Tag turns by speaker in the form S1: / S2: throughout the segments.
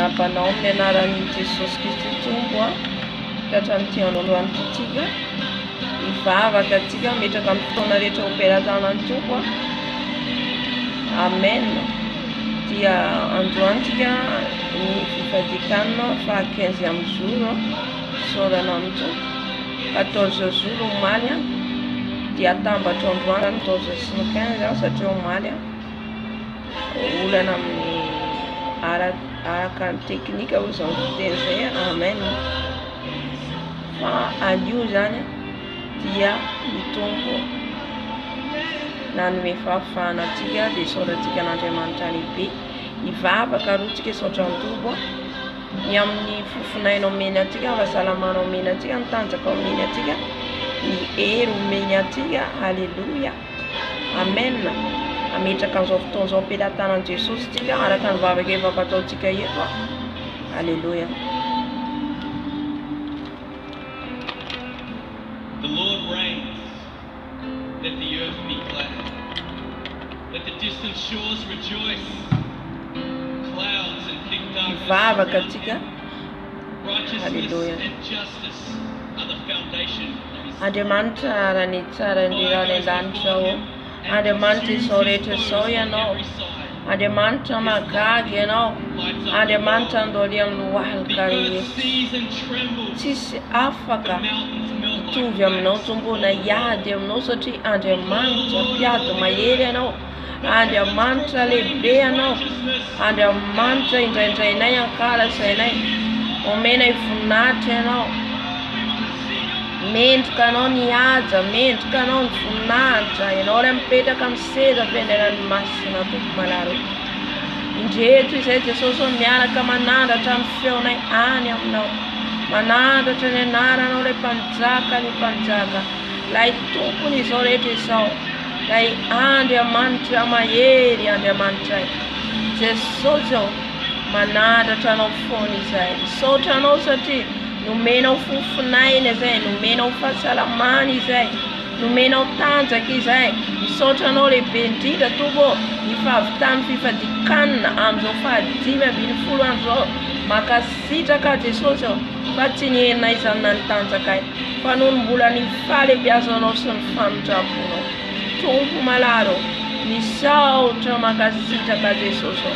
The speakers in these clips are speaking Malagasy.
S1: manam-panao amin'ny anaran'i Jesosy Kristy Tompo ka hatramin'ity androany itsika hivavaka atsika metraka amin'ny fotoana rehetra ompera-tanan'ny Tompo. Amen. Dia androany tsika ny fifadikanana fa 15 amin'ny jour sorana amin'ny Tompo 14 jour omaly dia atambatra androany 14 sy 15 satria omaly olana amin'ny araka ny teknika hoy izao fiteny zay. Amen. Fa anio zany dia ny Tompo nanome fahafahana atsika dia saorantsika n'Andriamanitra lehibe hivavaka arotsika saotra ny Tompo ny amin'ny fofonaina omeny atsika fahasalamana omeny atsika ny tanjaka omeny atsika ny hery omeny atsika. Halleluja. Amen. Ametraka an'izao fotoana izao am-pelantanan'i Jesosy tsika araka ny vavaka efa fataontsika eto. Halleluja.
S2: The Lord reigns. Let the earth be glad. Let the distant shores rejoice. Clouds and thick darkness
S1: vavaka atsika.
S2: Halleluja. And justice are the foundation of his
S1: Andriamanitra raha ny tsara indrindra any an-danitra ao. Andriamanitra izao rehetra izao ianao. Andriamanitra magagy ianao. Andriamanitra andoaly amin'ny lohalika rehetra. Tsisy afaka hitovy aminao Tompo na hiady aminao satria Andriamanitra mpiady mahery ianao. Andriamanitra lehibe ianao. Andriamanitra indraindrainay ankalasainay omenay voninahitra ianao. Mendrika anao ny haja, mendrika anao ny voninahitra, ianao ilay mipetraka amin'ny seza fiandrarany masina Tompo malaro. Indreto izay Jesosy miaraka manandratra amin'ny feonay any aminao, manandratra ny anaranao ilay mpanjaka ny mpanjaka, ilay tompony izao rehetra izao, ilay Andriamanitra mahery, Andriamanitra Jesosy izao manandratra anao foana izay, misaotra anao satria nomenao fofinaina izay, nomenao fahasalamana izay, nomenao tanjaka izay. Misaotra anao lehibe indrindra Tompo ny fahavitany fifadikanana amin'izao 5-20 andro zao. Makasitraka Jesosy fa tsy ny henonay izany na ny tanjakay fa noho ny mbola ny fahalebiazanao sy ny famindraponao. Tompo malaro misaotra makasitraka Jesosy.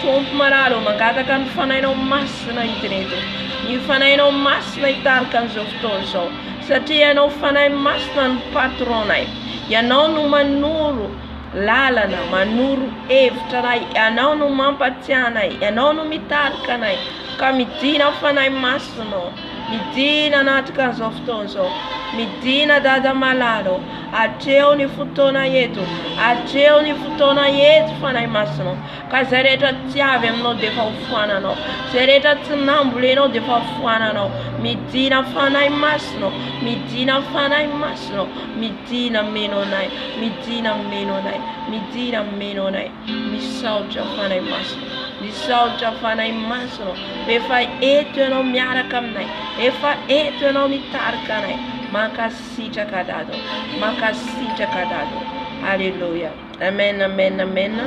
S1: Tompo malaro mangataka ny fanainao masina hidinety, ny fanainao masina hitarika an'izao fotoana izao satria ianao fanay masina ny patronay. Ianao no manoro lalana, manoro hevitra anay, ianao no mampatsiahanay, ianao no mitarika anay. Ka midina fanay masinao, midina anatrika an'izao fotoana izao, midina dada malalo, atreo ny fotoana eto, atreo ny fotoana eto fanay masinao. Ka izay rehetra tsy avy aminao dia efa hofoananao, izay rehetra tsy nambolenao dia efa hofoananao. Midina fanay masinao, midina fanay masinao, midina meno anay, midina meno anay, midina meno anay. Misaotra fanay masinao, misaotra fanay masinao. Efa eto ianao miaraka aminay, efa eto ianao mitarika anay. Mankasitraka dado, mankasitraka dado. Halleluja. Amen, amen, amen.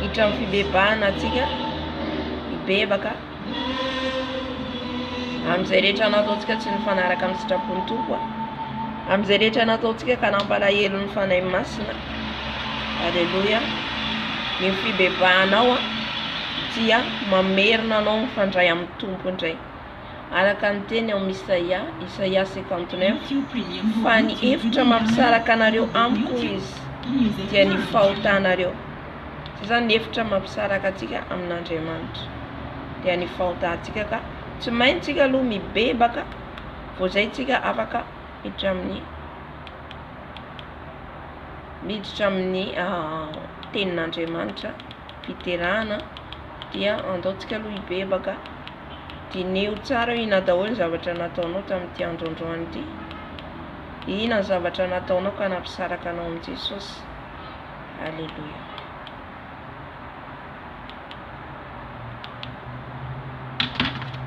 S1: Hitra amin'ny fibebahana atsika hibebaka amin'izay rehetra nataontsika tsy nifanaraka amin'ny sitrapony Tompo, amin'izay rehetra nataontsika ka nampalahelo ny fanay masina. Halleluja. Ny fibebahanao dia mamerina anao mifandray amin'ny Tompo indray. Araka ny teny ao Isaia 59 fa ny hevitra mampisaraka anareo amiko izy dia ny fahotanareo. Zany ny hevitra mampisaraka atsika amin'Andriamanitra dia ny fahotantsika, ka tsy maintsika aloha mibebaka vao zay tsika afaka miditra amin'ny tenin'Andriamanitra fiterana. Dia andaontsika aloha hibebaka dineo tsara ina daholo ny zavatra nataonao tamin'ity androandroany ity, ina ny zavatra nataonao ka nampisaraka anao amin'ny Jesosy. Halleluja.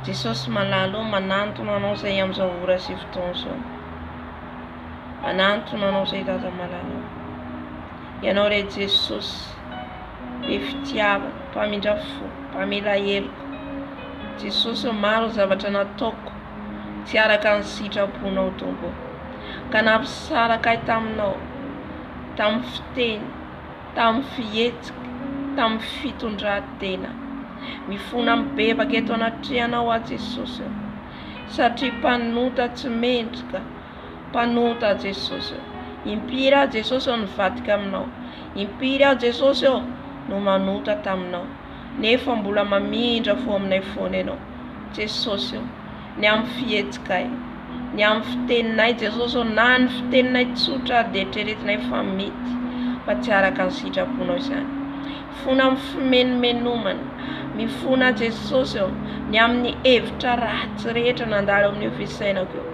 S1: Jesosy malalo manantona anao zay amin'izao ora sy fotoana izao, manantona anao zay dada malalo. Ianao re Jesosy be fitiavana, mpamindra fo, mpamela heloka. Jesosy maro zavatra nataoko tsy araka ny sitraponao Tompo, ka nampisaraka ahy taminao, tamin'ny fiteny, tamin'ny fihetsika, tamin'ny fitondran-tena. Mifona mibebaka eto anatrehanao a Jesosy, satria mpanota tsy mendrika, mpanota Jesosy. Impiry aho Jesosy nivadika aminao, impiry aho Jesosy no manota taminao, nefa mbola mamindra fo aminay foana ianao Jesosy. Ny amin'ny fihetsikahy, ny amin'ny fiteninay Jesosy, na ny fiteninay tsotra ary dia eritreretinay fa mety fa tsy araka ny sitraponao izany. Fona amin'ny fimenomenomana, mifona Jesosy ny amin'ny hevitra ratsy rehetra nandalo amin'ny fisainako.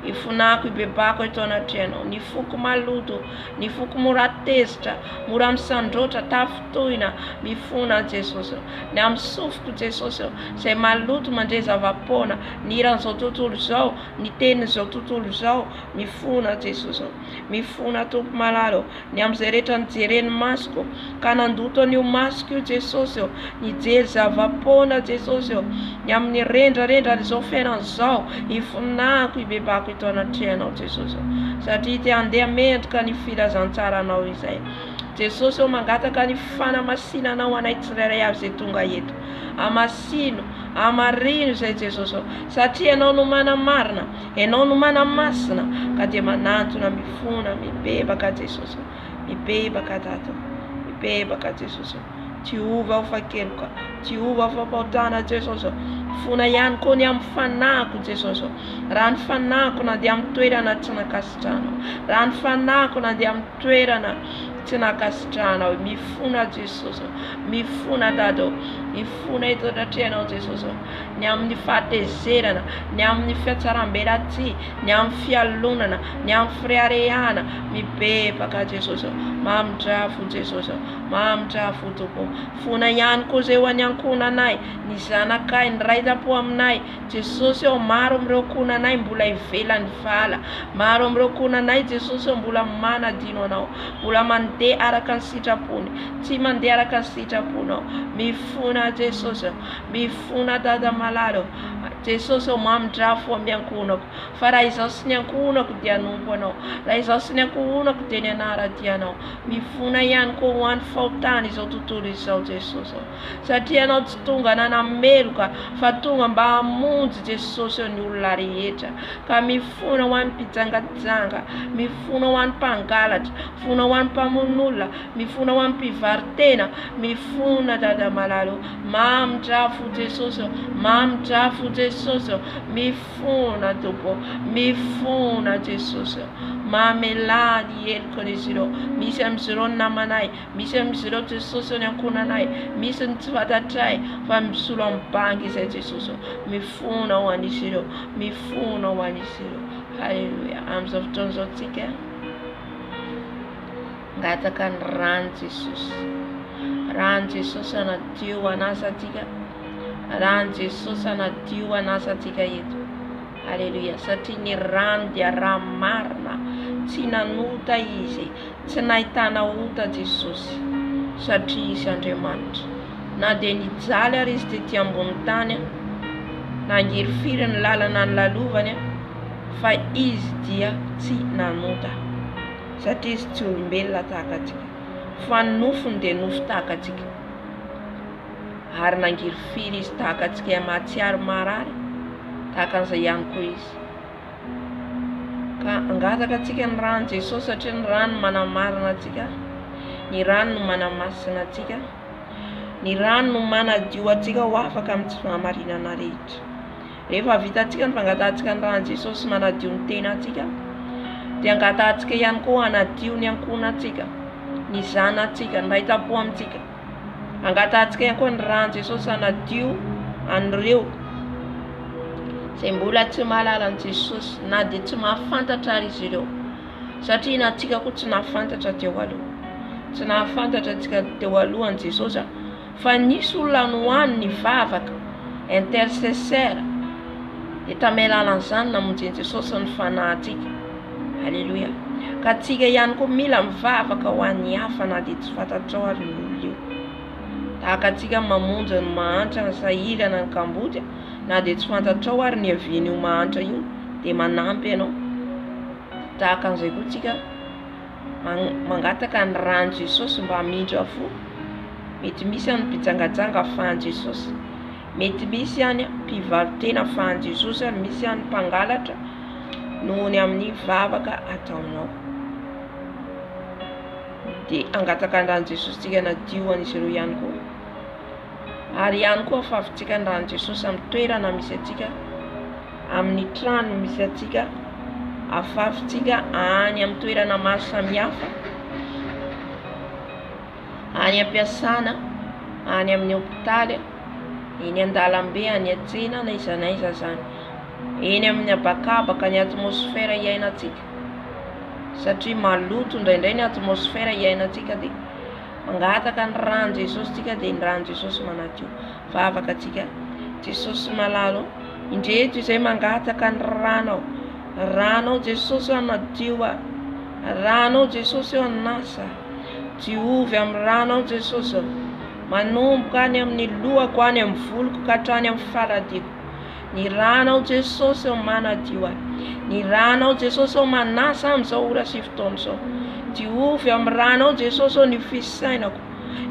S1: Ifonako ibebako eto anatrehanao, ny foko maloto, ny foko mora tezitra, mora misandroatra, tafitohina, mifona Jesosy. Ny amin'ny sofiko Jesosy izay maloto mandre zava-poana, ny iran'izao tontolo izao, ny tenin'izao tontolo izao, mifona Jesosy. Mifona Tompo malalo, ny amin'izay rehetra nijereny masoko, ka nandoto an'io masoko io Jesosy, nijery zava-poana Jesosy, ny amin'ny rendrarendra izao fiainan'izao, ifonako ibebako eto anatrehanao Jesosy, satria te handeha mendrika ny filazantsaranao izay. Jesosy mangataka ny fanamasinanao anay tsirairay avy izay tonga eto, amasino, amarino izay Jesosy, satria ianao no manamarina, ianao no manamasina, ka dia manantona mifona mibebaka Jesosy, mibebaka Tata, mibebaka Jesosy. Jehova ho fakeloka, Jehova ho fampahotana Jesosy. Fona ihany koa ny amin'ny fanahiko Jesosy, raha ny fanahiko na dia amin'ny toerana tsy nakasitrahana, raha ny fanahiko na dia amin'ny toerana tsy nakasitrahana, mifona Jesosy, mifona Dado, mifona eto anatrehanao Jesosy, ny amin'ny fahatezerana, ny amin'ny fiatsaram-belatsy, ny amin'ny fialonana, ny amin'ny fireharehana, mibebaka Jesosy, mamindrafo Jesosy, mamindrafo Tompo. Fona ihany koa izay ho any ankonanay, ny zanakay, ny raitam-po aminay Jesosy, maro amin'ireo konanay mbola ivelany vala, maro amin'ireo konanay Jesosy mbola manadino anao, mbola mandeha araka ny sitrapony, tsy mandeha araka ny sitraponao. Mifona Jesosy, mifona Dada malalo Jesosy, mamindrafo amin'ny ankonako, fa raha izaho sy ny ankonako dia nompo anao, raha izaho sy ny ankonako dia ny anara-dianao. Mifona ihany koa ho an'ny fahotana izao tontolo izao Jesosy, satria anao tsy tonga nanameloka fa tonga mba hamonjy Jesosy ny olona rehetra, ka mifona ho an'ny mpijangajanga, mifona ho an'ny mpangalatra, mifona ho an'ny mpamon'olona, mifona ho an'ny mpivaritena, mifona Dada malalo, mamindrafo Jesosy, mamindrafo Jesosy, mifona Tompo, mifona Jesosy. Mamelany helok'izy ireo, misy amin'izy ireo ny namanay, misy amin'izy ireo Jesosy ny ankonanay, misy ny tsy fantatray fa misolo amin'ny bangy izay Jesosy, mifona ho an'izy ireo, mifona ho an'izy ireo. Halleluja. Amin'izao fotoan'izao tsika ngataka ny rano Jesosy, rano Jesosy anadio anasantsika, rano Jesosy anadio anasantsika eto. Halleluja. Satria ny rano dia raha marina, tsy nanota izy, tsy nahitana ota Jesosy, satria izy Andriamanitra. Na dia nijaly ary izy tetỳ ambony tany, nangirifiry ny lalana ny lalovany, fa izy dia tsy nanota, satria izy tsy olombelona tahaka atsika, fa nofony dia nofo tahaka atsika, ary nangirifiry izy tahaka atsika mahatsiaro marary, tahaka an'izay ihany koa izy. Ka angataka atsika ny rano Jesosy, satria ny rano manamarina atsika, ny rano no manamasina atsika, ny rano no manadio atsika ho afaka amin'ny tsy fahamarinana rehetra. Rehefa vita atsika ny fangatantsika ny rano Jesosy manadio ny tena atsika, dia angatantsika ihany koa anadio ny ankonantsika, ny zanantsika, ny raitam-po amintsika. Angatantsika ihany koa ny rano Jesosy anadio an'ireo izay mbola tsy mahalala an Jesosy, na dia tsy mahafantatra ary izy ireo, satria na atsika koa tsy nahafantatra teo aloha, tsy nahafantatra atsika teo aloha an Jesosy, fa nisy olona nohany ny vavaka intercesseur, dia tamin'ny alalan'izany namonjy an Jesosy ny fanahintsika. Halleluja. Ka atsika ihany koa mila mivavaka ho an'ny hafa, na dia tsy fantatrao ary ny olona io. akatsika mamonjy ny mahantra ny sahirana ny kamboja na dia tsy fantatrao ary ny aviany io mahantra io dia manampy ianao. Tahaka an'izay koa tsika mangataka ny rano Jesosy mba hamindra fo. Mety misy any mpijangajanga afahan Jesosy, mety misy any mpivarotena afahan Jesosy, ary misy any mpangalatra noho ny amin'ny vavaka ataonao. Dia angataka ny rano Jesosy tsika nadio an'izy ireo ihany koa. Ary ihany koa afavintsika ny rano Jesosy amin'ny toerana misy atsika, amin'ny trano misy atsika, afavintsika any amin'ny toerana maro samihafa, any ampiasana, any amin'ny hôpitaly, eny an-dalambe, any an-tsena na iza na iza zany, eny amin'ny habakabaka ny atmosfera iainantsika, satria maloto indraindray ny atmosfera iainantsika. Dia mangataka ny rano Jesosy tsika, dia ny rano Jesosy manadio vavaka tsika. Jesosy malalo indreto izay mangataka ny rano Jesosy anadio, rano Jesosy anasa, diovy amin'ny rano Jesosy, manomboka any amin'ny lohako, any amin'ny voloko ka hatrany amin'ny faradiko. Ny rano Jesosy manadio, ny rano Jesosy manasa amin'izao ora sy fotoana izao. Diovy amin'ny rano Jesosy ny fisainako,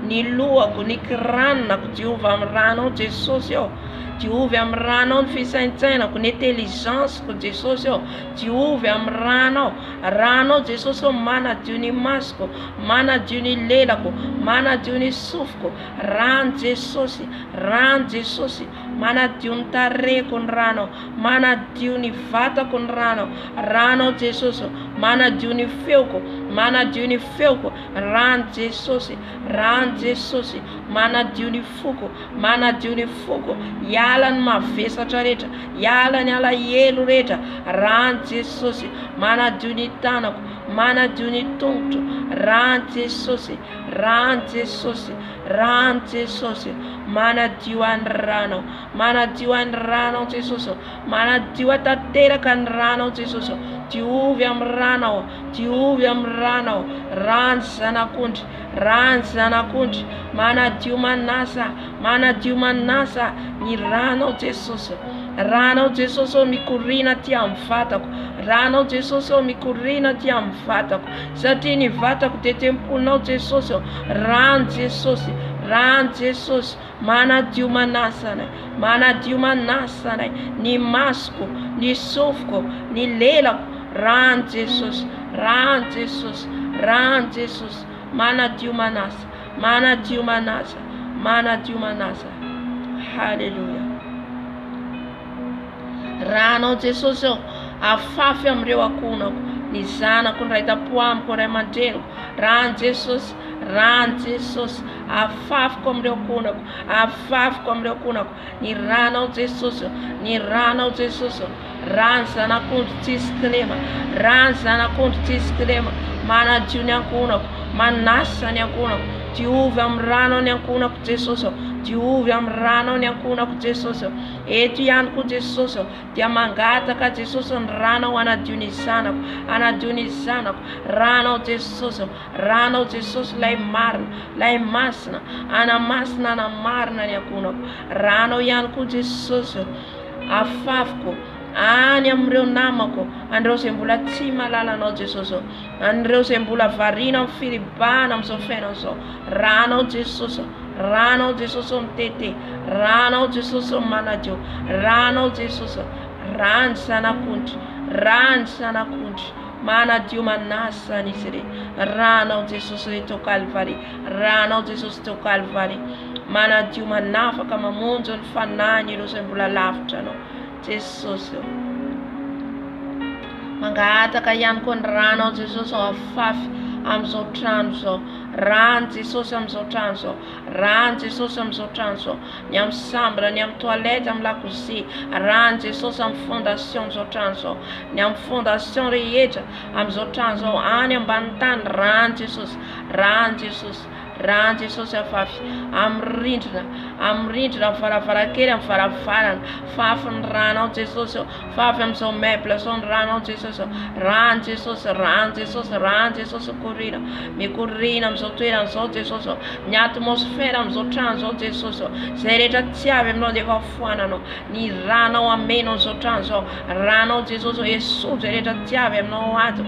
S1: ny lohako, ny kiranako, diovy amin'ny rano Jesosy ao. Diovy amin'ny rano ny fisaintsainako, ny intelligenceko Jesosy ao. Diovy amin'ny rano Jesosy manadio ny masoko, manadio ny lelako, manadio ny sofiko. Rano Jesosy, rano Jesosy manadio ny tarehiko ny rano, manadio ny vatako ny rano Jesosy manadio ny feoko, manadio ny feoko. Rano Jesosy, rano Jesosy manadio ny foko, manadio ny foko. Yala ny mavesatra rehetra, yala ny alahelo rehetra. Rano Jesosy manadio ny tanako, manadio ny tongotro. Rano Jesosy, rano Jesosy, rano Jesosy manadio any rano, manadio any rano Jesosy, manadio tanteraka ny rano Jesosy. Diovy amin'ny rano, diovy amin'ny rano. Rano zanak'ondry, rano zanak'ondry manadio manasa, manadio manasa ny rano Jesosy. Rano Jesosy mikorina ty amin'ny vatako, rano Jesosy mikorina ty amin'ny vatako, satria ny vatako dia temponao Jesosy. Rano Jesosy, rano Jesosy manadio manasana, manadio manasana ny masoko, ny sofiko, ny lelako. Rano Jesosy, rano Jesosy, rano Jesosy manadio manasa, manadio manasa, manadio manasa. Haleluya. Rano Jesosy afafy amin'ireo akonako, ny zanako, ny ray tapoamiko, ray aman-dreniko. Rano Jesosy, rano Jesosy afafiko amin'ireo akonako, afafiko amin'ireo akonako. Ny rano Jesosy, ny rano Jesosy. Rano zanak'ondry tsisy kilema, rano zanak'ondry tsisy kilema manadio ny ankonako, manasa ny ankonako. Diovy amin'ny rano ny ankonako Jesosy, diovy amin'ny rano ny ankonako Jesosy. Eto ihany koa Jesosy dia mangataka Jesosy ny rano anadio ny zanako, anadio ny zanako. Rano Jesosy, rano Jesosy lay marina, lay masina, anamasina, anamarina ny ankonako. Rano ihany koa Jesosy afafiko any amin'ireo namako, an'ireo izay mbola tsy mahalala anao Jesosy, an'ireo izay mbola variana amin'ny firibahana amin'izao fiainana izao. Rano Jesosy, rano Jesosy mitete, rano Jesosy manadio, rano Jesosy, rano zanak'ondry, rano zanak'ondry manadio manasa n'izy ireny. Rano Jesosy teo Kalvary, rano Jesosy teo Kalvary manadio manafaka mamonjy ny fanahy ireo izay mbola lavitra anao Jesosy. Mangataka ihany koa ny rano Jesosy afafy amin'izao trano izao. Rano Jesosy amin'izao trano izao, rano Jesosy amin'izao trano izao, ny amin'ny sambra, ny amin'ny toilette, amin'ny lakozia. Rano Jesosy amin'ny fondation amin'izao trano izao, ny amin'ny fondation rehetra amin'izao trano izao, any ambany tany. Rano Jesosy, rano Jesosy, rano Jesosy afafy amin'ny rindrina varavarankely amin'ny varavarana fafy ny ranao Jesosy fafy amin'izao meuble zao ny ranao Jesosy rano Jesosy korina mikorina amin'izao toerana zao Jesosy ny atmosfera amin'izao trano zao Jesosy zay rehetra tsy avy aminao dia efa foananao ny ranao amenao amin'izao trano zao ranao Jesosy Jesosy zay rehetra tsy avy aminao ato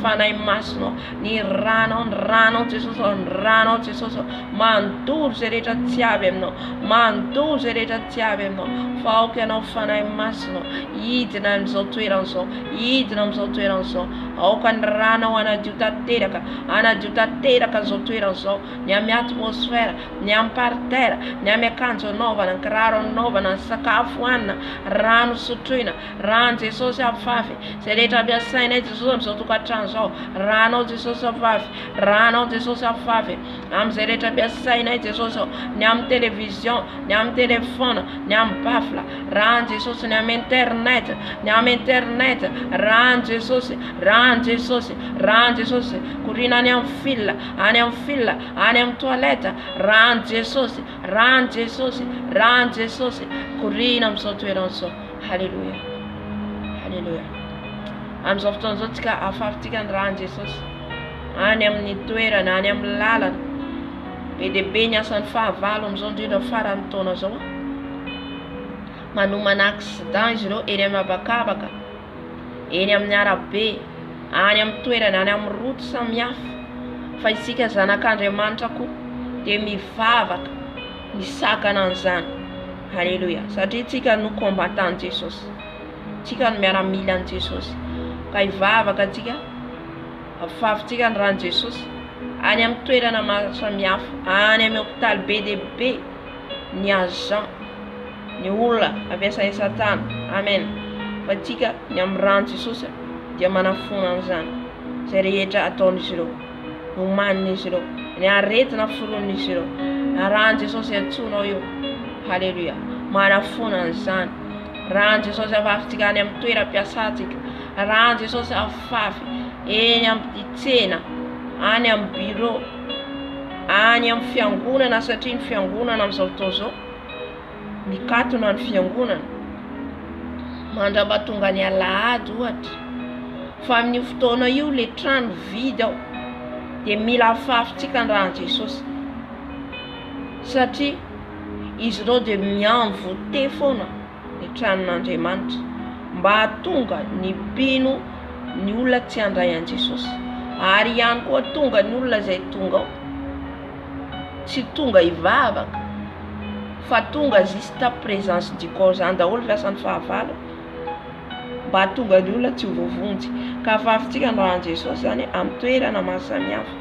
S1: fanahy masonao ny ranao Jesosy ny ranao Jesosy mandoro zay rehetra tsy avy aminao mandoro zay rehetra tsy avy aminao faoka ianao fanahy masonao hidina amin'izao toerana zao hidina amin'izao toerana zao aoka ny ranao anadio tanteraka zao toerana zao ny amin'ny atmosfera ny amin'ny parterre ny amin'ny akanjo anaovana ny kiraro anaovana ny sakafo hoanina rano sotroina rano Jesosy afafy zay rehetra ampiasainay Jesosy amin'izao tokantrano zao ranao Jesosy afafy ranao Jesosy afafy amin'izay rehetra ampiasainay Jesosy ny amin'ny télévision ny amin'ny téléphone ny amin'ny bafla rano Jesosy ny amin'ny internet rano Jesosy korina any amin'ny fil any amin'ny toilette rano Jesosy korina amin'izao toerana zao halleluja amin'izao fotoana zao tsika afafitsika ny rano Jesosy any amin'ny toerana any amin'ny lalana be dia be ny asan'ny fahavalo amin'izao indrindra farany taona zao manomana accident izy ireo eny amin'ny habakabaka eny amin'ny arabe any amin'ny toerana any amin'ny route samihafa fa isika zanak'Andriamanitra koa dia mivavaka misakana an'izany halleluja satria tsika no combattant Jesosy tsika no miaramila an Jesosy ka hivavaka tsika afafitsika ny rano Jesosy any amin'ny toerana maro samihafa any amin'ny hôpitaly be dia be ny agent ny olona ampiasain'ny satana amen fa tsika ny amin'ny rano Jesosy dia manafona an'izany zay rehetra ataon'izy ireo nomanin'izy ireo ny aretina foron'izy ireo rano Jesosy antsoinao eo halleluja manafona an'izany rano Jesosy afafitsika any amin'ny toeram-piasantsika rano Jesosy afafy eny amin'ny tsena any amin'ny bureau any amin'ny fiangonana satria ny fiangonana amin'izao fotoana zao mikatona ny fiangonana mandra-batonga ny alahady ohatra fa amin'ny fotoana io le trano vide ao dia mila afafitsika ny rano Jesosy satria izy ireo dia mianvote foana ny tranon'Andriamanitra mba hatonga ny bino ny olona tsy handray an Jesosy ary ihany koa tonga ny olona izay tonga ao tsy tonga hivavaka fa tonga juste présence du corps zany daholo fiasan'ny fahavalo mba tonga ny olona tsy hovovonjy ka afafitsika ny rano Jesosy zany amin'ny toerana maro samihafa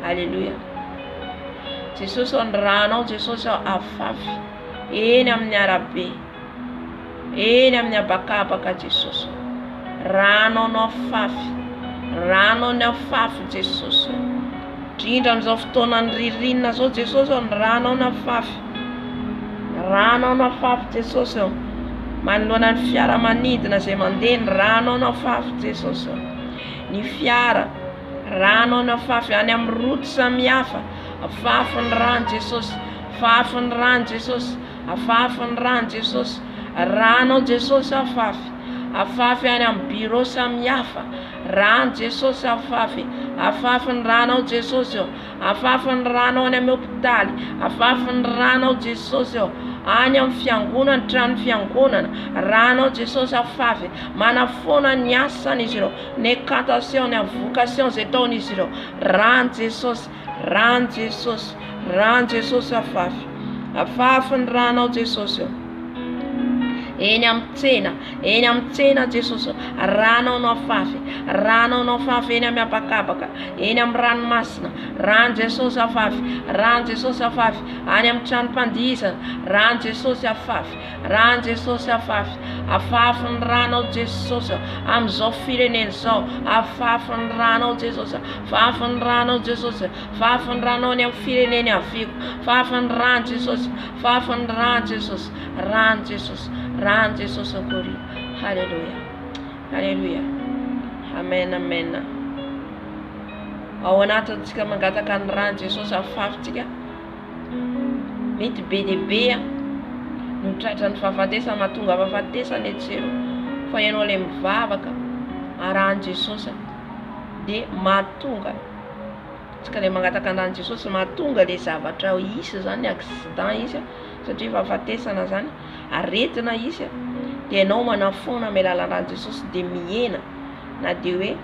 S1: halleluja Jesosy ny ranao Jesosy afafy eny amin'ny arabe eny amin'ny habakabaka Jesosy ranao no afafy Jesosy indrindra amin'izao fotoana ny ririnina zao Jesosy ny ranao no afafy Jesosy manoloana ny fiara manidina zay mandeha ny ranao no afafy Jesosy ny fiara ranao no afafy any amin'ny route samihafa afafy ny rano Jesosy afafy ny rano Jesosy ranao Jesosy afafy any amin'ny bureau samihafa rano Jesosy afafy ny ranao Jesosy afafy ny ranao any amin'ny hôpitaly afafy ny ranao Jesosy any amin'ny fiangonana trano fiangonana ranao Jesosy afafy manafona ny asan'izy ireo ny incantation ny vocation zay taon'izy ireo rano Jesosy afafy ny ranao Jesosy eny amin'ny tsena Jesosy ranao no afafy eny amin'ny habakabaka eny amin'ny ranomasina rano Jesosy afafy any amin'ny tranom-pandihizana rano Jesosy afafy afafy ny ranao Jesosy amin'izao firenena zao afafy ny ranao Jesosy afafy ny ranao Jesosy afafy ny ranao any amin'ny firenena haviko afafy ny rano Jesosy afafy ny rano Jesosy rano Jesosy akori halleluja amen ao anatintsika mangataka ny rano Jesosy afafitsika mety be dehibe no tratra ny fahafatesana mahatonga fahafatesana etsero fa ianao le mivavaka arahany Jesosy de mahatonga tsika le mangataka ny rano Jesosy mahatonga le zavatra isy zany accident isy satria fahafatesana zany aretina isy de ianao manafona amy alalan'ny rano Jesosy de mihena na de hoe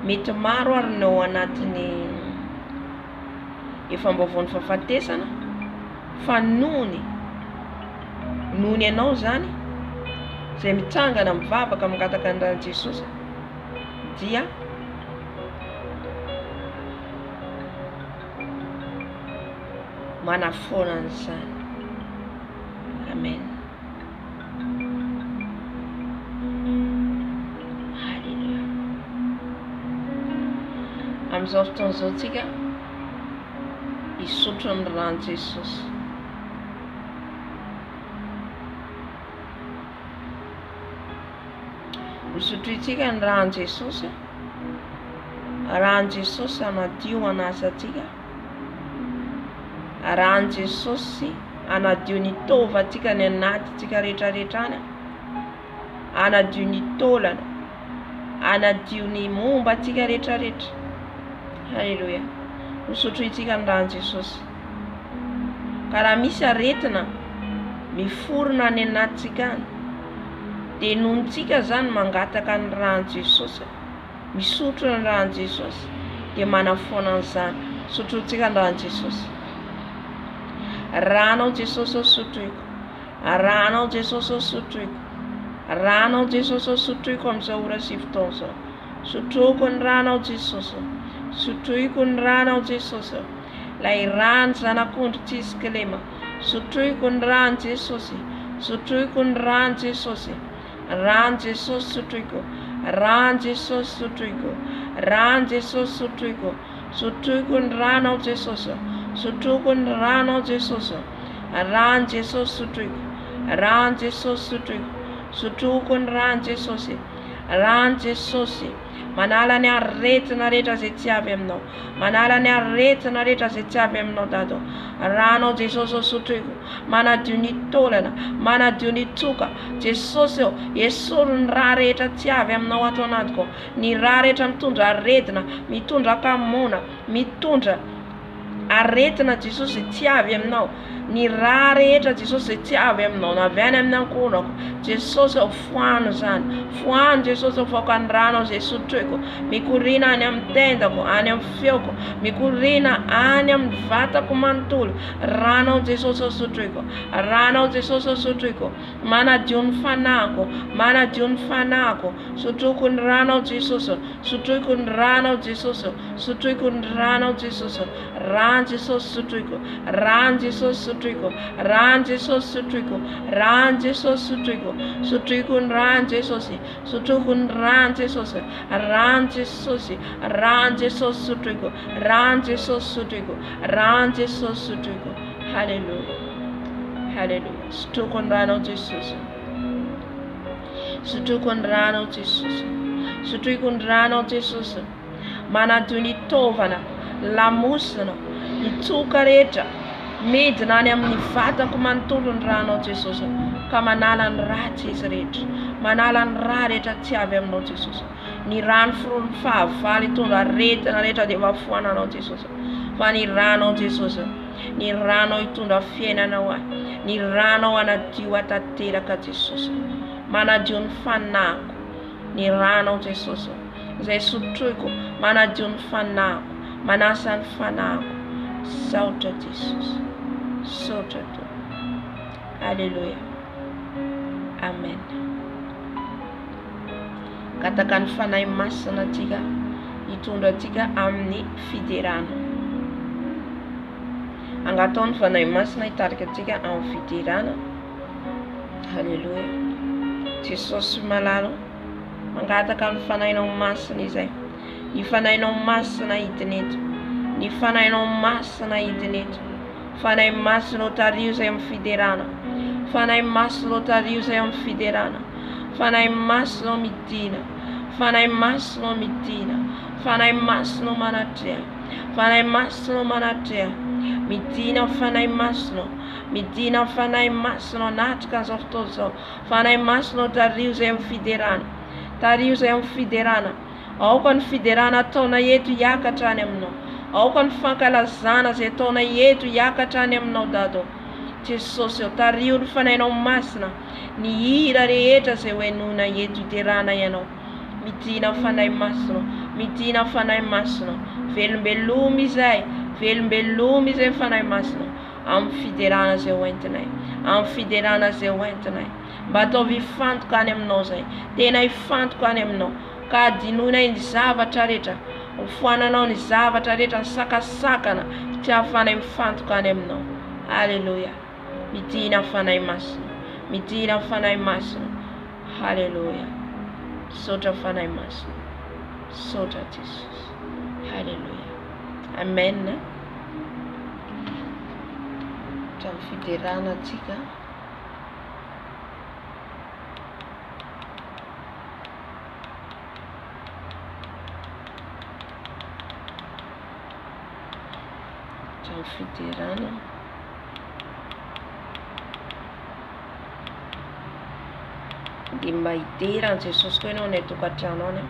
S1: mety maro ary no anatiny efambaovon'ny fahafatesana fa nony ianao zany zay mitsangana mivavaka mangataka ny rano Jesosy dia manafona an'izany. Amen. Halleluja. Amin'izao fotoana zao tsika hisotro ny rano Jesosy. Hisotroitsika ny rano Jesosy. Rano Jesosy anadio anasantsika. Rano Jesosy anadio ny tovatsika ny anatintsika rehetrarehetrany. Anadio ny taolana. Anadio ny momba atsika rehetrarehetra. Halleluja. Hisotroitsika ny rano Jesosy. Ka raha misy aretina miforona ny anatintsika any de nontsika zany mangataka ny rano Jesosy, misotro ny rano Jesosy de manafona an'izany. Sotrotsika ny rano Jesosy. Ranao Jesosy sotroiko. Ranao Jesosy sotroiko. Ranao Jesosy sotroiko amin'izao ora sy fotoana zao. Sotroiko ny ranao Jesosy. Sotroiko ny ranao Jesosy. Lay rano zanak'ondry tsisy kilema. Sotroiko ny rano Jesosy. Sotroiko ny rano Jesosy. Rano Jesosy sotroiko. Rano Jesosy sotroiko. Rano Jesosy sotroiko. Sotroiko ny ranao Jesosy. Sotroiko ny ranao Jesosy. Rano Jesosy sotroiko. Rano Jesosy sotroiko. Sotroiko ny rano Jesosy. Rano Jesosy manala ny aretina rehetra zay tsy avy aminao. Manala ny aretina rehetra zay tsy avy aminao dado. Ranao Jesosy sotroiko. Manadio ny taolana, manadio ny tsoka. Jesosy esoro ny raha rehetra tsy avy aminao ato anatiko. Ny raha rehetra mitondra aretina, mitondra kamona, mitondra aretina Jesosy tsy avy aminao. Ny raha rehetra Jesosy tsy avy aminao na avy any amin'ny ankonako. Jesosy foano zany. Foano Jesosy voaka ny ranao zay sotroiko. Mikorina any amin'ny tendako, any amin'ny feoko. Mikorina any amin'ny vatako manontolo. Ranao Jesosy sotroiko. Ranao Jesosy sotroiko. Manadio ny fanako, manadio ny fanako. Sotroiko ny ranao Jesosy. Sotroiko ny ranao Jesosy. Sotroiko ny ranao Jesosy. Rano Jesosy sotroiko. Rano Jesosy sotroiko. Rano Jesosy sotroiko. Rano Jesosy sotroiko. Sotroiko ny rano Jesosy. Sotroiko ny rano Jesosy. Rano Jesosy. Rano Jesosy sotroiko. Rano Jesosy sotroiko. Rano Jesosy sotroiko. Halleluja. Halleluja. Sotroiko ny ranao Jesosy. Sotroiko ny ranao Jesosy. Sotroiko ny ranao Jesosy. Manadio ny tovana, lamosina, ny tsoka rehetra midina any amin'ny vatako manontolo ny ranao Jesosy. Ka manala ny ratsy izy rehetra. Manala ny raha rehetra tsy avy aminao Jesosy. Ny rano firony fahavalo hitondra aretina rehetra de vafoananao Jesosy. Fa ny ranao Jesosy, ny ranao hitondra fiainanao ahy. Ny ranao anadio atateraka Jesosy. Manadio ny fanako. Ny ranao Jesosy zay sotroiko. Manadio ny fanako. Manasa ny fanako. Saotra Jesosy. Saotra to. Halleluja. Amen. Kataka ny fanahy masina tika hitondra tika amin'ny fiderana. Angatao ny fanahy masina hitarika tika amin'ny fiderana. Halleluja. Jesosy malalo mangataka ny fanahinao masina izay. Ny fanahinao masina hidin'eto. Ny fanahinao masina hidin'eto. Fanahy masina tario zay amin'ny fiderana. Fanay maslo tariusa yam fiderana. Fanay maslo mitina. Fanay maslo mitina. Fanay maslo manatea. Fanay maslo manatea. Mitina fanay maslo. Mitina fanay maslo natkas of tozo. Fanay maslo tariusa yam fiderana. Tariusa yam fiderana. Ao kan fiderana tona yetu yakatra any aminao. Ao kan fankalazana zay tona yetu yakatra any aminao dado. Jesosy tario ny fanainao masina ny hira rehetra zay hoenona eto iterana ianao. Midina fanay masina, midina fanay masina. Velombeloma izay, velombeloma izay fanay masina amin'ny fiderana zay hoentinay, amin'ny fiderana zay hoentinay. Mba ataovy hifantoka any aminao zay, tena hifantoka any aminao. Ka adinoinay ny zavatra rehetra, hofoananao ny zavatra rehetra, ny sakasakana tsy hahafanay mifantoka any aminao. Halleluja. Midina fanay masina, midina fanay masina. Halleluja. Sotra fanay masina, sotra Jesus. Halleluja. Amen. Trano fiderana atsika. Trano fiderana. Di mba hidera Jesosy koa ianao ny tokantrano any.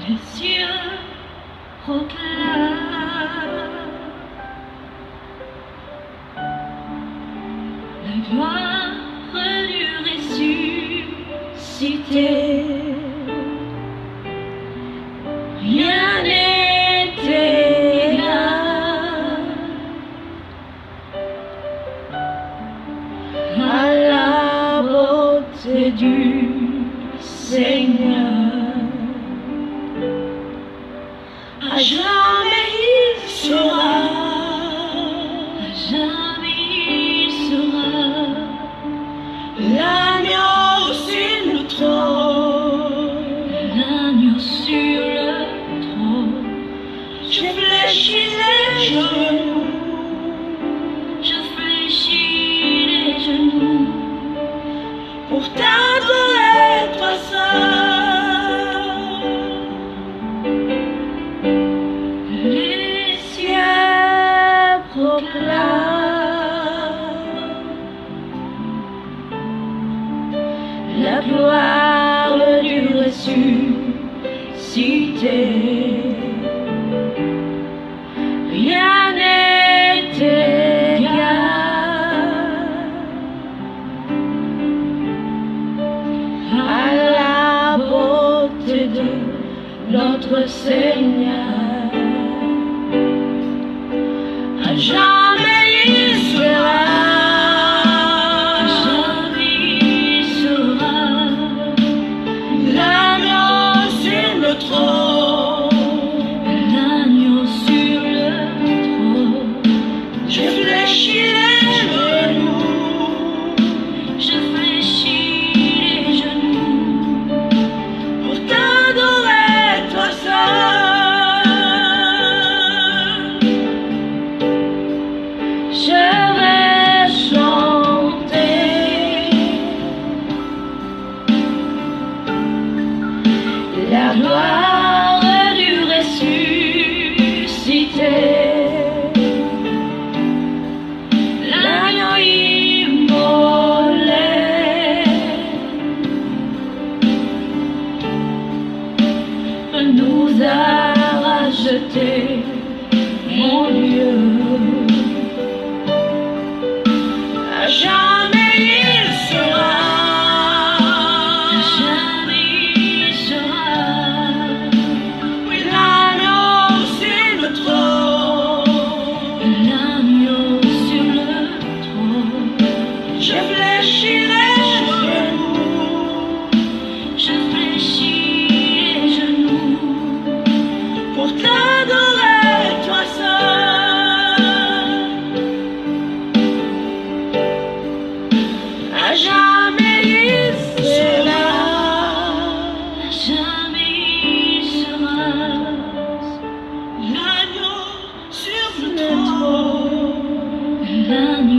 S3: Les cieux proclament la gloire du ressuscité. Rien n'est égal à la beauté du Seigneur. À jamais il sera, à jamais il sera l'agneau sur le trône, l'agneau sur le trône. Je fléchis les genoux, je fléchis les genoux pour t'adorer toi seul. La gloire du ressuscité. Rien n'est égal à la beauté de notre Seigneur. À jamais il sera. L'agneau sur le trône, je fléchis les genoux, je fléchis les genoux pour t'adorer toi seul.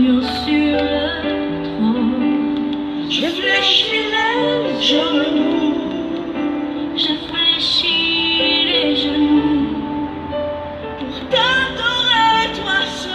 S3: l'agneau sur le trône. Je fléchis les genoux, je fléchis les genoux pour t'adorer toi seul.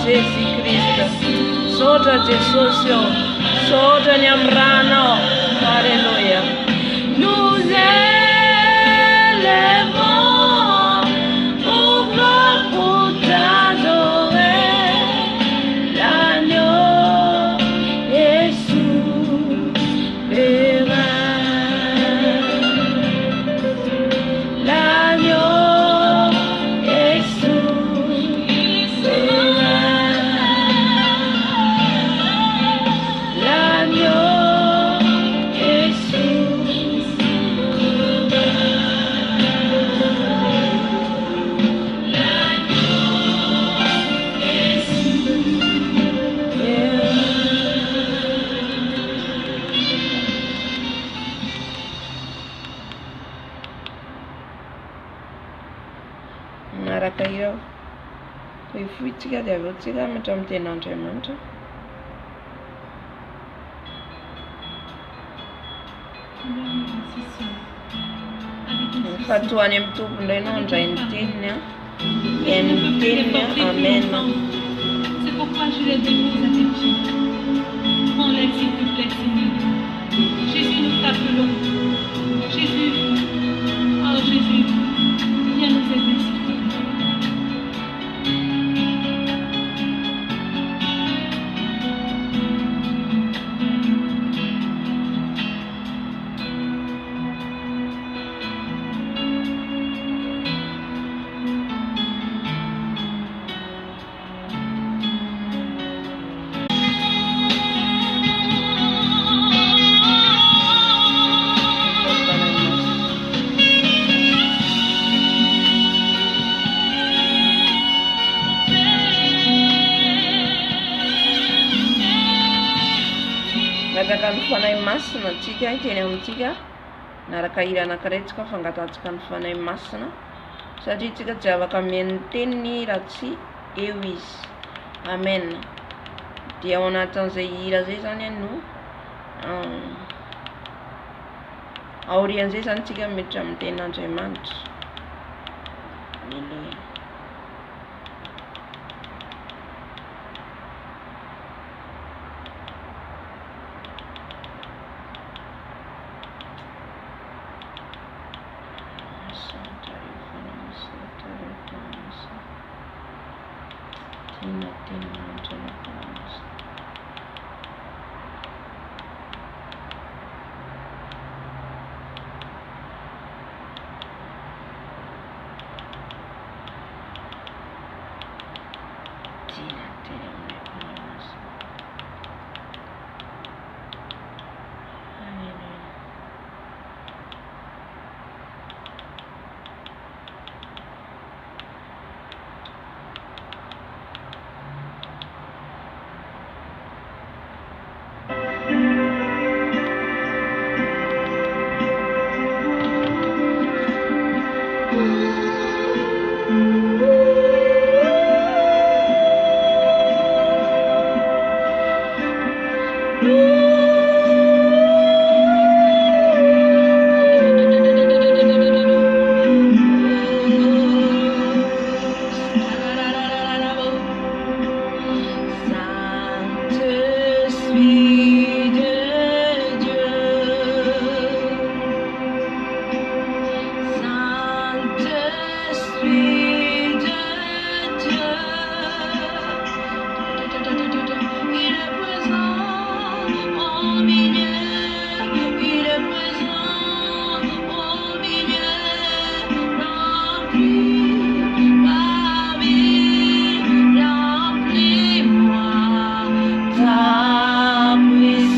S1: Jésus-Christ, sota Jésus, sota Nyamrano, alléluia.
S3: Nous élèvons pour t'adorer, l'agneau est souverain. L'agneau est souverain. L'agneau est
S1: Marakairo, we free together, we'll take a matter of 10 on time. Fatuane mtupu ndio inaonja intenia. Amen.
S3: C'est pourquoi je les dépose à tes pieds. Prends-les s'il te plaît, Seigneur. Jésus, nous t'appelons. Jésus, oh Jésus, viens nous aider, s'il te plaît.
S1: Nataka nifanay masina antsika teny amintsika naraka hira anankiray tsika fangatantsika nifanay masina satria tsika tsy afaka mihaino teniny raha tsy eo izy. Amen. dia ao anatin'izay hira zay zany no aorian'izay zany tsika miditra amin'ny tenin'Andriamanitra. Alleluia.
S4: Puissance.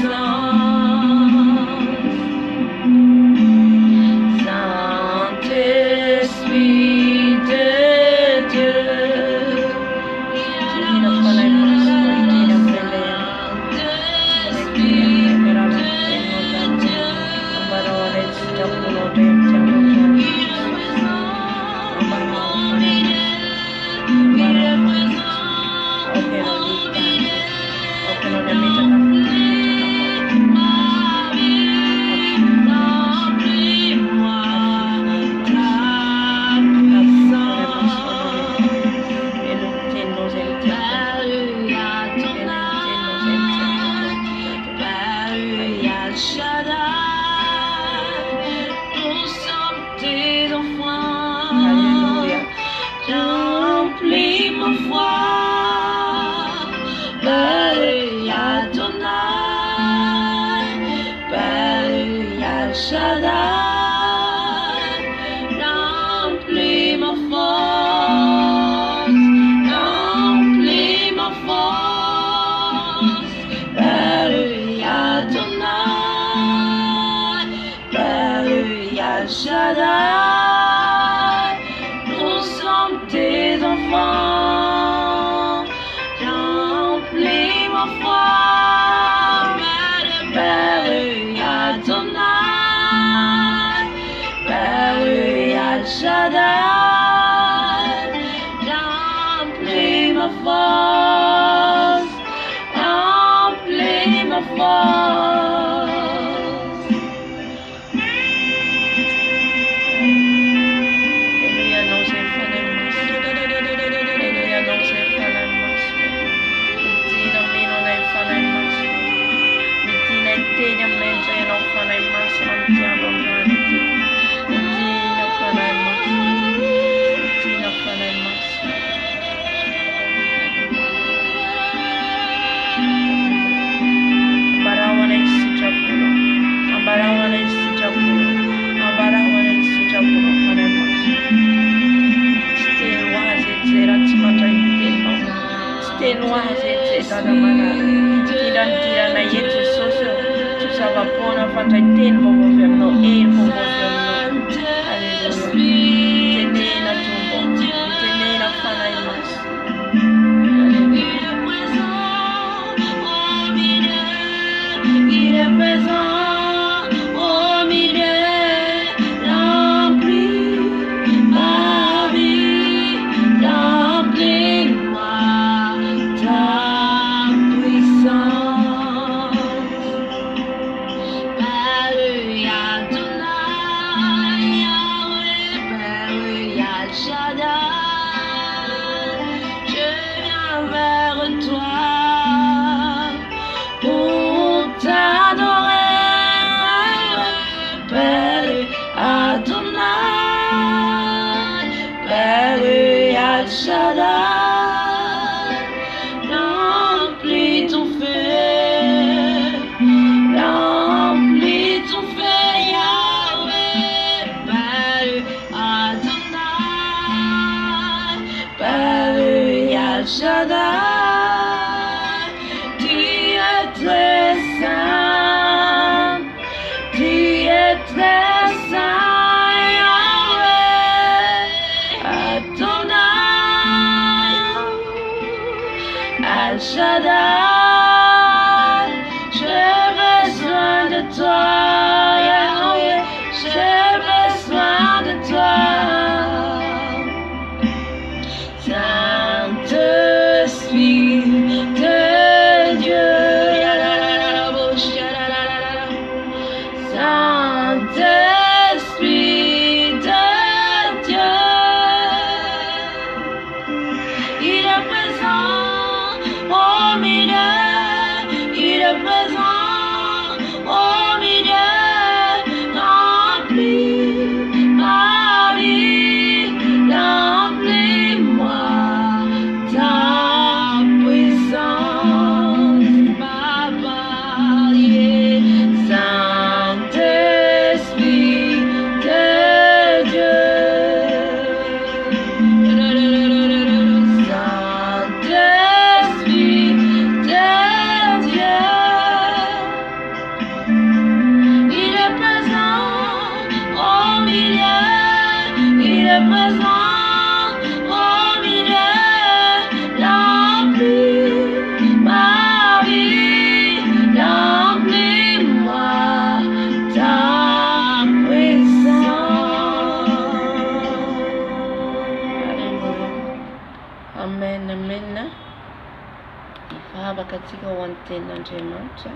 S1: tenin'Andriamanitra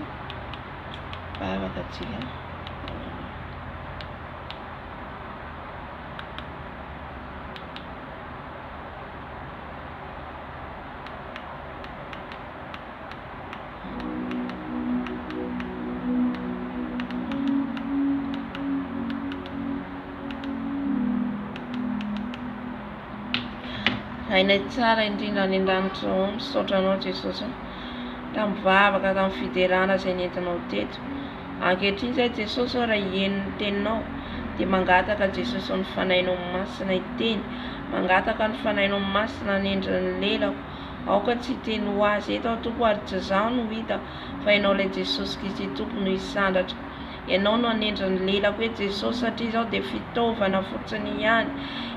S1: vavaka atsika. Hainay tsara indrindra any an-danitra misaotra anao Jesosy tamin'ny vavaka tamin'ny fiderana izay nentinao teto. Ankehitriny izay Jesosy raha hienony teninao dia mangataka Jesosy ny fanahinao masina hiteny, mangataka ny fanahinao masina nendrin'ny lelako. Aoka tsy hiteny ho azy eto Tompo ary tsy izaho no hita fa ianao ilay Jesosy Kristy Tompo no hisandratra. Ianao no anendrin'ny lelako hoe Jesosy satria izaho dia fitaovana fotsiny ihany.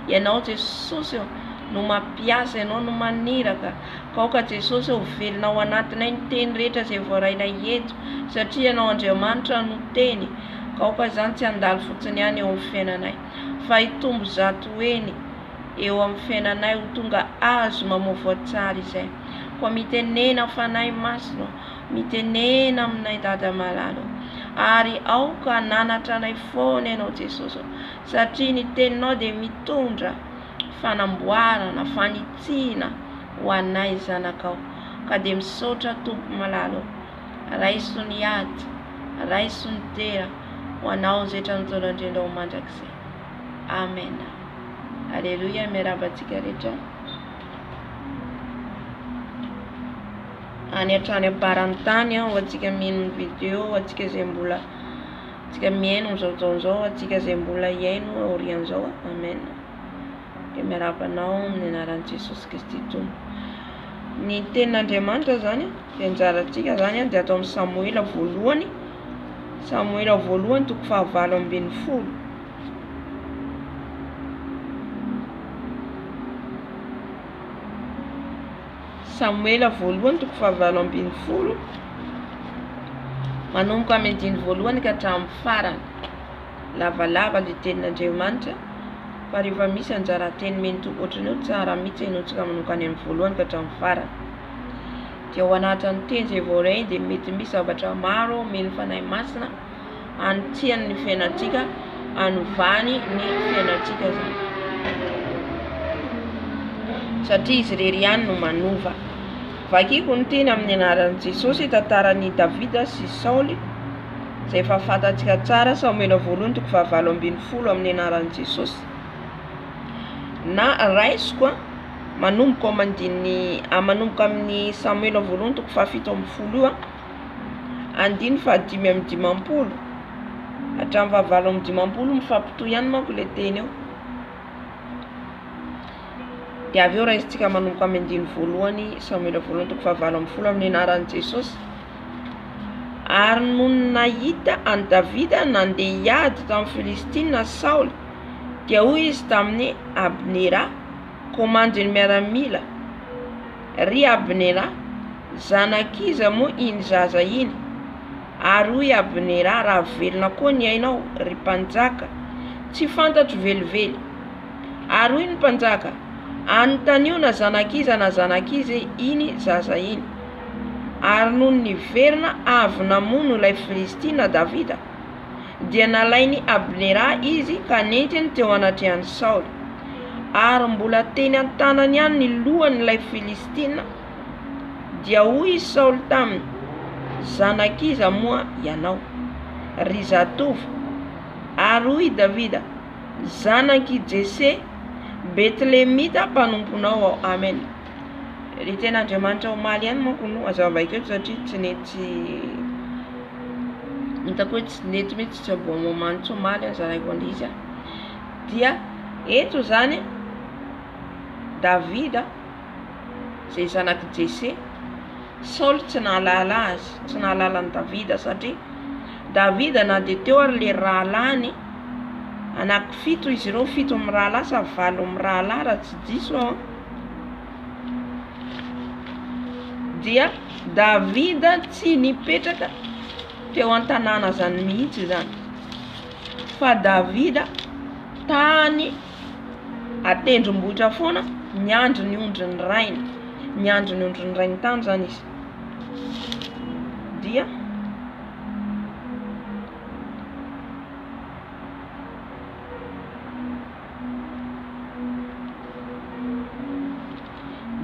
S1: Ianao Jesosy no mampiasa, ianao no maniraka. Kaoka Jesosy ho velona ao anatinay ny teny rehetra izay voarainay eto satria ianao Andriamanitra no teny. Kaoka izany tsy handalo fotsiny ihany eo amin'ny fiainanay fa hitombo zato eny eo amin'ny fiainanay ho tonga azo mamovoa tsara izay. Koa mitenena fanahy masina, mitenena aminay dada malalo ary aoka nanatra anay foana ianao Jesosy satria ny teninao dia mitondra fanamboarana, fanitsiana ho anay zanakao. Ka dia misaotra Tompo malalo, raiso ny ady, raiso ny tera ho anao zay tranontolo indrindra ho mandrakizay. Amen. Alleluia. Miarabantsika rehetra any hatrany amparany tany ho antsika mihaino video, ho antsika izay mbola antsika mihaino mizaozao antsika izay mbola hiaino aorian'izao. Amen. Dia miarabanao amin'ny anaran'i Jesosy Kristy Tompo. Ny tenin'Andriamanitra zany dia anjarantsika zany dia atao amin'ny Samoela voalohany, Samoela voalohany 7:20. Samoela voalohany 7:20 manomboka amin'ny andiny voalohany ka hatramin'ny farany. Lavalava ny tenin'Andriamanitra fa rehefa misy anjara teny meny ohatrany io tsara mihitsy hainotsika manokany amin'ny voalohany ka hatramin'ny farany. Dia ao anatin'ny teny izay voaray dia mety misy zavatra maro meny fanahy masina anitsihany ny fiainantsika, anovany ny fiainantsika zany. Satria izy rery ihany no manova. Vakiko ny teny amin'ny anaran'i Jesosy tantaran'i Davida sy Saoly izay efa fantatsika tsara. Samoela voalohany 7:20 amin'ny anaran'i Jesosy. Na raisiko manomboka manomboka amin'ny Samoela voalohany 7:20 io andiny 5:50 hatramin'ny 7:50 mifampitohy ihany manko ilay teny eo. Dia avy eo raisitsika manomboka amin'ny andiny voalohany Samoela voalohany 7:20 amin'ny anaran'i Jesosy. Ary no nahita any Davida nandeha hiady tamin'ny Filistina Saoly dia hoy izy tamin'ny Abnera komandiny miaramila, ry Abnera zanakiza moa iny zaza iny. Ary hoy Abnera, raha velona koa ny ainao ry mpanjaka, tsy fantatro velively. Ary hoy ny mpanjaka, anontanio na zanakiza iny zaza iny. Ary noho niverina avy namono ilay Filistina Davida dia nalainy Abnera izy ka nentiny teo anatrehan'i Saoly. Ary mbola teny an-tanany ihany ny lohan'ilay Filistina dia hoy Saoly taminy, zanakiza moa ianao ry zatovy. Ary hoy Davida, zanaky Jese Betlehemita mpanomponao ao. Amen. Ry ten'Andriamanitra omaly ihany manko no azavaiko eto satria tsy nety hitako hoe tsy nety mihitsy tsy aboa momantsy omaly azaraiko an'izy. Dia eto zany Davida izay zanaky Jese, Saoly tsy nahalala azy, tsy nahalala ny Davida satria Davida na dia teo ary le rahalany anaky 7 izy ireo, 7 mirahalahy sa 8 mirahalahy raha tsy diso aho. Dia Davida tsy nipetraka teo an-tanàna zany mihitsy zany, fa Davida tany atendrombohitra foana miandry ny ondry ny rainy, miandry ny ondry ny rainy tany zany izy. dia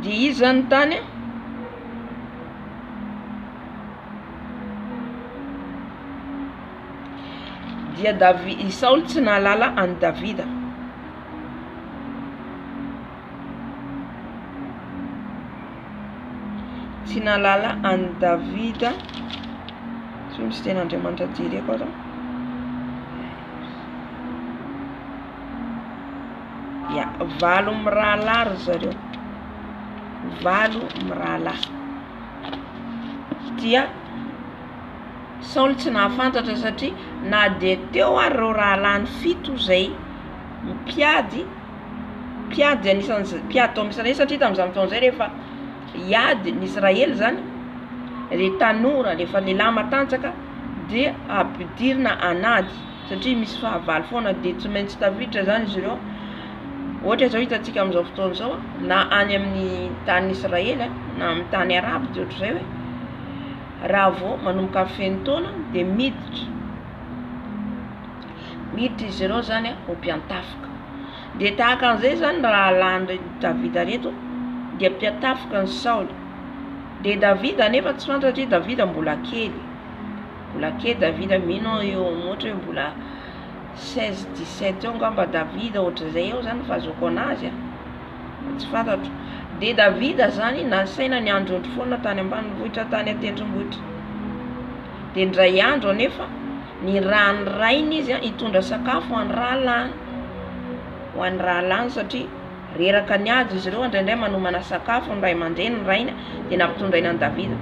S1: izy zany tany dia Saoly tsy nalala any Davida. Tsy nalala any Davida. Tsy misy ten'Andriamanitra jereko aho. Ya, 7 mirahalahy zareo. 7 mirahalahy. Dia Saoly tsy nahafantatra satria na de teo ary reo rahalany 7 zay mipiady anisan'ny piady tao Israely satria tamin'izany fotoana zay rehefa iady ny Israely zany le tanora rehefa lehilahy matanjaka de ampidirina anady satria misy fahavalo foana de tsy maintsy tafiditra zany izy ireo. Ohatra zao hitantsika amin'izao fotoana zao na any amin'ny tany Israely na amin'ny tany Arabo de ohatr'izay hoe raha vao manomboka feno taona de miditra izy ireo zany ho mpiantafoka. De tahaka an'izay zany raha lany Davida reto de mpiantafoka ny Saoly. De Davida nefa tsy fantatra satria Davida mbola kely Davida mino eo ohatra hoe mbola 16-17 eo ngamba Davida ohatr'izay eo zany fazoko anazy tsy fantatro. De Davida zany nasaina ny andro foana tany ambanivohitra tany atendrombohitra. De ndray andro nefa ny ranorainy izy hitondra sakafo ho an'ny rahalany satria reraka niady izy ireo indraindray manomana sakafo ny ray aman-dreny ny rainy de nampitondraina any Davida.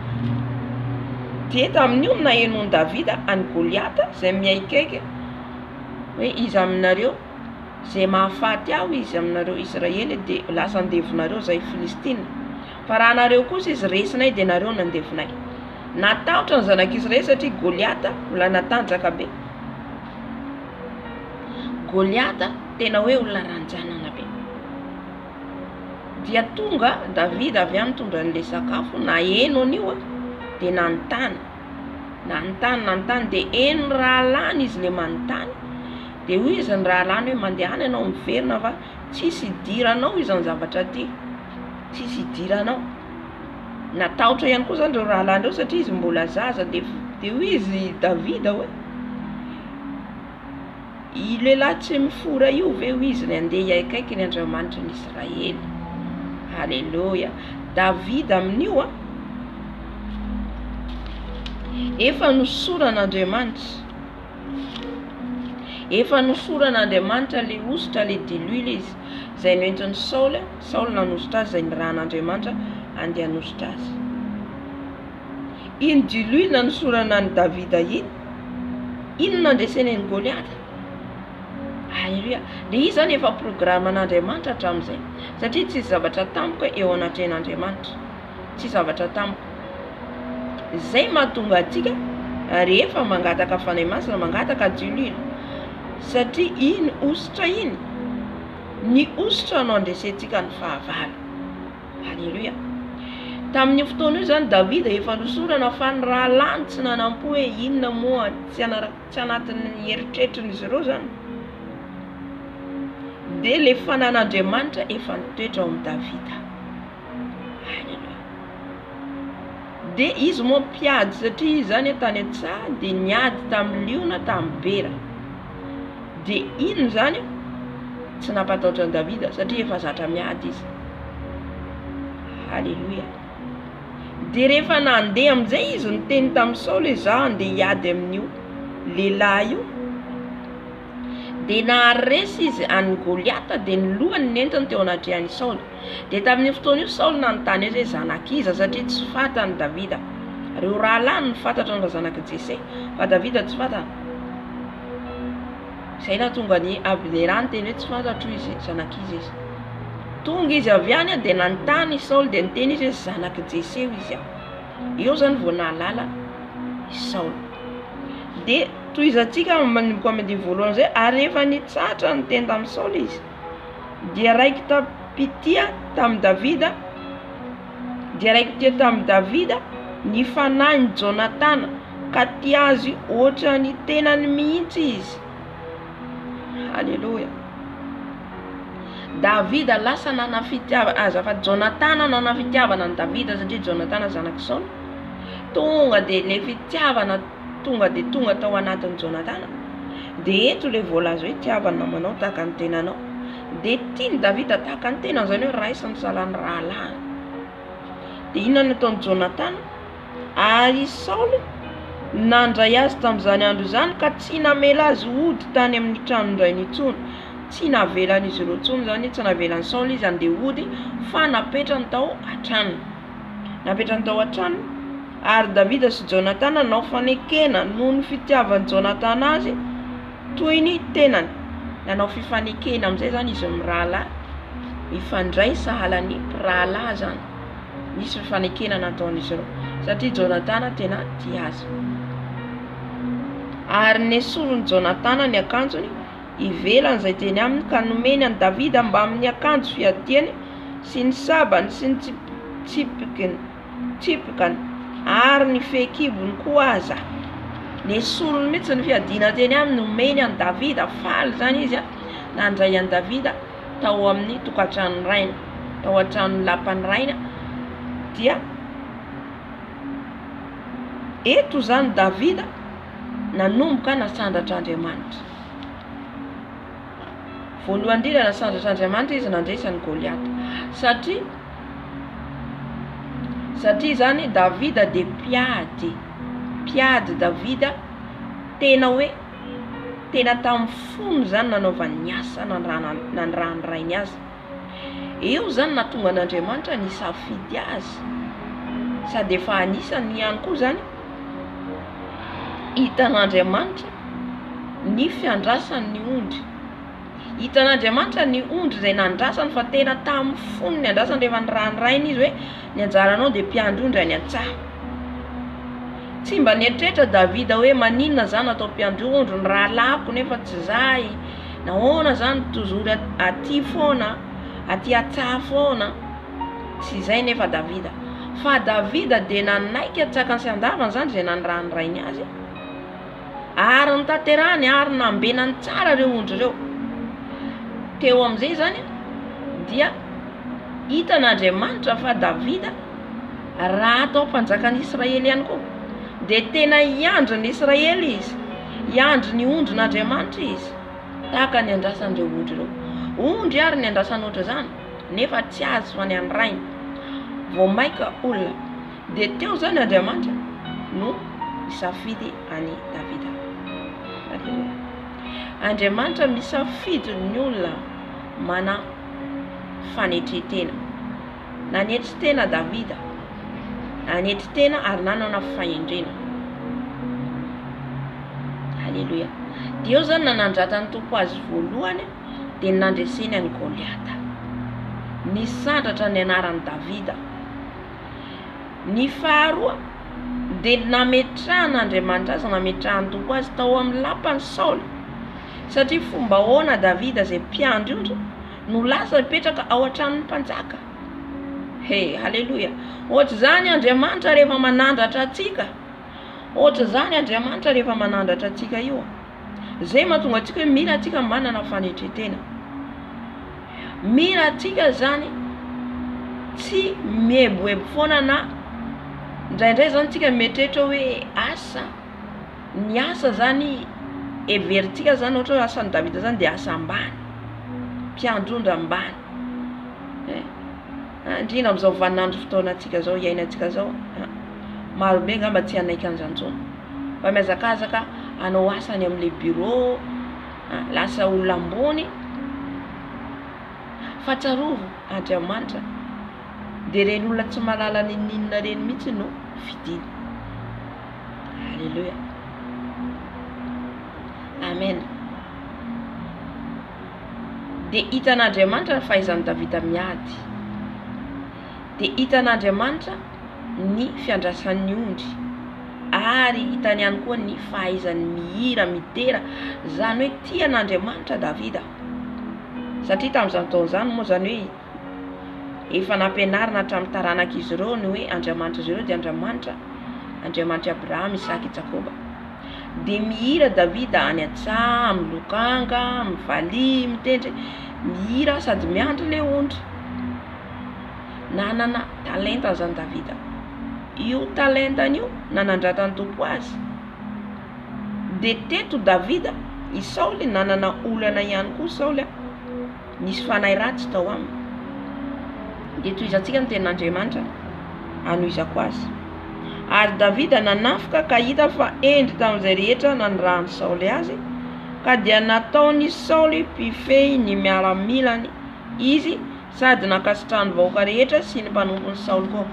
S1: De tamin'io nahenon'ny Davida any Goliata zay mihaikaiky hoe izy aminareo zay mahafaty aho izy aminareo Israely de lasa andevinareo zay Filistina. Fa raha nareo kosa izy resinay de nareo nandevinay. Natahotra ny zanak'Israely satria Goliata mbola natanjaka be. Goliata tena hoe olona ranjanana be. Dia tonga Davida avy any mitondra an'le sakafo nahenony io de nanontany de eno rahalany izy le manontany. De hoy izy ny rahalany hoe mandeha any ianao miverina fa tsisy idiranao izany zavatra ty, tsisy idiranao. Natahotra ihany koa zany reo rahalany reo satria izy mbola zaza de hoy izy Davida hoe i lehilahy tsy mifora io ve hoy izy ny andeha hiaikaiky ny Andriamanitra ny Israely. Halleluja. Davida amin'io efa nosoran'Andriamanitra le ositra le diluile izy zay noentin'ny Saoly nanositra azy zay ny rahan'Andriamanitra andeha hanositra azy. Iny diluile nosorana ny Davida iny nandreseny ny Goliata. Halleluja. De izy zany efa programan'Andriamanitra hatramin'izay satria tsy zavatra tampoka eo anatrehan'Andriamanitra, tsy zavatra tampoka. Zay mahatonga atsika rehefa mangataka fanahy masina mangataka diluile satria iny ositra iny ny ositra no andresentsika ny fahavalo. Halleluja. Tamin'io fotoana io zany Davida efa nosorana fa ny rahalany tsy nanampo hoe inona moa tsy anatin'ny eritreritrin'izy ireo zany. De le fanan'Andriamanitra efa nitoetra ao amin'ny Davida. Halleluja. De izy moa mpiady satria izy zany tany an-tsaha de niady tamin'ny liona tamin'ny bera. De iny zany tsy nampatahotra ny Davida satria efa zatra miady izy. Halleluja. De rehefa nandeha amin'izay izy niteny tamin'ny Saoly za andeha hiady amin'io lehilahy io. De naharesy izy any Goliata de ny lohany nentiny teo anatrehan'ny Saoly. De tamin'io fotoana io Saoly nanontany hoe zanakiza satria tsy fantany Davida. Reo rahalany ny fantatra ny zanaky Jese fa Davida tsy fantany. Zay nahatonga ny Abinera teny hoe tsy fantatro izy zanakiza izy. Tonga izy avy any de nanontany Saoly de niteny izy hoe zanaky Jese izy. Eo zany vao nahalala Saoly. De toizantsika manomboka amin'ny voalohany zay ary efa nitsatra ny teny tamin'ny Saoly izy. Dia raiky tapitia tamin'ny Davida ny fanahy ny Jonatana ka tia azy ohatra ny tenany mihitsy izy. Halleluja. Davida lasa nana fitiavana, azafady Jonatana nana fitiavana ny Davida satria Jonatana zanaky Saoly. Tonga de le fitiavana tonga de tonga tao anatin'ny Jonatana. De eto le voalaza hoe tiavana namanao tahaka ny tenanao. De tiany Davida tahaka ny tenany, zany hoe raisany salany rahalahy. De inona nataony Jonatana? Ary Saoly nandray azy tamin'izany andro izany ka tsy namela azy ody tany amin'ny tranondrainy intsony. Tsy navelany izy ireo intsony zany, tsy navelany Saoly izy andeha ody, fa napetrany tao an-tranony. Napetrany tao an-tranony. Ary Davida sy Jonatana nao fanekena noho ny fitiavany Jonatana azy toy ny tenany. Nanao fifanekena amin'izay zany izy amin'ny rahalahy, mifandray sahalan'ny rahalahy zany. Nisy fifanekena nataon'izy ireo satria Jonatana tena tia azy. Ary nesolony Jonatana ny akanjony ivelany zay teny aminy ka nomeny any Davida mba amin'ny akanjo fiadiany sy ny sabany sy ny tsipikany ary ny fehikibony koa aza. Nesolony mihitsy ny fiadiana teny aminy nomeny any Davida, faly zany izy nandray any Davida tao amin'ny tokantrano raina, tao an-tranony lapany raina. Dia eto zany Davida nanomboka nasandatra Andriamanitra. Voalohany indrindra nasandatra Andriamanitra izy nandresany Goliath. Satria zany Davida de piady Davida, tena hoe tena tamin'ny fony zany nanaovany ny asa nandrahany rainy azy. Eo zany natonga n'Andriamanitra ny safidy azy, sady efa anisany ihany koa zany hitan'Andriamanitra ny fiandrasany ny ondry. Hitan'Andriamanitra ny ondry zay nandrasany fa tena tamin'ny fony ny andrasany rehefa nirahany rainy izy hoe ny anjaranao de mpiandry any an-tsaha. Tsy mba nietrehitra Davida hoe maninona zany atao mpiandry ondry ny rahalahiko nefa tsy zay, nahoana zany tozory aty foana, aty an-tsaha foana. Tsy zay nefa Davida, fa Davida de nanaiky atsakany sy andavany zany zay nanirahany rainy azy, ary nitaterahany ary nambenany tsara reo ondry reo. Teo amin'izay zany dia hitan'Andriamanitra fa Davida raha atao mpanjakan'ny Israely ihany koa de tena hiandry ny Israely izy, hiandry ny ondrin'Andriamanitra izy, tahaka ny andrasan'ireo ondry reo. Ondry ary ny andrasany ohatra zany nefa tsy azy fa ny any rainy vao maika olona. De teo zany Andriamanitra no misafidy any Davida. Andriamanitra misafidy ny olona mana fanetretena. Nanetry tena Davida, nanetry tena ary nanana fahendrena. Halleluja. De eo zany nanandratany tompo azy voalohany de nandreseny any Goliath. Nisandratra ny anaran'ny Davida. Ny faharoa de nametrahan'Andriamanitra azy, nametrahany tompo azy tao amin'ny lapany Saoly. Satria fomba ahoana Davida zay mpiandry ondry no lasa mipetraka ao an-tranon'ny mpanjaka. Halleluja. Ohatra zany Andriamanitra rehefa manandratra atsika, ohatra zany Andriamanitra rehefa manandratra atsika io, zay mahatonga atsika hoe mila atsika manana fanetretena. Mila atsika zany tsy mieboebo foana, na ndraindray zany tsika mietrehitra hoe asa, ny asa zany everitsika zany ohatra hoe asan'ny Davida zany de asa ambany, mpiandry ondry ambany. Indrindra amin'izao vaninandro fotoanantsika zao, iainantsika zao, maro be ngamba tsy hanaiky an'izany intsony, fa mihazakazaka hanao asany amin'le bureau, lasa olona ambony. Fa tsarovo Andriamanitra de reny olona tsy malala ninina reny mihitsy no fidiny. Halleluja. Amen. De hitan'Andriamanitra fahaizan'ny Davida miady, de hitan'Andriamanitra ny fiandrasan'ny ondry, ary hitany ihany koa ny fahaizany mihira mitera, zany hoe tian'Andriamanitra Davida. Satria tamin'izany taona zany moa zany hoe efa nampianarina hatramin'ny taranak'izy ireo ny hoe Andriamanitra izy ireo dia Andriamanitra Abrahama, Isaka, Jakoba. Dia mihira Davida any an-tsaha, milokanga, mivalia, mitendry, mihira sady miandry le ondry. Nanana talenta zany Davida. Io talentany nanandratan'ny tompo azy. Dia teto Davida, i Saoly nanana olana ihany koa Saoly, nisy fanahy ratsy tao aminy. Dia toizantsika ny tenin'Andriamanitra anohizako azy. Ary Davida nanafika ka hita fa endry tamin'izay rehetra nanirahany Saoly azy, ka dia nataony Saoly mpifehy ny miaramilany izy sady nakasitrahany vahoaka rehetra sy ny mpanompony Saoly koa.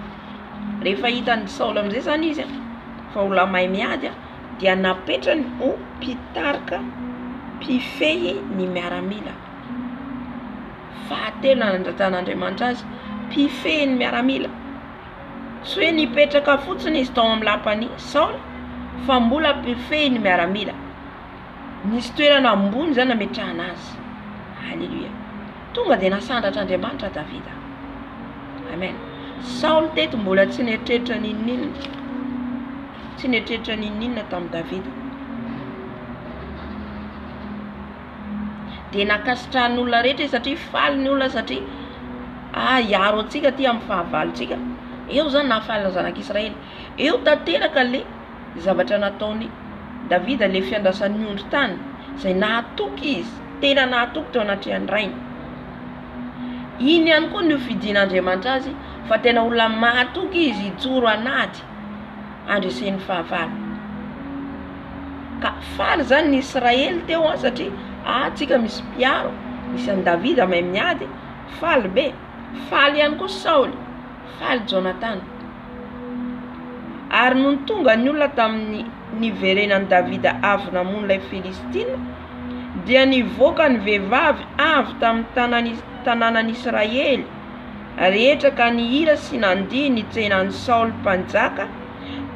S1: Rehefa hitany Saoly amin'izay zany izy fa olona mahay miady, dia napetrany ho mpitarika mpifehy ny miaramila. Fahatelo nanandratan'Andriamanitra azy, mpifehy ny miaramila. Tsy hoe nipetraka fotsiny izy tao amin'ny lapany Saoly, fa mbola mpifehy ny miaramila. Nisy toerana ambony zany nametrahana azy. Halleluja. Tonga dia nasandratr'Andriamanitra Davida. Amen. Saoly teto mbola tsy nieritreritra n'inona, tsy nieritreritra n'inona tamin'ny Davida. Dia nakasitrahany olona rehetra satria faly ny olona, satria hiaro antsika ty amin'ny fahavalontsika. Eo zany nahafaly ny zanak'Israely. Eo tanteraka le zavatra nataony Davida, le fiandrasan'ny ondry tany izay nahatoky izy, tena nahatoky teo anaty andrainy. Iny ihany koa no fidian'Andriamanitra azy, fa tena olona mahatoky izy hijoro anaty andresen'ny fahavalo. Ka faly zany ny Israely teo satria tsika misy mpiaro, misy an'i Davida mahay miady, faly be. Faly ihany koa Saoly, faly Jonathan. Ary noho tonga ny olona tamin'ny niverenan'i Davida avy namono ilay Filistina, dia nivoaka ny vehivavy avy tamin'ny tanànan'i Israely rehetra ka nihira sy nandihy ny tsenan'i Saoly mpanjaka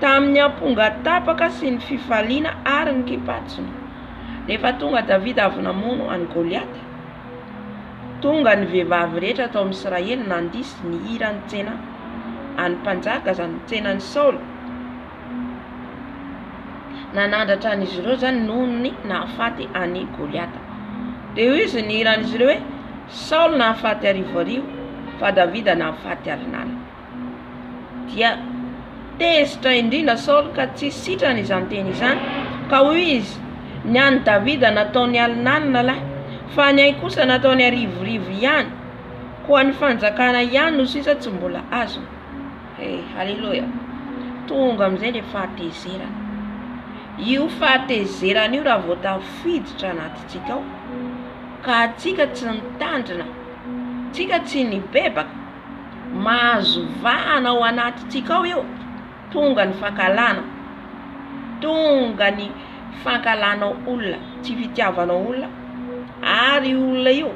S1: tamin'ny amponga tapaka sy ny fifaliana ary ny kipatsony. Rehefa tonga Davida avy namono any Goliata, tonga ny vehivavy rehetra tao amin'ny Israely nandihy sy nihira ny tsena any mpanjaka, zany tsenan'i Saoly. Nanandratra an'izy ireo zany noho ny nahafaty any Goliata. Dia izy nihiran'izy ireo hoe Saoly nahafaty arivo, fa Davida nahafaty alinala. Dia tezitra indrindra Saoly ka tsy sitrany izany teny izany, ka hoy izy, ny any Davida nataony alinalina lahy, fa ny ahy kosa nataony arivorivo ihany, koa ny fanjakana ihany no sisa tsy mbola azo. Halleluja. Tonga amin'izay le fahatezerana. Io fahatezerana io raha vao tafiditra anatintsika ao, ka atsika tsy nitandrina, tsika tsy nibebaka, mahazo vahana ao anatintsika ao io, tonga ny fankalana, tonga ny fankalanao olona, tsy fitiavanao olona, ary olona io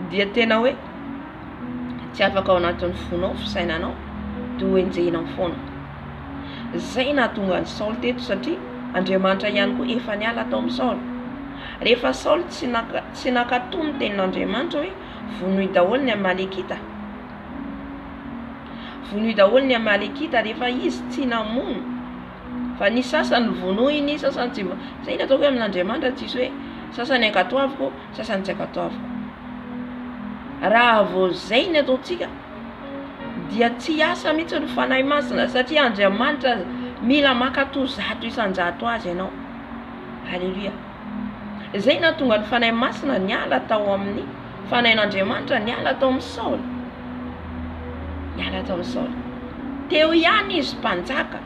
S1: dia tena hoe tsy afaka ao anatin'ny fonao, fisainanao, dia hoenjena foana. Zay nahatonga ny Saoly teto, satria Andriamanitra ihany koa efa niala tao amin'ny Saoly. Rehefa Saoly tsy nakatoy ny tenin'Andriamanitra hoe vonoy daholo ny Amalekita, vonoy daholo ny Amalekita, rehefa izy tsy namono, fa ny sasany vonoy, ny sasany tsy vonoy. Zay ny ataoko hoe amin'Andriamanitra tsisy hoe sasany ankatoaviko, sasany tsy ankatoaviko. Raha vao zay ny ataontsika, dia tsy asa mihitsy ny fanahy masina, satria Andriamanitra mila makatò zato isan-jato azy ianao. Halleluja. Zay nahatonga ny fanahy masina niala tao amin'ny fanahin'Andriamanitra, niala tao amin'ny Saoly, niala tao amin'ny Saoly. Teo ihany izy mpanjaka,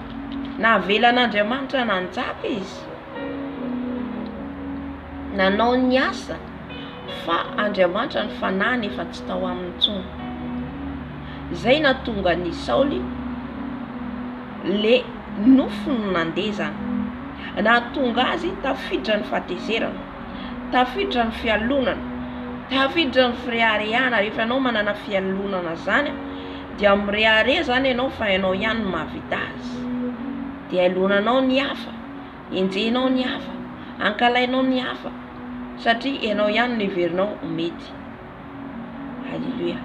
S1: navelan'Andriamanitra nanjaka izy, nanao ny asa, fa Andriamanitra ny fanahy efa tsy tao amin'ny tsony. Zay nahatonga ny Saoly le nofony nandeha zany, nahatonga azy tafiditra ny fahatezerana, tafiditra ny fialonana, tafiditra ny fireharehana. Rehefa ianao manana fialonana zany, dia mirehare zany ianao fa ianao ihany no mahavita azy. Dia alonanao ny hafa, enjenao ny hafa, ankalainao ny hafa, satria ianao ihany no heverinao mety. Halleluja.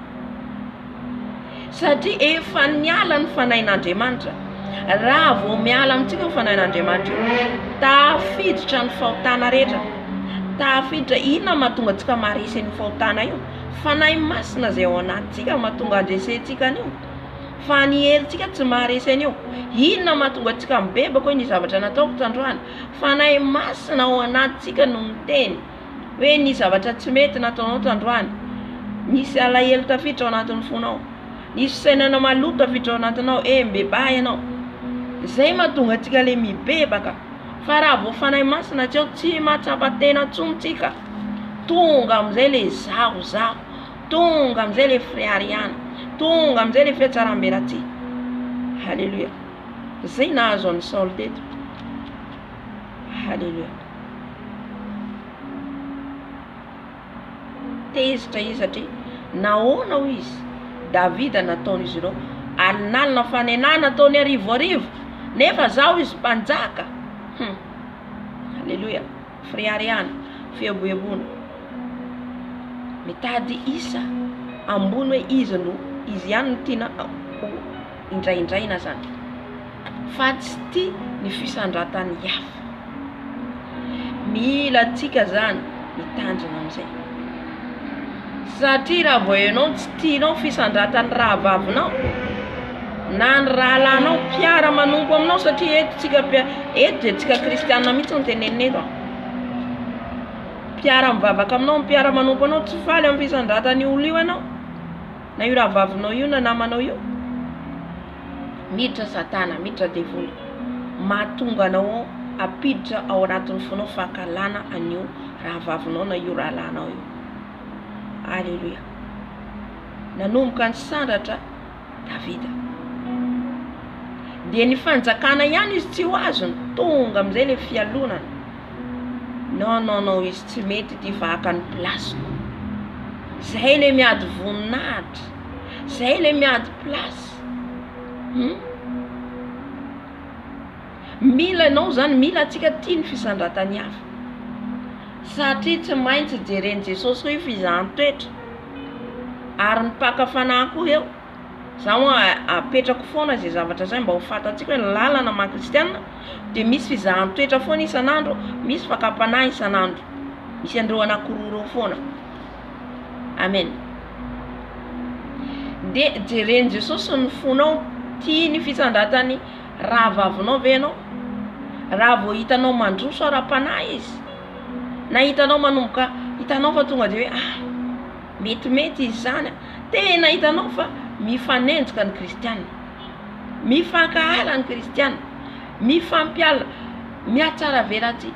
S1: satria efa niala ny fanahin'Andriamanitra. Raha vao miala amintsika ny fanahin'Andriamanitra tafiditra ny fahotana rehetra, tafiditra inona mahatonga antsika maharesy ny fahotana io? Fanahy masina zay ao anatintsika mahatonga andresentsika an'io. Fa ny herintsika tsy maharesy an'io. Inona mahatonga antsika mibebaka hoe ny zavatra nataoko tandroany? Fanahy masina ao anatintsika no miteny hoe ny zavatra tsy mety nataonao tandroany. Nisy alahelo tafiditra ao anatin'ny fonao, nisy sainana maloto tafiditra ao anatinao, mibeba ianao. Zay mahatonga antsika le mibebaka. Fa raha vao fanahy masina tsy ao, tsy mahatsapa-tena tsontsika. Tonga amizay le zaho, tonga amizay le FIFADIAN, tonga amizay le fiatsaram-belatsy. Halleluja. Zay nahazo an'i Saoly teto. Halleluja. Tezitra izy satria nahoana hoy izy? Davida nataon'izy ireo alinalina fanenana nataony arivoarivo, nefa zaho izy mpanjaka. Halleluja. FIFADIAN, fiaboebona. Mitady isa ambony hoe izy ihany no tiana indraindraina zany, fa tsy tia ny fisandratany hafa. Mila tsika zany mitandrina amizay, satria raha vao ianao tsy tianao fisandratany rahavavinao na ny rahalanao piara manompo aminao, satria eto dia tsika kristianina mihitsy no teneneto. Piara mivavaka aminao, piara manompo anao, tsy faly amin'ny fisandratany olo io anao, na io rahavavinao io na namanao io. Miditra satana, miditra devoly, mahatonga anao apiditra ao anatin'ny fonao fahakalana an'io rahavavinao na io rahalanao io. Halleluja. Nanomboka ny sandratra Davida, dia ny fanjakana ihany izy tsy ho azony, tonga amizay le fialonana. Non, izy tsy mety ty vaka ny plasiko. Zay le miady voninahitra, zay le miady plasy. Mila anao zany, mila atsika tia ny fisandratany hafa, satria tsy maintsy jereny Jesosy hoe fizahan-toetra ary ny mpaka-fanahy koa eo. Zaho apetrako foana zay zavatra zay mba ho fantatsika hoe ny lalana maha-kristianina dia misy fizahan-toetra foana isan'andro, misy fakam-panahy isan'andro, misy andreo anankiroa foana. Amen. Dia jereny Jesosy ny fonao tia ny fisandratany rahavavinao ve ianao? Raha vao hitanao mandroso ara-panahy izy, na hitanao manomboka, hitanao fa tonga dia hoe metimety izy zany, tena hitanao fa mifanenjika ny kristianina, mifankahala ny kristianina, mifampiala, miatsara velatsy.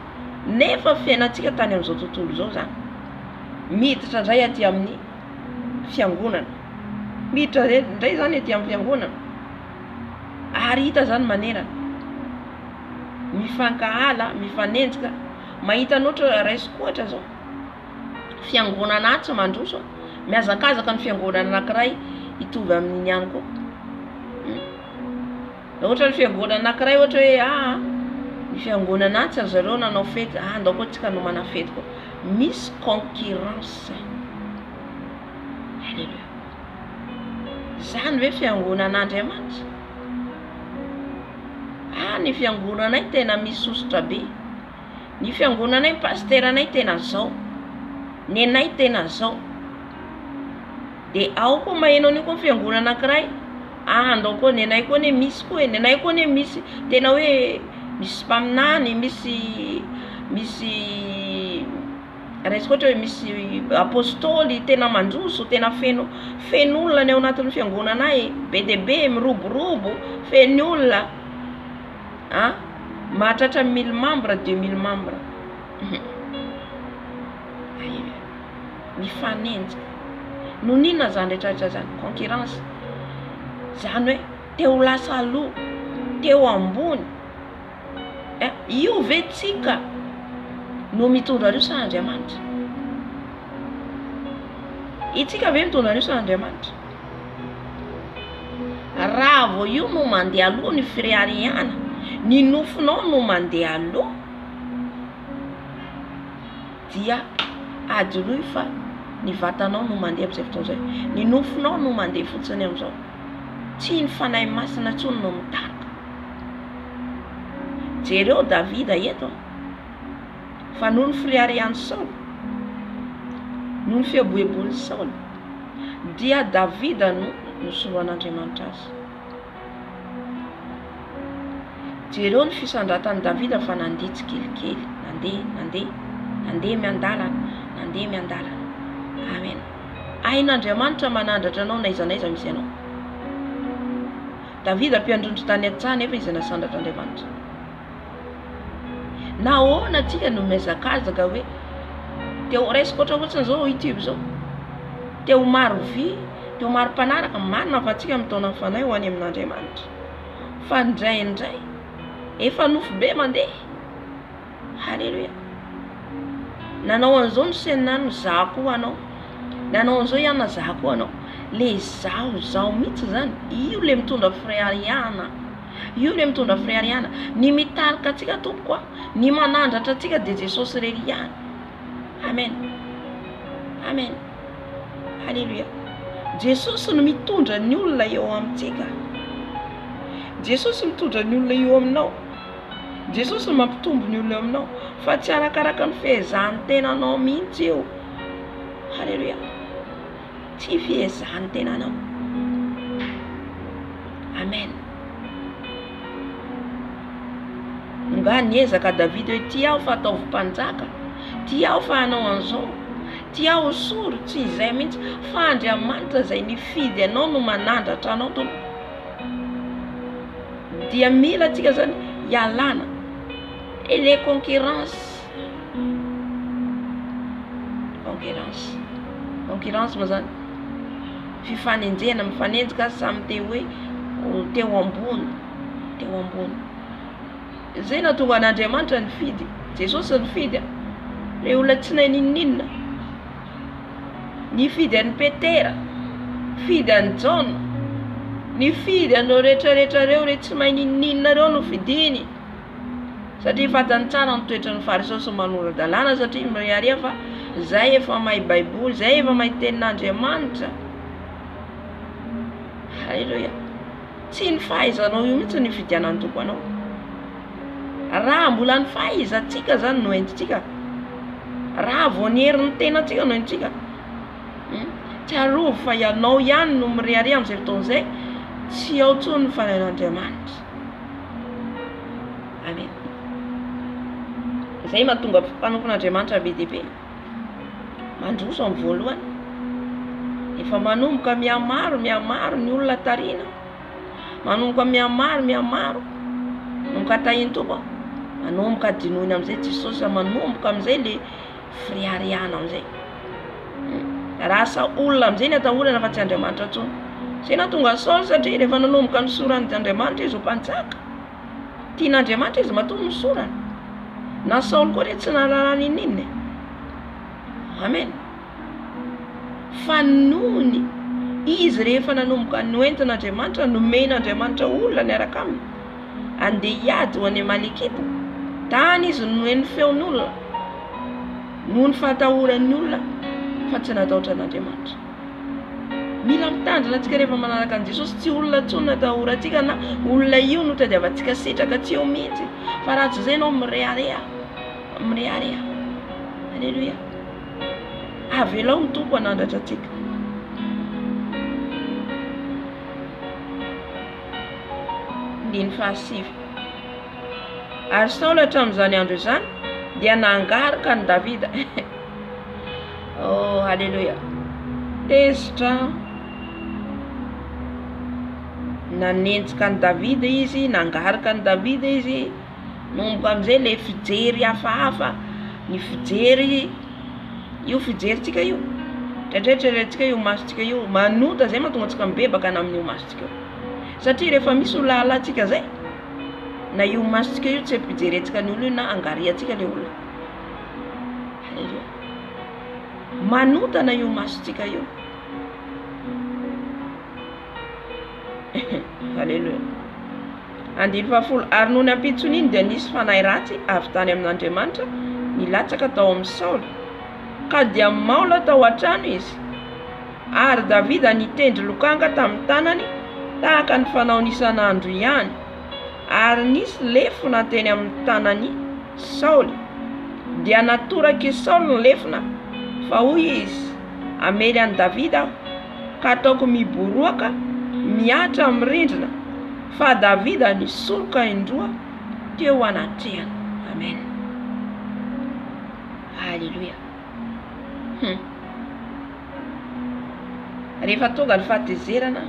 S1: Nefa fiainantsika tany amin'izao tontolo izao zany, miditra indray aty amin'ny fiangonana, miditra indray zany aty amin'ny fiangonana, ary hita zany manerana, mifankahala, mifanenjika. Mahita n'ohatra raisiko ohatra zao, fiangonana tsy mandroso, miazakazaka ny fiangonana anankiray hitovy amin'iny ihany koa. Ohatra ny fiangonana anankiray ohatra hoe ny fiangonana tsy zareo nanao fety, andao koa tsika nomana fety koa. Misy concurrence. Halleluja. Zany hoe fiangonan'Andriamanitra. Ny fiangonanay tena misy sosotra be. Ny fiangonanay pasteranay tena zao, ny anay tena zao. Dia ao koa maheno an'io koa fiangonana anankiray, andao koa ny anay koa ne misy koa, ny anay koa ne misy tena hoe misy mpaminany, misy raisiko ohatra hoe misy apôstôly tena mandroso, tena feno olona ny ao anatin'ny fiangonanay, be dia be, miroborobo, feno olona, mahatratra 1000 membres, 2000 membres. Mifanenjika. Nonina zany rehetrarehetra zany? Concurrence. Zany hoe teo lasa aloha, teo ambony. Io ve tsika no mitondra an'io sa Andriamanitra? Itsika ve mitondra an'io sa Andriamanitra? Raha vao io no mandeha aloha ny FIFADIAN, ny nofinao no mandeha aloha, dia adoloy fa ny vatanao no mandeha amin'izay fotoana izay, ny nofinao no mandeha fotsiny amin'izao. tsy ny fanahy masina tsony no mitarika. Jereo Davida eto fa noho ny firiarian'ny Saoly, noho ny fiaboebon'ny Saoly, dia Davida no nosoroan'Andriamanitra azy. Jereo ny fisandratany Davida fa nandeha tsikelikely, nandeha miandalana, nandeha miandalana. Amen. Ain'Andriamanitra manandratra anao na iza misy anao. Davida mpiandrondro tany an-tsaha nefa izy nasandatra Andriamanitra. Na ahoana atsika no mihazakazaka hoe teo resaka ohatra fotsiny zao YouTube zao, teo maro vy, teo maro mpanaraka, marina fa atsika mitona ny fanahy ho any amin'Andriamanitra. Fa indraindray efa nofo be mandeha. Halleluja. Nanao an'izao no senano zako anao, nanao an'izao ihany na zako anao. Le zao mihitsy zany, io le mitondra firiariana, io le mitondra firiariana. Ny mitarika atsika tompoko, ny manandratra atsika dia Jesosy rery ihany. Amen. Amen. Halleluja. Jesosy no mitondra ny olona eo amintsika. Jesosy mitondra ny olona eo aminao. Jesosy no mampitombo ny olona eo aminao, fa tsy arakaraka ny fehezahany tenanao mihitsy eo. Halleluja. Tsy fihezahany tenanao. Amen. Nga niezaka Davida hoe ty aho fa ataovy mpanjaka, ty aho fa hanao an'izao, ty aho soro, tsy izay mihitsy, fa Andriamanitra izay nifidy anao no manandratra anao tompo. Dia mila atsika zany hialana les concurrences. Concurrence ma zany fifanenjena, mifanenjika samy teo ambony. Zay nahatonga an'Andriamanitra nifidy Jesosy, nifidy le olona tsy nahay ninninna, nifidy an'i Petera, nifidy an'i John, nifidy an'ireo rehetrarehetra reo le tsy mahay ninninna reo no fidiny, satria fantany tsara ny toetra ny fariseo sy manoran-dalàna, satria miriaria fa zay efa mahay baiboly, zay efa mahay tenin'Andriamanitra. Halleluja. Tsy ny fahaizanao io mihitsy ny fidianany tompo anao. Raha mbola ny fahaizantsika zany no entintsika, raha voanerin'ny tenantsika no entintsika, tsy arovy fa ianao ihany no miriaria amin'izay fotoan'izay, tsy ao tsony ny fanahin'Andriamanitra. Amen. Zay mahatonga mpanompon'Andriamanitra be dia be mandroso amin'ny voalohany, efa manomboka mihamaro ny olona tarina, manomboka mihamaro manomboka tahiny tompo, manomboka dinoina amin'izay Jesosy, manomboka amin'izay le firiariana amin'izay. Raha sa olona amin'izay ny atahorana fa tsy Andriamanitra tsony. Zay nahatonga Saoly, satria rehefa nanomboka ny sorany Andriamanitra izy ho mpanjaka, tian'Andriamanitra izy matoa ny sorany. Na Saoly koa re tsy nahalala ninninna. Amen. Fa nohony izy rehefa nanomboka noentin'Andriamanitra, nomen'Andriamanitra olona niaraka aminy, andeha hiady ho any Malekita, tany izy noheny feon'olona, noho ny fahatahoran'ny olona, fa tsy natahotra an'Andriamanitra. Mila mitandrina atsika rehefa manaraka an' Jesosy, tsy olona tsony natahorantsika na olona io no tadiavantsika sitraka tsy eo mihitsy, fa raha tsy zay ianao miriarea. Halleluja. Avelao ny tompo anandratra atsika. Ny fahasivy. Ary Saoly hatramin'izany andro izany dia nangaraka ny Davida. Oh, halleluja. Tezitra nanenjika ny Davida izy, nangaraka ny Davida izy, nomboka amin'izay le fijery hafahafa, ny fijery io fijeritsika io, tretretreretsika io, masontsika io, manota zay mahatonga antsika mibebaka na amin'io masontsika io. Satria rehefa misy olona alatsika zay, na io masontsika io tsy ampijeretsika ny olona io na angariatsika le olona. Halleluja. Manota na io masontsika io. Halleluja. Andiny fahafolo. Ary noho ny ampitsony iny dia nisy fanahy ratsy avy tany amin'Andriamanitra nilatsaka tao amin'ny Saoly, ka dia maola tao an-trano izy. Ary Davida nitendry lokanga tamin'ny tanany tahaka ny fanaony isan'andro ihany. Ary nisy lefona teny amin'ny tanany Saoly, dia natoraka Saoly ny lefona fa hoy izy, amely an'i Davida ka ataoko miboroaka miatra amin'ny rindrina, fa Davida nisoroka indroa teo anatrehany. Amen. Halleluja. Rehefa tonga ny fahatezerana,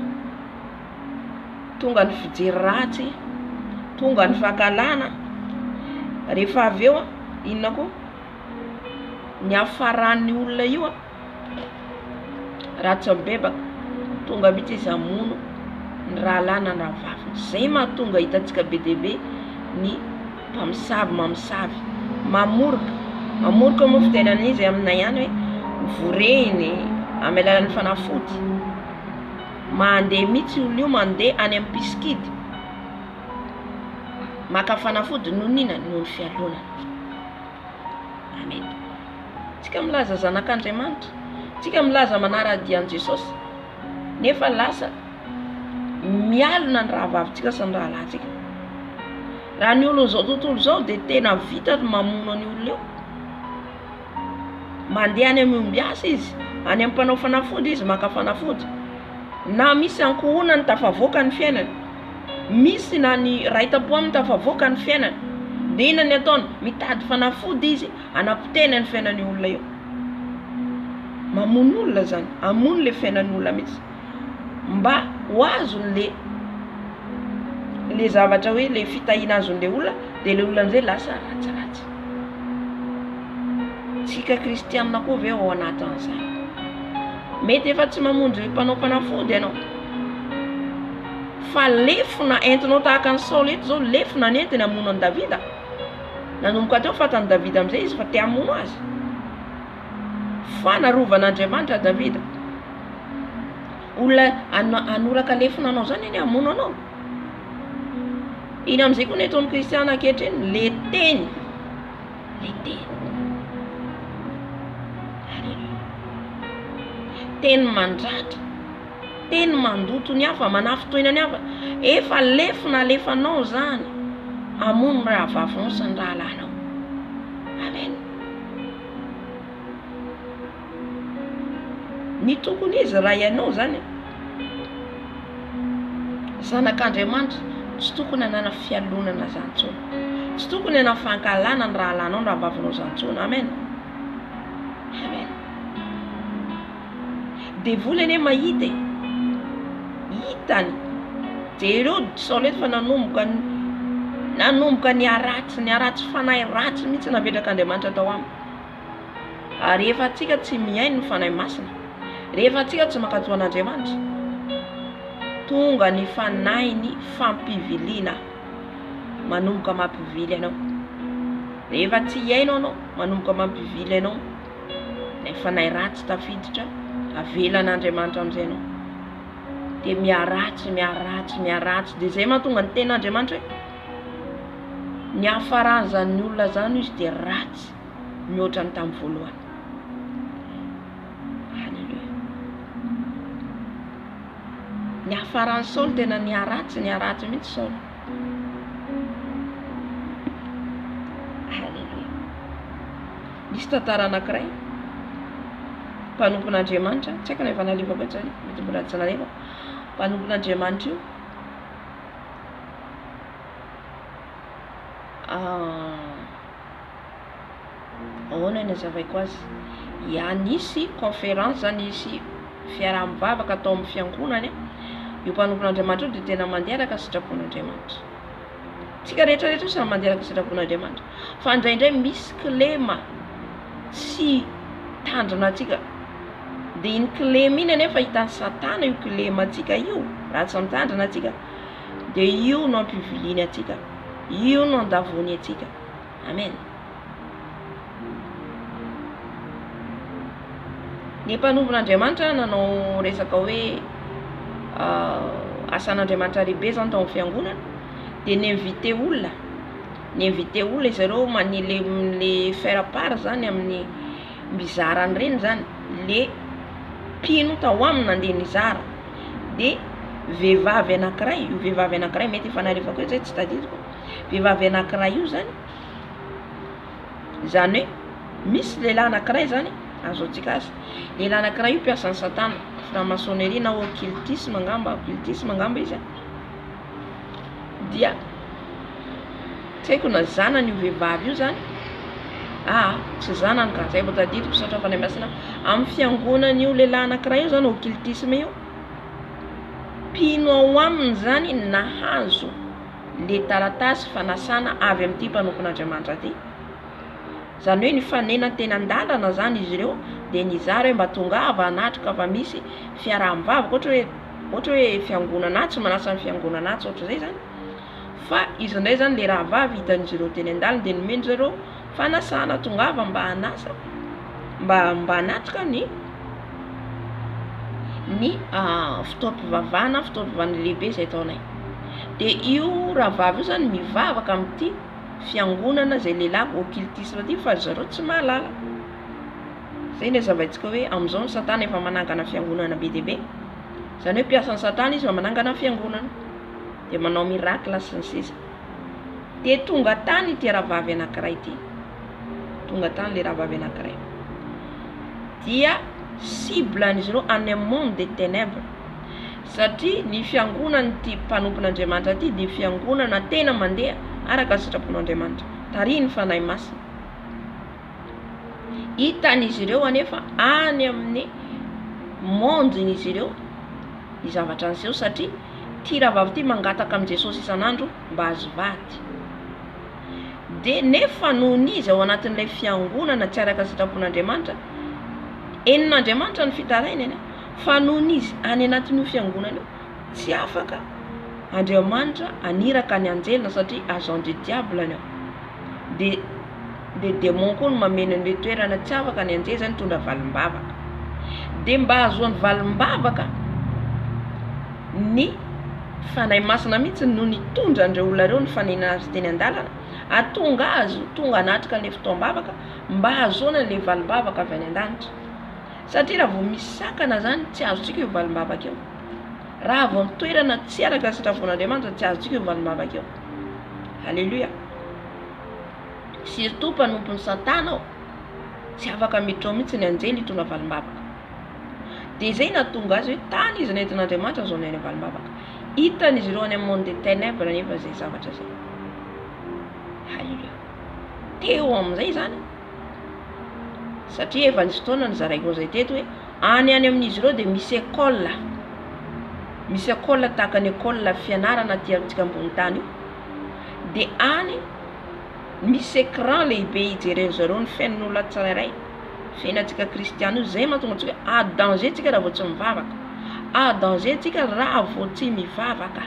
S1: tonga ny fijery ratsy, tonga ny fahakalana, rehefa avy eo inona koa ny hafaran'ny olona io ratsy mibebaka, tonga mihitsy izy hamono ny rahalana ny rahavaviny. Zay mahatonga hitantsika be dia be ny mpamosavy mamosavy, mamoroka moa fitenan'izy aminay ihany hoe voreny amin'ny alalan'ny fanafody. Mandeha mihitsy olona io, mandeha any amin'ny piskidy, maka fanafody noho n'inona, noho ny fialonana. Amen. Tsika milaza zanak'Andriamanitra, tsika milaza manara-dian'i Jesosy, nefa lasa mialona ny rahavavintsika sy ny rahalahintsika. Raha ny olona zao tontolo zao dia tena vita mamono ny olona io. Mandeha any amin'ny ombiasa izy, any amin'ny mpanao fanafody izy maka fanafody, na misy ankohonany tafavoaka ny fiainany, misy na ny raita-po aminy tafavoaka ny fiainany, dia inona ny ataony? Mitady fanafody izy anapoteny ny fiainany olona io. Mamono olona zany, amono le fiainany olona mihitsy, mba ho azony le zavatra hoe le fitahina azon'le olona, dia le olona am'izay lasa ratsiratsy. Tsika kristianina koa ve ao anatin'izay? Mety efa tsy mamonjy mpanao fanafody ianao, fa lefona entinao tahaka ny Saoly eto zao, lefona ny entiny hamono an'i Davida. Nanomboka teo fatany Davida am'izay izy fa te hamono azy, fa narovan'Andriamanitra Davida. Olona anoraka lefona anao zany eny hamono anao. Iny am'izay koa ny eto amin'ny kristiana ankehitriny, le teny. Teny mandratra, teny mandoto ny hafa, manafitoina ny hafa, efa lefona alefanao zany hamono ny rahavavinao sy ny rahalahinao. Amen. Ny tokony izy raha ianao zany, zanak'Andriamanitra, tsy tokony hanana fialonana zany intsony, tsy tokony hanana fankalana ny rahalahinao ny rahavavinao zany intsony. Amen. Amen. Dia vola ne mahita hitany jereo Saoly eto fa nanomboka ny aratsy fanahy ratsy mihitsy napetrak'Andriamanitra tao aminy. Ary rehefa atsika tsy miaino ny fanahy masina, rehefa atsika tsy makato an'Andriamanitra, tonga ny fanahy ny fampiviliana, manomboka mampivily anao. Rehefa tsy iaino anao, manomboka mampivily anao, ny fanahy ratsy tafiditra avelan'Andriamanitra am'izay anao, dia miaratsy. Dia zay mahatonga ny ten'Andriamanitra hoe ny hafaran'izany olona zany izy dia ratsy mihoatra ny tamin'ny voalohany. Halleluja. Ny hafaran'ny Saoly tena niaratsy mihitsy Saoly. Halleluja. Nisy tantara anankiray, mpanompon'Andriamanitra, tsy haiko na efa nalefako eto zany, mety mbola tsy nalefako. Mpanompon'Andriamanitra io ahoana ny hazavaiko azy, nisy conférence zany, nisy fiaraha-mivavaka atao amin'ny fiangonany. Io mpanompon'Andriamanitra io dia tena mandeha araka sitrapon'Andriamanitra. Tsika rehetrarehetra samy mandeha araka sitrapon'Andriamanitra, fa indraindray misy kilema tsy tandrina atsika, dia iny kilema iny anefa hitan'ny Satana io kilema atsika io, raha tsy mitandrina atsika, dia io no ampiviliany atsika, io no andavony atsika. Amen. Ny mpanompon'Andriamanitra nanao resaka hoe asan'Andriamanitra lehibe zany tao amin'ny fiangonana, dia ninvité olona izy ireo le faire part zany amin'ny mizarany reny zany, le mpino tao aminy nandeha nizara, dia vehivavy anankiray, io vehivavy anankiray mety fanarivako zay tsy tadidiko. Vehivavy anankiray io zany hoe misy lehilahy anankiray zany azo antsika azy. Lehilahy anankiray io mpiasa ny satana, franc-maçonnerie na occultisme angamba izy. Dia tsy haiko na zanany io vehivavy io zany. Tsy zanany ka zay vao tadidiko satria fanay masina amin'ny fiangonana io lehilahy anankiray io zany occultisme io. Pino ao aminy zany nahazo le taratasy fanasana avy amin'ity mpanompon'Andriamanitra ty. Zany hoe nifanena teny an-dalana zany izy ireo, de nizary hoe mba tongava anatrika fa misy fiaraha-mivavaka, ohatra hoe fiangonana tsy manasa ny fiangonana ohatra zay zany. Fa izy ndray zany le raha vavy hitan'izy ireo teny an-dalana de nomeny zareo fanasana tongava mba hanasa mba hanatrika ny fotoam-pivavahana lehibe zay taonay. De io raha vavy io zany mivavaka amin'ity fiangonana zay lehilahy occultisme ty fa zareo tsy mahalala. Zay ny zavaitsika hoe am'izao ny satana efa manangana fiangonana be dehibe. Zany hoe mpiasa ny satana izy manangana fiangonana de manao miracle sy ny sisa. De tonga tany ity raha vavy anankiray ty. Tonga tany le raha vavy anankiray. Dia cible an'izy ireo en un monde de ténèbres. Satria ny fiangonana ty mpanompon'Andriamanitra ty de fiangonana tena mandeha araka sitrapon'Andriamanitra. Tariny fanahy masina. Hitan'izy ireo anefa any amin'ny mondin'izy ireo ny zavatra an'izao satria ty raha vavy ty mangataka amin'i Jesosy isan'andro mba azo vady. De nefa nohon' izy ao anatin'ilay fiangonana tsy araka sitrapon'Andriamanitra, enin'Andriamanitra ny fitarainy fa nohon' izy any anatin'io fiangonana io tsy afaka Andriamanitra aniraka ny anjelina satria agent du diable any ao. De démon koa no mameno an'ilay toerana tsy afaka ny anjely zany tondra valim-bavaka. De mba azoany valim-bavaka ny fanahy masina mihitsy no nitondra andreo olona reo ny fanenana azy teny an-dalana, atonga azy tonga anatrika ny fotoam-bavaka mba azoana le valim-bavaka avy any an-danitra. Satria raha vao misy sakana zany tsy azontsika io valim-bavaka io. Raha vao toerana tsy araka sitrapon'Andriamanitra tsy azontsika io valim-bavaka io. Alléluia. Surtout mpanompon'ny satana ao tsy afaka miditra ao mihitsy ny anjely hitondra valim-bavaka. De zay nahatonga azy hoe tany izy nentin'Andriamanitra azo ny valim-bavaka. Hitan'izy ireo any amin'ny monde des ténèbres nefa zay zavatra zay. Alléluia. Teo amin'izay zany satria efa nisy fotoana nizaraiko zay teto hoe any amin'izy ireo de misy école. Misy école tahaka ny école fianarana ty amintsika ambony tany io. De any misy écran lehibe ijeren'ny zareo ny fiainan'olona tsirairay. Fiainantsika kristiana io zay mahatonga antsika danger tsika raha vao tsy mivavaka. Danger tsika raha vao tsy mivavaka.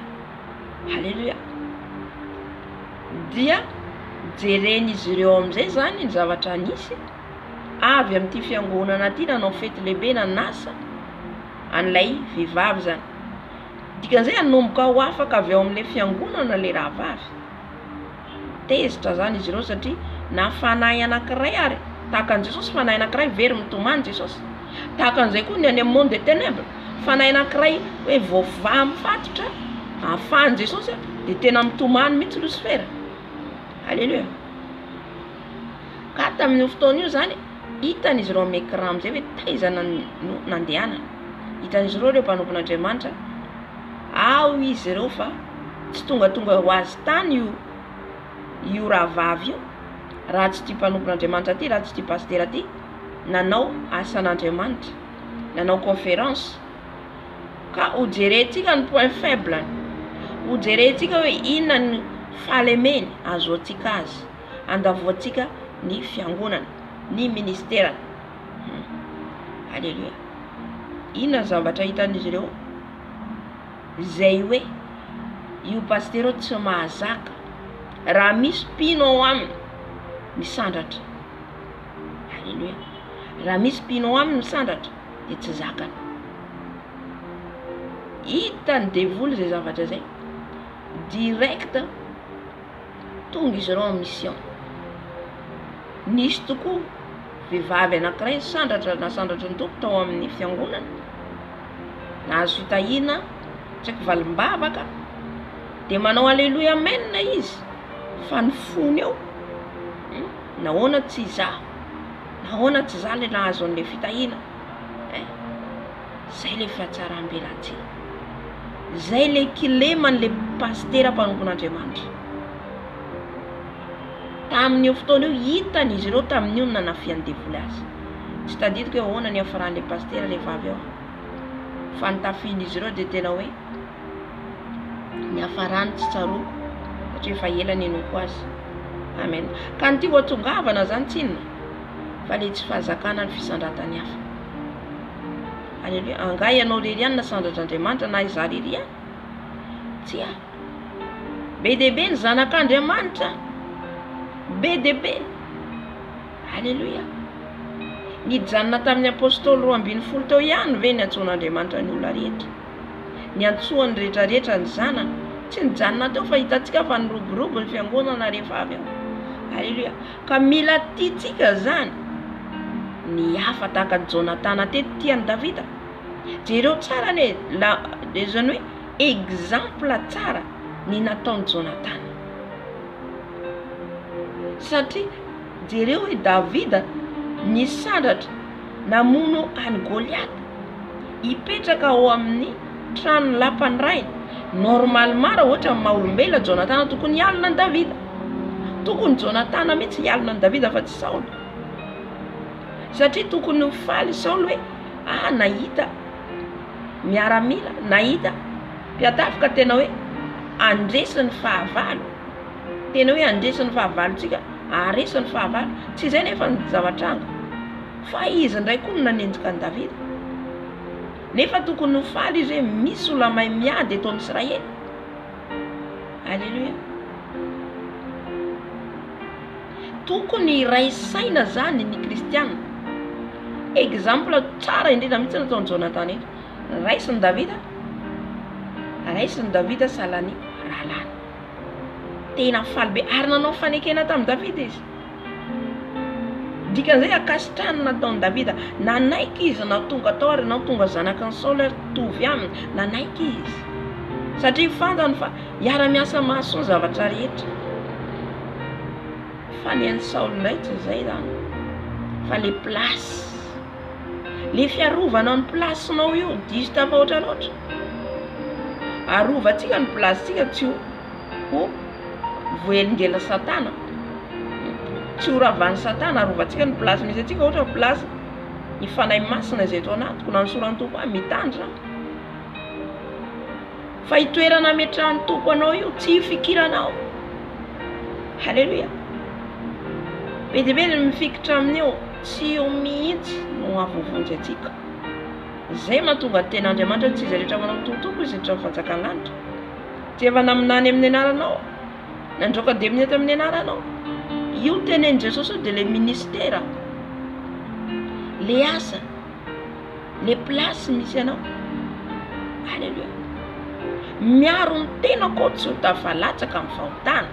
S1: Alléluia. Dia jeren'izy ireo amin'izay zany ny zavatra nisy avy amin'ity fiangonana ty nanao fety lehibe nanasa an'ilay vehivavy zany. Dikan'izay hanomboka ho afaka avy ao amin'ilay fiangonana le raha vavy. Tezitra zany izy ireo satria na fanahy anankiray ary tahaka an' Jesosy fanahy anankiray very mitomany Jesosy. Tahaka an'izay koa ny any amin'ny monde des ténèbres fanahy anankiray hoe voava mifatotra ahafahan' Jesosy de tena mitomany mihitsy Lucifer. Alléluia. Ka tamin'io fotoana io zany hitan'izy ireo amin'ny écran am'izay hoe taizana nandehanana. Hitan'izy ireo mpanompon'Andriamanitra ao izy ireo fa tsy tonga ho azy tany io raha vavy io raha tsy ty mpanompon'Andriamanitra ty, raha tsy ty pasteur ty nanao asan'Andriamanitra, nanao conférence. Ka ho jerentsika ny point faible, ho jerentsika hoe inona ny fahalemeny azo antsika azy, andavoantsika ny fiangonana, ny ministère. Alléluia. Inona zavatra hitan'izy ireo zay hoe io pasteur tsy mahazaka raha misy pino ao aminy misandratra. Alléluia. Raha misy pino ao aminy misandratra de tsy zakany. Hitany devoly zay zavatra zay direct tonga izy ireo en mission. Nisy tokoa vehivavy anankiray sandratra na sandratra ny tompo tao amin'ny fiangonana nahazo fitahina tsy haiko valim-bavaka dia manao aleloia amen izy fa ny fony eo nahoana tsy izaho, nahoana tsy izaho le nahazo an'le fitahina. Zay le fahatsaram-belantsy, zay le kileman'le pastera mpanompon'Andriamanitra. Tamin'io fotoana io hitan'izy ireo tamin'io nanafian'ny devoly azy. Tsy tadidiko hoe ahoana ny hafaran'le pastera le vavy eo, fa nitafian'izy ireo dia tena hoe ny hafarany tsy tsaroko satria efa ela nenoko azy. Amen. Ka ny tia hoatongavana zany tsy inona fa le tsy fahazakana ny fisandratany hafa. Alleluia. Angaha ianao rery ihany nasandratr'Andriamanitra na izaho rery ihany, tsy aho. Be deaibe ny zanak'Andriamanitra, be deaibe. Alleluia. Nijanona tamin'ny apôstôly 12 teo ihany ve ny antsoan'Andriamanitra ny olona rehetra, ny antsoany rehetrarehetra ny zanany. Tsy nijanona teo fa hitantsika fa niroborobo ny fiangonana rehefa avy eo. Alleluia. Ka mila tiatsika zany ny hafa tahaka Jonatana teto tian'ny Davida. Jereo tsara ne zany hoe exemple tsara ny nataon'ny Jonatana. Satria jereo hoe Davida nisandatra namono any Goliath, hipetraka ao amin'ny trano lapan'ny rainy. Normalement raha ohatra ny maha-olombelona Jonatana tokony hialona ny Davida, tokony Jonatana mihitsy hialona ny Davida fa tsy Saoly. Satria tokony ho faly Saoly hoe nahita miaramila, nahita mpiatafika, tena hoe andresin'ny fahavalo, tena hoe andresin'ny fahavalontsika, aresin'ny fahavalo. Tsy izay nefa ny zavatranga, fa izy ndray koa no nanenjika ny Davida. Nefa tokony ho faly izy hoe misy olona mahay miady eto amin'ny Israely. Alleluia. Tokony raisaina zany ny kristiana. Exemple tsara indrindra mihitsy nataon'ny Jonatana eto. Raisin'ny Davida salany rahalany. Tena faly be ary nanao fanekena tamin'ny Davida izy. Dikan'izay akasitrahany nataon'ny Davida, nanaiky izy na tonga tao ary na tonga zanak'ny Saoly ary tovy aminy, nanaiky izy. Satria fantany fa hiara-miasa mahasoa zavatra rehetra. Fa ny an'ny Saoly ndray tsy izay zany, fa le plasy, le fiarovana ny plasinao io diso tafahoatra loatra. Arovantsika ny plasintsika tsy ho voelingela Satana, tsy ho ravan'ny Satana. Arovantsika ny plasy misy atsika, ohatra plasy ifanahy masina izay tao anatiko na nysoran'ny tompo mitandra, fa hitoerana metrahan'ny tompo anao io, tsy hifikiranao. Halleluia. Be dia be ny mifikitra amin'io, tsy eo mihitsy no avovonjy atsika. Zay mahatonga ny ten'Andriamanitra tsy izy rehetra manao tomtompo izy rehetra fanjakany lanitra. Tsy efa naminany amin'ny anaranao, nandroaka dia minety amin'ny anaranao. Io tenen'i Jesosy dia le ministera, le asa, le plasy misy anao. Alleluia. Miaro ny tenako tsy ho tafalatsaka amin'ny fahotana,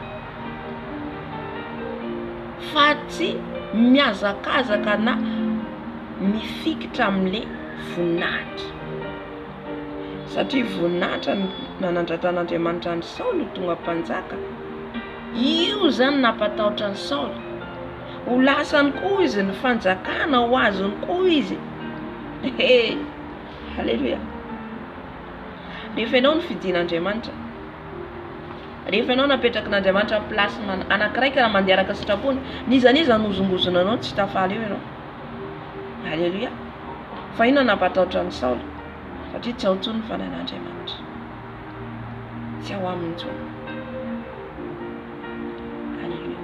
S1: fa tsy miazakazaka na mifikitra amin'le voninahitra. Satria voninahitra nanandratan'Andriamanitra ny Saoly tonga mpanjaka. Io zany nampatahotra ny Saoly, ho lasany koa izy ny fanjakana, ho azony koa izy. Halleluia. Rehefa ianao ny fidin'Andriamanitra, rehefa ianao napetraky n'Andriamanitra amin'ny plasy anankiray raha mandeha araka sitrapony, nizaniza nozongozona anao tsy tafaly eo ianao. Halleluia. Fa ino nampatahotra ny Saoly? Satria tsy ao intsony ny fanan'Andriamanitra, tsy ao aminy intsony. Halleluia.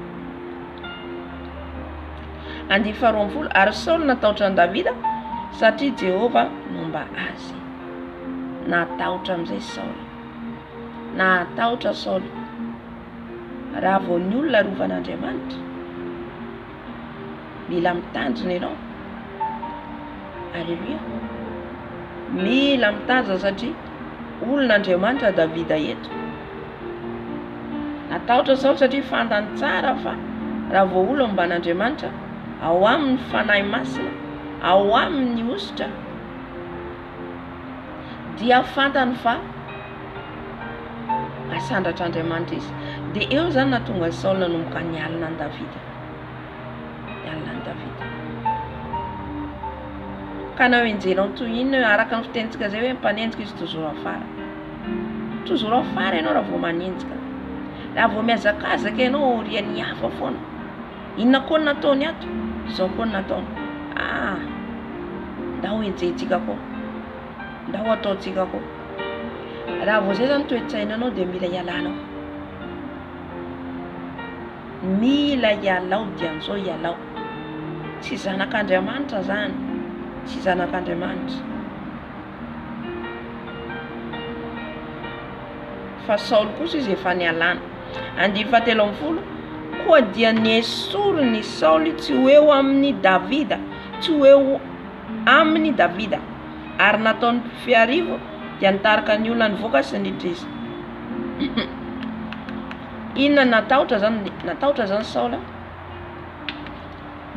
S1: 12 Ary Saoly natahotra ny Davida satria Jehova nomba azy. Natahotra amin'izay Saoly, natahotra Saoly. Raha vao ny olona rovan'Andriamanitra, mila mitandrina ianao. Alleluia. Mila mitandrina satria olon'Andriamanitra Davida eto. Natahotra Saoly satria fantany tsara fa raha vao olona omban'Andriamanitra, ao amin'ny fanahy masina, ao amin'ny ositra, dia fantany fa asandratr'Andriamanitra izy. Dia eo zany nahatonga ny Saoly nanomboka nialina any Davida. Nialina any Davida. Ka na enjenao toy inona araka ny fitentsika zay hoe mpanenjika izy toujours afara. Toujours afara ianao raha vao manenjika. Raha vao miazakazaka ianao orian'ny hafa foana. Inona koa ny nataony ato? Izao koa ny nataony. Ndao enjentsika koa. Ndao ataontsika koa. Raha vao zay zany toe-tsainanao dia mila ialanao. Mila ialao dian'izao ialao. Tsy zanak'Andriamanitra zany. Tsy zanak'Andriamanitra. Fa Saoly kosa izy efa nialana. 17 koa dia niesory ny Saoly tsy ho eo amin'ny Davida. Tsy ho eo amin'ny Davida. Ary nataony mpifiarivo dia nitarika ny olona nivoaka sy nidriza. Inona natahotra zany Saoly?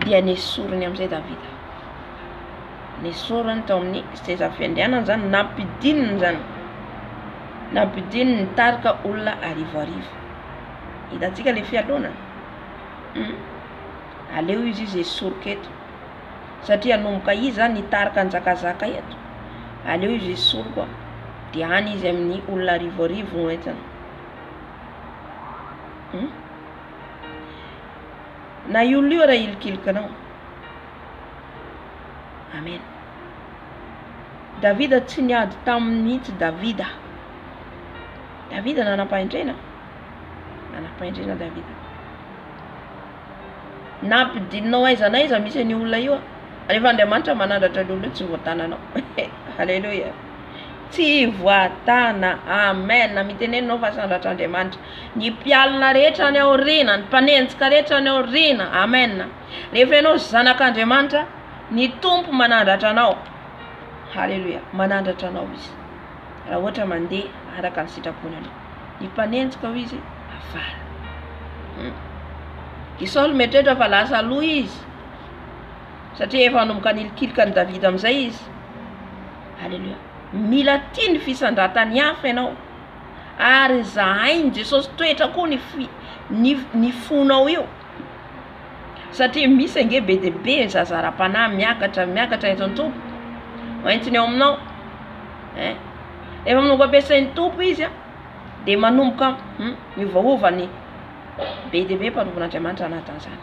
S1: Dia niesoriny amin'izay Davida. Niesoriny tao amin'ny seza fiandrianana zany, nampidininy zany. Nampidininy nitarika olona arivoarivo. Hitantsika le fialonana. Aleo izy esorika eto. Satria nanomboka izy zany nitarika njakazaka eto. Aleo izy esory koa. Dia any izy amin'ny olona arivoarivo no entana. Na io raha ilikilikanao. Amen. Davida tsy niady taminy mihitsy Davida. Davida nanam-pahendrena. Nanam-pahendrena Davida. Nampidinao aiza n'aiza misy any olona io. Rehefa Andriamanitra manandratra ny olona tsy voatananao. Halleluja. Tsy voatana. Amen. Mitenenao fa sandratr'Andriamanitra. Ny mpialina rehetra any aoriana, ny mpanenjika rehetra any aoriana. Amen. Rehefa ianao zanak'Andriamanitra, ny tompo manandratra anao. Halleluja. Manandratra anao izy. Raha ohatra mandeha araka ny sitrapony anao. Ny mpanenjika ho izy afara. I Saoly mieritreritra fa lasa aloha izy. Satria efa nanomboka nilikilika ny Davida amin'izay izy. Halleluja. Mila tia ny fisandratany hafa ianao. Ary zahainy Jesosy toetra koa ny fonao io. Satria misy ange be dia be zazara-panahy miakatra entony tompo. Hoentiny ao aminao. Efa manomboka ampiasain'ny tompo izy dia manomboka mivaova ny be dia be mpanompon'Andriamanitra anatin'izany.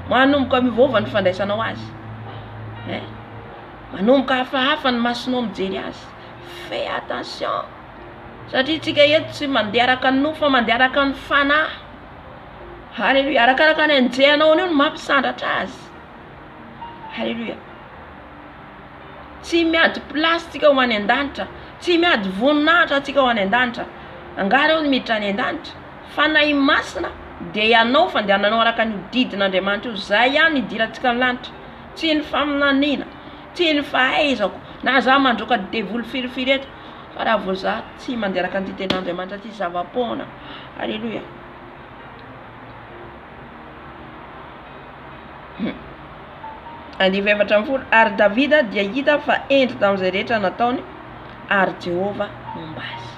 S1: Manomboka mivaova ny fandraisanao azy. Manomboka hafahafa ny masonao mijery azy. Fais attention. Satria tsika eto tsy mandeha araka ny nofo fa mandeha araka ny fanahy. Halleluja. Arakaraka ny anjehanao io no mampisandatra azy. Halleluja. Tsy miady plasy tsika ho any an-danitra. Tsy miady voninahitra tsika ho any an-danitra. Angara eo ny miditra any an-danitra. Fanahy masina dia ianao fandehananao araka ny didin'Andriamanitra io. Zay ihany idirantsika ny lanitra. Tsy ny faminaniana. Tsy ny fahaizako. Na za mandroaka devoly firifiry eto. Fa raha vao za tsy mandeha araka ny diten'Andriamanitra ty zava-poana. Halleluja. Andivy 17 ary Davida dia hita fa endry tamin'izay rehetra nataony ary Jehova momba azy.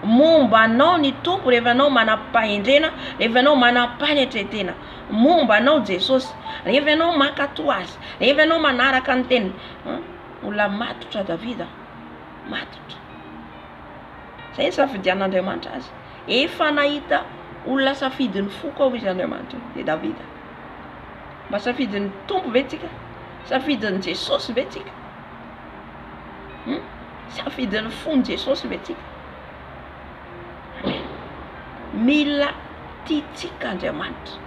S1: Momba anao ny tompo rehefa anao manam-pahendrena, rehefa anao manam-panetretena. Momba anao Jesosy rehefa anao makato azy, rehefa anao manaraka ny teniny. Olona matotra Davida. Matotra. Zay ny safidian'Andriamanitra azy. Efa nahita olona safidiny foko ao izy Andriamanitra dia Davida. Mba safidiny tompo ve tsika? Safidiny Jesosy ve tsika? Safidiny fony Jesosy ve tsika? Mila tiatsika Andriamanitra.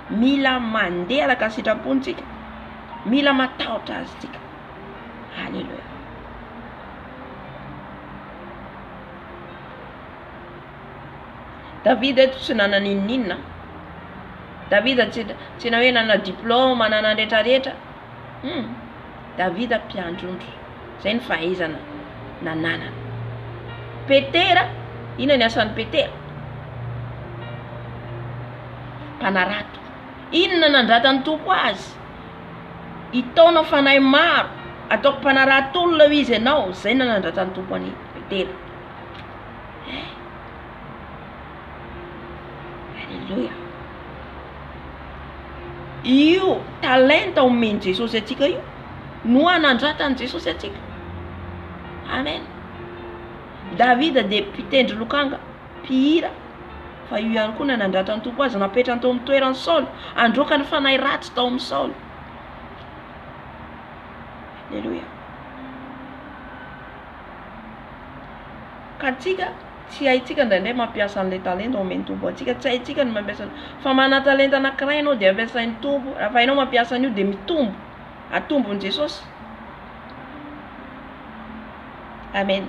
S1: Mila mandeha araka sitrapony tsika. Mila matahotra azy tsika. Halleluja. Davida eto tsy nanana inona. Davida tsy na hoe nanana diplôma, nanana rehetrarehetra. Davida mpiandrondro. Zay ny fahaizana nananana. Petera, inona ny asan'ny Petera? Mpanarato. Inona nandratany tompo azy? Itaonao fanahy maro, ataoko mpanarato olona izy ianao. Zay nanandratany tompo any Petera. Halleluja. Io talenta omeny Jesosy atsika io no anandratan'i Jesosy atsika. Amen. Davida dia mpitendry lokanga, mpihira, fa io ihany koa nanandratan'ny tompo azy, napetrany tao amin'ny toeran'ny Saoly, androaka ny fanahy ratsy tao amin'ny Saoly. Halleluja. Ka tsika tsy haitsika ndraindray mampiasa an'ilay talenta omeny tompo atsika, tsy haitsika ny mampiasa, fa mana talenta anankiray ianao dia ampiasain'ny tompo, raha hainao mampiasa an'io dia mitombo, atombon'i Jesosy. Amen.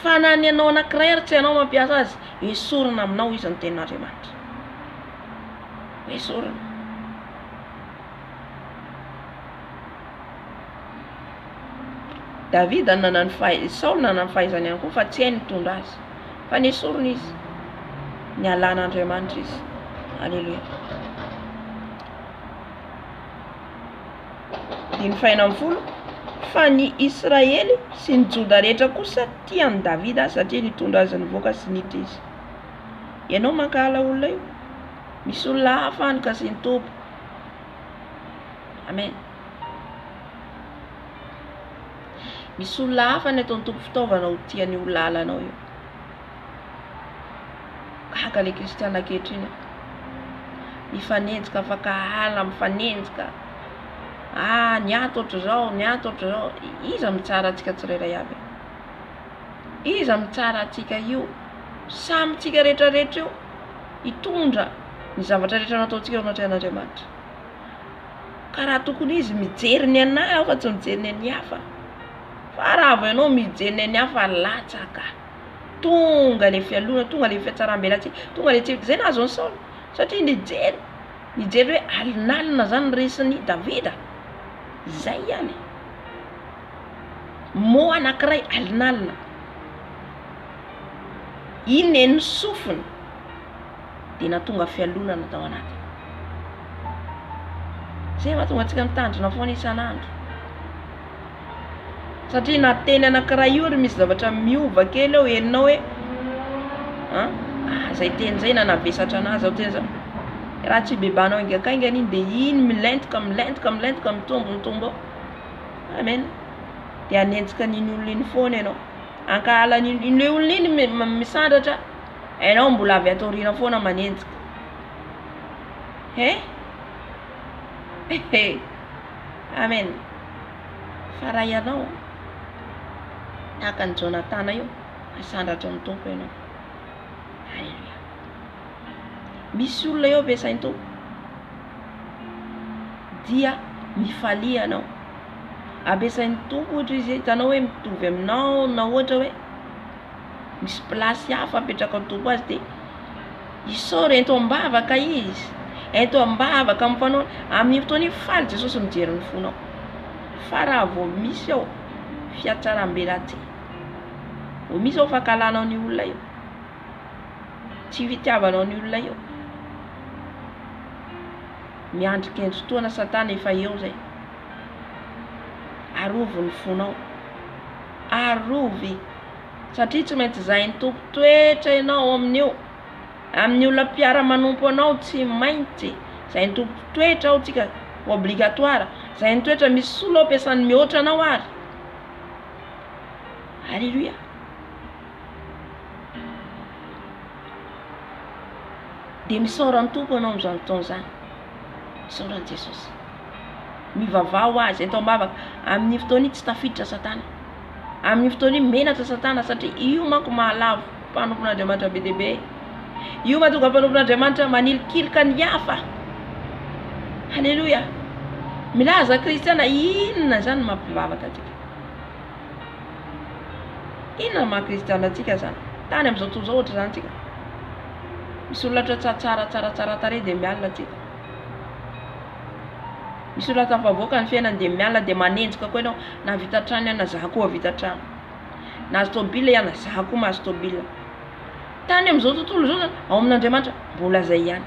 S1: Fa na ny anao anankiray ary tsy hainao mampiasa azy, esorina aminao izy ny tenin'Andriamanitra. Esorina. Davida nanany Saoly nanany fahaizany ihany koa fa tsy hainy mitondra azy, fa nesorina izy, nialan'Andriamanitra izy. Halleluja. Dia ny faina amin'ny folo, fa ny Israely sy ny Joda rehetra kosa tian'ny Davida satria nitondra azy nivoaka sy niditra izy. Ianao mankahala olona io, misy olona hafa any ka sy ny tompo. Amen. Misy olona hafa ny ataon'ny tompo fitaovana ho tian'ny olona halanao io. Kahaka ilay kristiana ankehitriny, mifanenjika afaka hala, mifanenjika. Ny ato ohatr'izao, ny ato ohatr'izao. Iza mitsara antsika tsirairay avy? Iza mitsara antsika io? Samy tsika rehetrarehetra io hitondra ny zavatra rehetra nataontsika eo anatreh'Andriamanitra. Ka raha tokony izy mijery ny anahy aho fa tsy mijery ny any hafa. Fa raha avy ianao mijery ny any hafa, latsaka. Tonga le fialona, tonga le fiatsaram-belantsika, tonga le tsivika. Zay nahazo ny Saoly satria nijery hoe alinalina zany resin'ny Davida. Zay ihany. Mo anankiray alinalina. Iny ny sofiny dia natonga fialonana tao anatiny. Zay mahatonga antsika mitandrina foana isan'andro. Satria na teny anankiray io ary misy zavatra miova kely eo heninao hoe zay teny zay nanavesatra anazy ao teny zao. Raha tsy bebanao ingakaingana iny dia iny milentika mitombo. Amen. Dia anenjika n'iny olona iny foana ianao. Ankahala n'ilay olona iny misandratra, ianao mbola avy ato aoriana foana manenjika. Amen. Fa raha ianao tahaka ny Jonatana io, misandratra amin'ny tompo ianao. Halleluja. Misy olona eo ampiasain'ny tompo dia mifalia anao. Ampiasain'ny tompo ohatra izy hitanao hoe mitovy aminao, na ohatra hoe misy plasy hafa apetraka ny tompo azy dia isaora ento ambavaka izy, ento ambavaka mifanao. Amin'ny fotoana faly Jesosy mijery ny fonao. Fa raha vao misy ao fiatsaram-belatsy, vao misy ao fankalanao ny olona io, tsy fitiavanao ny olona io, miandrikendry fotoana Satana efa eo zay. Arovy ny fonao, arovy, satria tsy maintsy zahin'ny tompo toetra ianao amin'io. Amin'ny olona mpiara-manompo anao tsy maintsy zahin'ny tompo toetra ao tsika obligatoire. Zahin'ny toetra misy sola ampiasany mihoatra anao ary. Halleluja. Dia misaoran'ny tompo anao amin'izany fotoana izany. Misaoran'i Jesosy. Mivavao azy eto ambavaka. Amin'ny fotoana tsy tafiditra Satana. Amin'ny fotoana menatra Satana satria io manko mahalavo mpanompon'Andriamanitra be dia be. Io mahatonga mpanompon'Andriamanitra manilikilika ny hafa. Halleluja. Milaza kristiana, inona zany mampivavaka atsika? Inona maha-kristiana atsika zany? Tany amin'izao tontolo izao ohatra zany atsika. Misy olona tsara tare dia mialina atsika. Misy olona tafavoaka ny fiainany dia mialina dia manenjika koa ianao. Na vita trano ihany, na zaho koa vita trano. Na azo tôbila ihany, na zaho koa mahazo tôbila. Tany amin'izao tontolo izao zany, ao amin'Andriamanitra mbola zay ihany.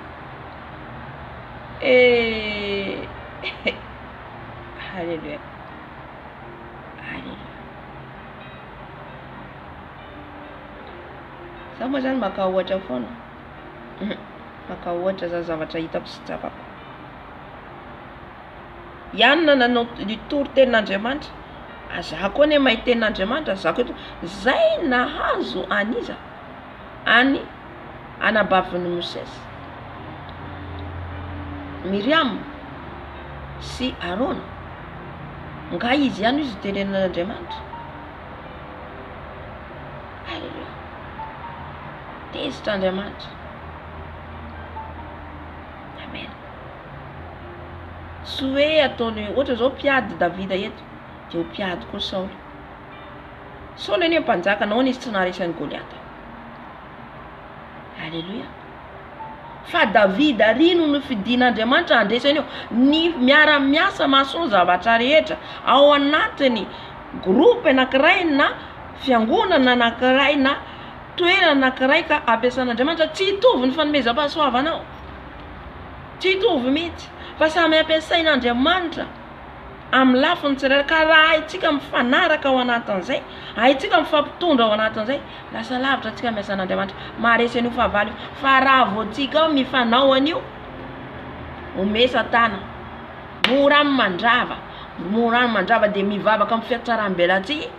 S1: Halleluja. Halleluja. Zaho moa zany maka ohatra foana. maka ohatra za zavatra hitako sy tsapako. Ianona nanao nitory tenin'Andriamanitra, za koa ne mahita tenin'Andriamanitra, za koa zay nahazo aniza any anabavin'ny Mosesy, Miriam sy Arona, nga izy ihany izy tenin'Andriamanitra. Halleluja. Tezitra Andriamanitra. Amen. Tsy hoe ataony ohatra zao mpiady Davida eto de ho mpiady koa Saoly. Saoly anie mpanjaka nao izy tsy naharesany Goliata. Halleluja. Fa Davida rino no fidin'Andriamanitra andresany eo, ny miara-miasa mahasoa zavatra rehetra ao anatiny groupe anankiray na fiangonana anankiray na toerana anankiray ka ampiasan'Andriamanitra, tsy hitovy ny fanomezam-pahasoavanao. Tsy hitovy mihitsy, fa samy ampiasain'Andriamanitra amin'ny lafiny tsirairay. Ka raha haitsika mifanaraka ao anatin'izay, haitsika mifampitondra ao anatin'izay, lasa lavitra tsika miasan'Andriamanitra. Maharesy an'io fahavalo, fa raha vao tsika ao mifanao an'io, ome Satana mora mandrava de mivavaka amin'ny fiatsaram-belatsy.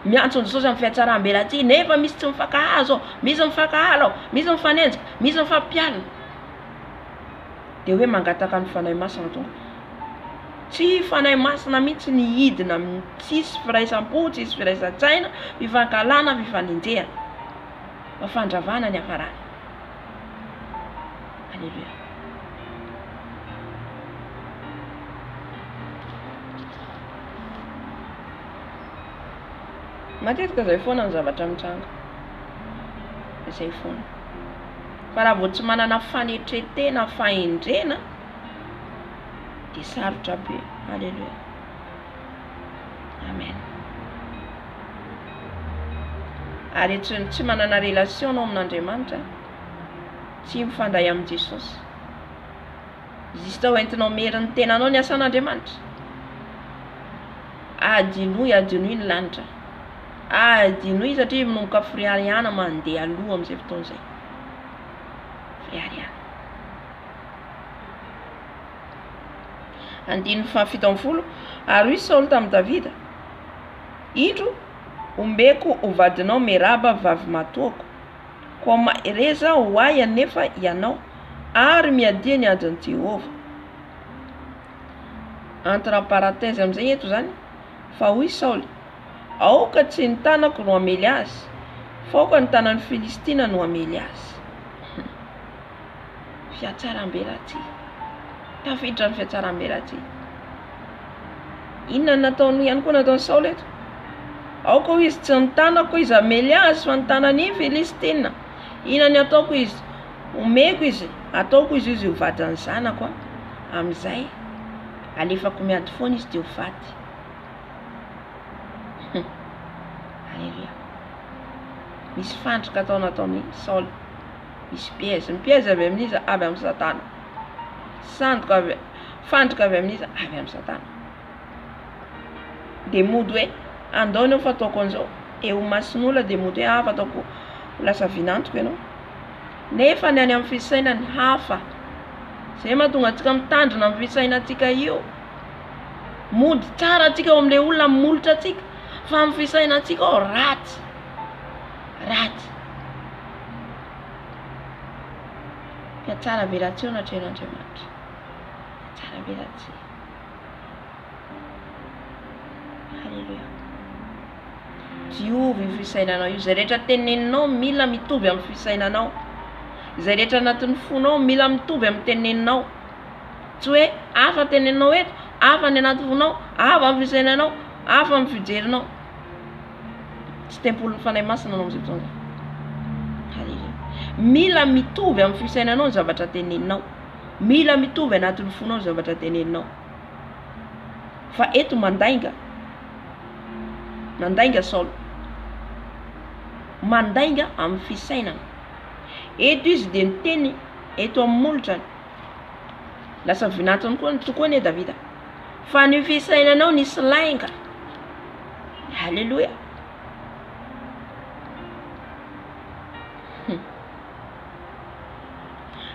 S1: Miantsona Jesosy amin'ny fiatsaram-belatsy, nefa misy tsy mifankahazo, misy mifankahalo, misy mifanenjika, misy mifampialina. De hoe mangataka ny fanahy masina tonga. Tsy fanahy masina mihitsy ny hidina, tsisy firaisam-po, tsisy firaisan-tsaina, fifankalana, fifanenjehana, fa fandravana ny hafarana. Halleluja. Matetika zay foana ny zavatra mitranga, zay foana. Fa raha vao tsy manana fanetretena, fahendrena, de sarotra be. Halleluja. Amen. Ary tsy manana relation anao amin'Andriamanitra, tsy mifandray amin'ny Jesosy, zista hoentinao meriny tenanao ny asan'Andriamanitra, adinoy ny lanitra. Adinoy satria manomboka friariana mandeha aloha amin'izay fotoana izay. Friariana. Andiny fafito ambin'ny folo. Ary hoy Saoly tamin'ny Davida, indro ombeko ho vadinao Meraba vavy matoako, koa reza ho ahy anefa ianao, ary miadia ny adin'i Jehova. Entre parenthèse amin'izay eto zany, fa hoy Saoly, aoka tsy ny tanako no amely azy, faoka ny tanan'ny Filistina no amely azy. Fiatsaram-belatsy. Tafiditra ny fiatsaram-belatsy. Inona nataony ihany koa nataony Saoly eto? Aoka izy tsy ny tanako izy amely azy, fa ny tanan'ny Filistina. Inona ny ataoko izy? Omeko izy, ataoko izy ho vadin'ny zanako. Amin'izay alefako miady foana izy de ho vady. Halleluja. Misy fandrika atao nataony Saoly. Misy piège. Ny piège avy amin'izy avy amin'ny Satana. Fandrika avy amin'izy avy amin'ny Satana. De mody hoe andaony fa ataoko an'izao, eo masin'olona de mody hoe fataoko lasa vinantoko ianao. Nefa ny any amin'ny fisainany hafa. Zay mahatonga antsika mitandrina amin'ny fisainantsika io. Mody tsara antsika ao amin'ilay olona molotra antsika, fa amin'ny fisainantsika ao ratsy. Tsara velatsy eo natren'Andriamanitra. Tsara velatsy. Halleluja. Diovy ny fisainanao io. Zay rehetra teneninao mila mitovy amin'ny fisainanao. Zay rehetra anatin'ny fonao mila mitovy amin'ny teneninao. Tsy hoe hafa teneninao eto, hafa ny anaty fonao, hafa amin'ny fisainanao, hafa amin'ny fijerinao. Tsy tempolon'ny fanahy masina anao amin'izay fotoana. Halleluja. Mila mitovy amin'ny fisainanao ny zavatra teneninao. Mila mitovy anatin'ny fonao ny zavatra teneninao. Fa eto mandainga Saoly. Mandainga amin'ny fisainana. Eto izy de miteny eto amin'ny molotrany. Lasa vinantony koa tokoa ne Davida. Fa ny fisainanao nisy lainga. Halleluja.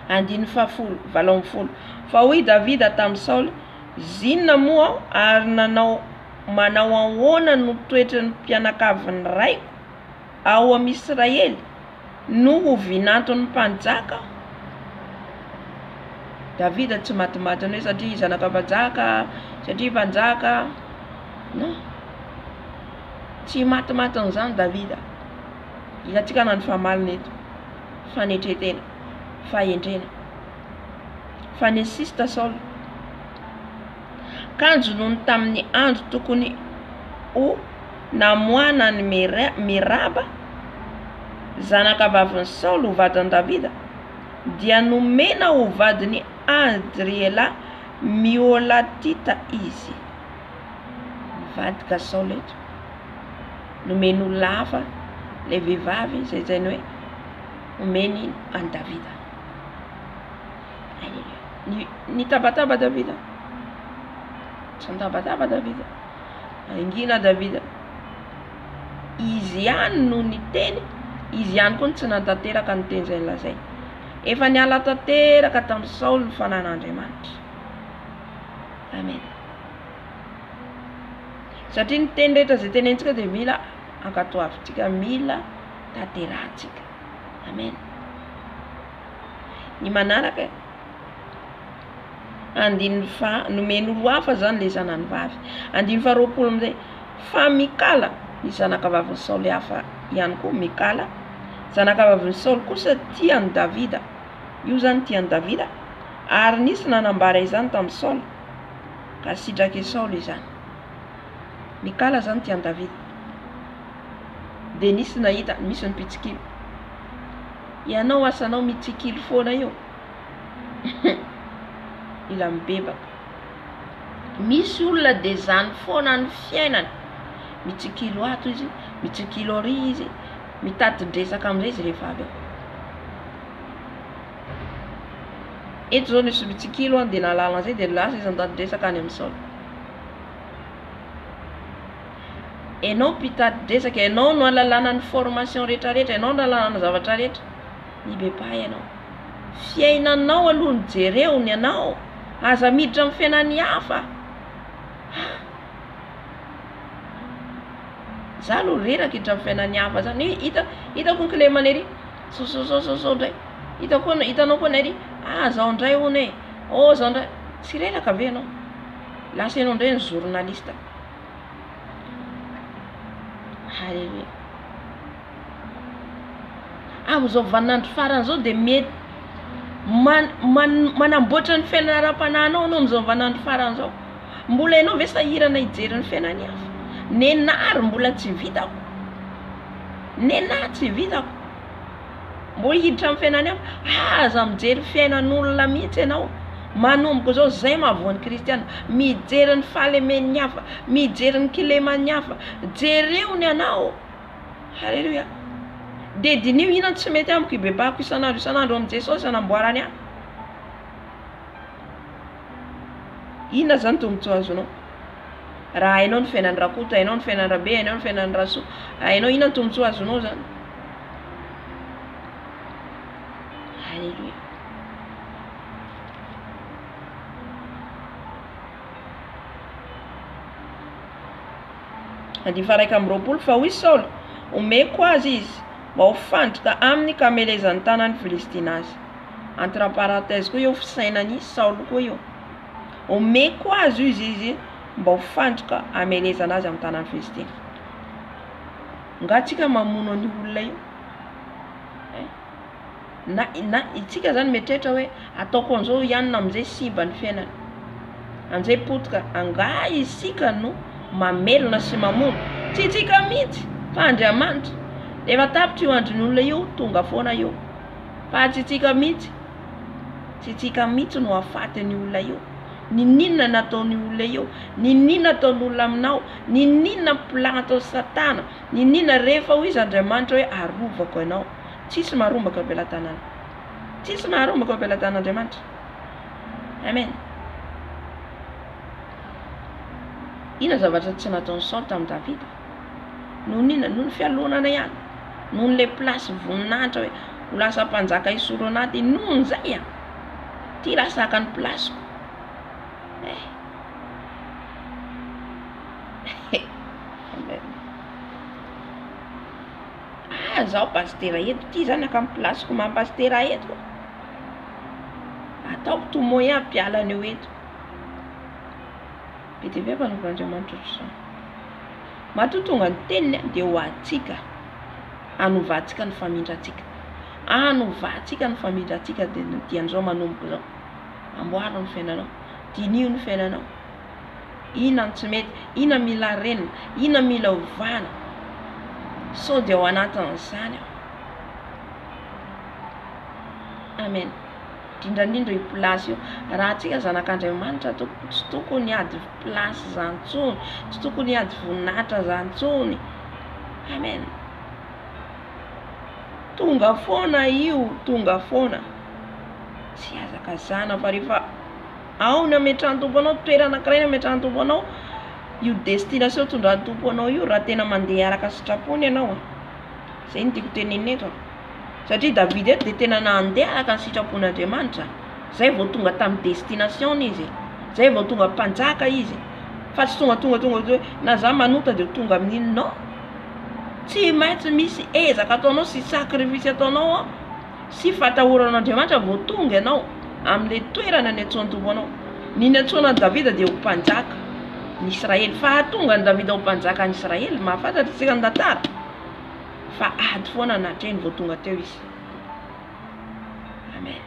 S1: andiny fahafolo valo amby folo. Fa hoy Davida tamin'ny Saoly, zinona moa aho ary manao ahoana no toetry ny mpianakavin'ny raiko ao amin'ny Israely no ho vinantony mpanjaka? Davida tsy matimatiny hoe satria zanaka mpanjaka, satria mpanjaka. Non, tsy matimatiny zany Davida. Ilatsika nany famalina eto, fanetretena, fahendrena, fanesista Saoly. Kanjo nohony tamin'ny andro tokony ho namoana ny Meraba, zanaka vavin'ny Saoly ho vadin'i Davida, dia nomena ho vadiny Andriela Miolatita izy. Vadika Saoly eto, nomeny olona hafa le vehivavy zay zany hoe omeny any Davida. Ny tabataba Davida, tsy nitabataba Davida, angina Davida. Izy ihany no ny teny, izy ihany koa tsy nantanteraka ny teny zay lazay. Efa niala tanteraka tamin'ny Saoly ny fanan'Andriamanitra. Amen. Satria ny teny rehetra zay tenentsika dia mila ankatoavintsika, mila tanterahantsika. Amen. Ny manaraka andiny nomeny olo hafa zany le zanany vavy. Andiny faharoapolo amin'izay, fa Mikala, ny zanaka vavin'ny Saoly hafa ihany koa, Mikala, zanaka vavin'ny Saoly kosa tian'ny Davida. Io zany tian'ny Davida, ary nisy nanambara izany tamin'ny Saoly, ka sitraky Saoly izany. Mikala zany tian'ny Davida. De nisy nahita, misy ny pitsikilo. Ianao asanao mitsikilo foana io. Ila mibebaka. Misy olona de zany foana ny fiainany. Mitsikilo ato izy, mitsikilo ary izy, mitati-dresaka amin'izay izy rehefa avy. Eto zao nisy mitsikilo de nalala an'izay de lasa izy mitati-dresaka any amin'ny Saoly. Enao mpitati-dresaka, enao no alalana ny formation rehetrarehetra, enao no alalana ny zavatra rehetra. Mibepahy ianao. Fiainanao aloha ny jereo ianao. Aza miditra amin'ny fiainany hafa. Za aloha reraka hiditra amin'ny fiainany hafa zany. Hitako ny clé manery. So ndray. Hitanao koa nary. Zao ndray hone. Oh zao ndray. Tsy reraka ve ianao? Lasa ianao ndray ny journaliste. Halleluja. Amin'izao vaninandro farany zao de mety manamboatra ny fiainana ara-panahinao anao amin'izao vaninandro farany zao. Mbola ianao ve sahirana hijery ny fiainany hafa? Nenary mbola tsy vitako. Nenahy tsy vitako. Mbola hiditra amin'ny fiainany hafa. Aza mijery fiainan'olona mihitsy ianao. Manomboka zao zay mahavoan'ny kristiana. Mijery ny fahalemeny hafa, mijery ny kilemany hafa. Jereony ianao. Halleluja. De dinio ina tsy mety amiko ibebako isanandro amin'ny Jesosy anamboarany ahy. Ina zany tombotsoa azonao? Raha hainao ny fiainany rakota, hainao ny fiainany rabe, hainao ny fiainany rasoa, hainao ina ny tombotsoa azonao zany? Halleluja. Andiny faraika amby roapolo, fa hoy Saoly, omeko azy izy mba ho fandrika aminy ka hamelezany tanan'ny Filistina azy. Entre parenthèse koa io fisainany Saoly koa io. Omeko azy izy mba ho fandrika hamelezana azy amin'ny tanan'ny Filistina. Ngatsika mamono ny olona io. Na itsika zany metrehitra hoe ataoko an'izao ihany amin'izay simba ny fiainany. Amin'izay potika anga isika no mamelona sy mamono. Tsy itsika mihitsy fa Andriamanitra. Efa tapitra io andron'ny olona io, tonga foana io. Fa tsy itsika mihitsy. Tsy itsika mihitsy no afatin'ny olona io. Ninona nataon'ny olona io? Ninona nataon'ny olona aminao? Ninona plan atao Satana? Ninona rehefa ho izy Andriamanitra hoe arovako ianao? Tsisy maharombaka am-pelantanana. Tsisy maharombaka am-pelantan'Andriamanitra. Amen. Ina zavatra tsy nataon'ny Saoly tamin'ny Davida? Noho ny fialonana ihany. Noho le plasy voninahitra hoe ho lasa mpanjaka isoro anaty nohon'izay. ty raha sakany plasiko. Zaho pastera eto ty zany aka amin'ny plasiko mampastera eto ataoko tomoy ampialana eo eto. Be dia be mpanovandriamanitra ohatr'izany. Matotonga ny teniny dia ho atsika anovatsika ny famindratsika, anovatsika ny famindratsika dia an'izao manomboka izao. Amboaro ny fiainanao, dinio ny fiainanao. Ina ny tsy mety, ina mila renina, ina mila ovana. So dia ao anatin'izany aho. Amen. Indrindrandrindra io plasy io, raha antsika zanak'Andriamanitra tsy tokony hiady plasy izany intsony, tsy tokony hiady voninahitra izany intsony. Amen. Tonga foana io, tonga foana. Tsy azakazana fa rehefa ao ny ametrahan'ny tompo anao, toerana anankiray ny ametrahan'ny tompo anao, io destination tondrahan'ny tompo anao io, raha tena mandeha araka sitrapony ianao. Zay no tiako tenenina eto. Satria Davida eto dia tena nandeha araka ny sitrapon'Andriamanitra. Zay vao tonga tamin'ny destination izy, zay vao tonga mpanjaka izy. Fa tsy tonga na za manota dia tonga amin'iny. Non, tsy maintsy misy ezaka ataonao sy sakrifisy ataonao sy fatahoran'Andriamanitra vao tonga ianao amin'ilay toerana ny antsoan'ny tompo anao. Ny antsoanan'i Davida dia ho mpanjaka ny Israely. Fa tonga ny Davida ho mpanjaka ny Israely, mahafantatra isika ny tantara. Fa ady foana natreny vao tonga teo izy. Amen.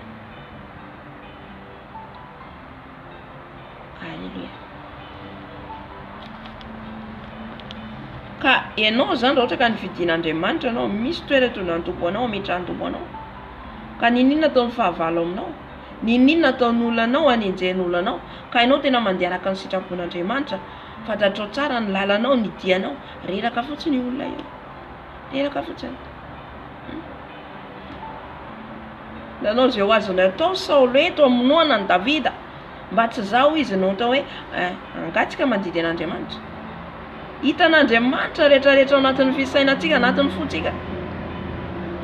S1: Alléluia. Ka ianao zany raha ohatra ka nividin'Andriamanitra anao, misy toerana tondrahan'ny tompo anao, ametrahan'ny tompo anao. Ka ninona ataon'ny fahavalo aminao? Ninona ataon'ny olona anao, anenjehan'ny olona anao? Ka ianao tena mandeha araka ny sitrapon'Andriamanitra, fantatrao tsara ny lalanao, ny dianao, reraka fotsiny io olona io. Reraka fotsiny. Nanao izay ho azony atao Saoly eto amonoana ny Davida, mba tsy zao izy no ohatra hoe angatsika mandidy an'Andriamanitra. Hitan'Andriamanitra rehetrarehetra ao anatin'ny fisainantsika, anatin'ny fontsika.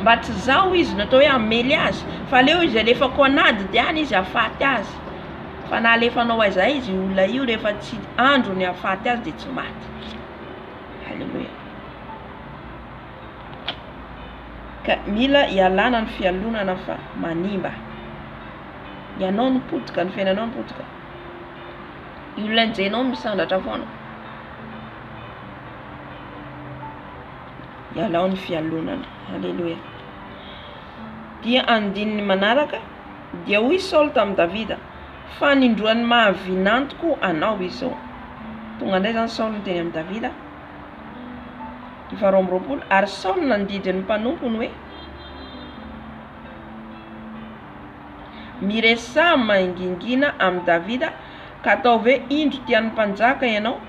S1: Mba tsy zao izy no atao hoe amely azy, fa leo izy alefako anady diany izy afaty azy. Fa na alefanao aiza izy olona io rehefa tsy andro ny afaty azy dia tsy maty. Halleluja. Ka mila hialana ny fialonana fa manimba. Ianao no potika, ny fiainanao no potika. Olona enjenao misandratra foana. Ialao ny fialonana. Halleluja. Dia andininy manaraka dia hoy Saoly tamin'ny Davida, fa nindroan'ny mahavinantoko anao izao. Tonga indray zany Saoly niteny amin'ny Davida. Ary Saoly nandidy ny mpanompony hoe, miresaha maingingina amin'ny Davida ka atao hoe indro tian'ny mpanjaka ianao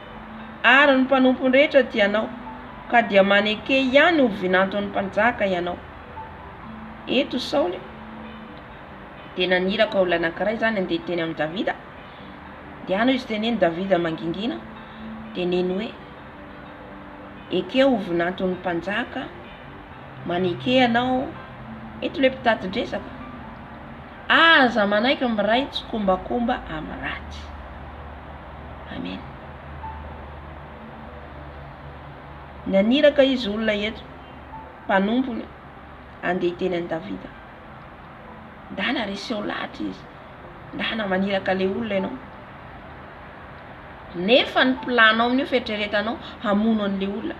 S1: ary ny mpanompony rehetra tianao, ka dia maneke ihany ho vinanton'ny mpanjaka ianao. Eto Saoly dia naniraka olona anankiray zany andeha teny amin'ny Davida. Dia ano izy teneny Davida mangingina, teneny hoe ekeo ho vinanton'ny mpanjaka, maneke ianao. Eto ilay mpitati-dresaka, aza manaiky miray tsy kombakomba amin'ny ratsy. Amen. Naniraka izy olona eto, mpanompony andeha teny an'i Davida. Ndana reseo lahatra izy, ndana maniraka le olona ianao. Nefa ny planao amin'io fetreretanao hamono an'le olona.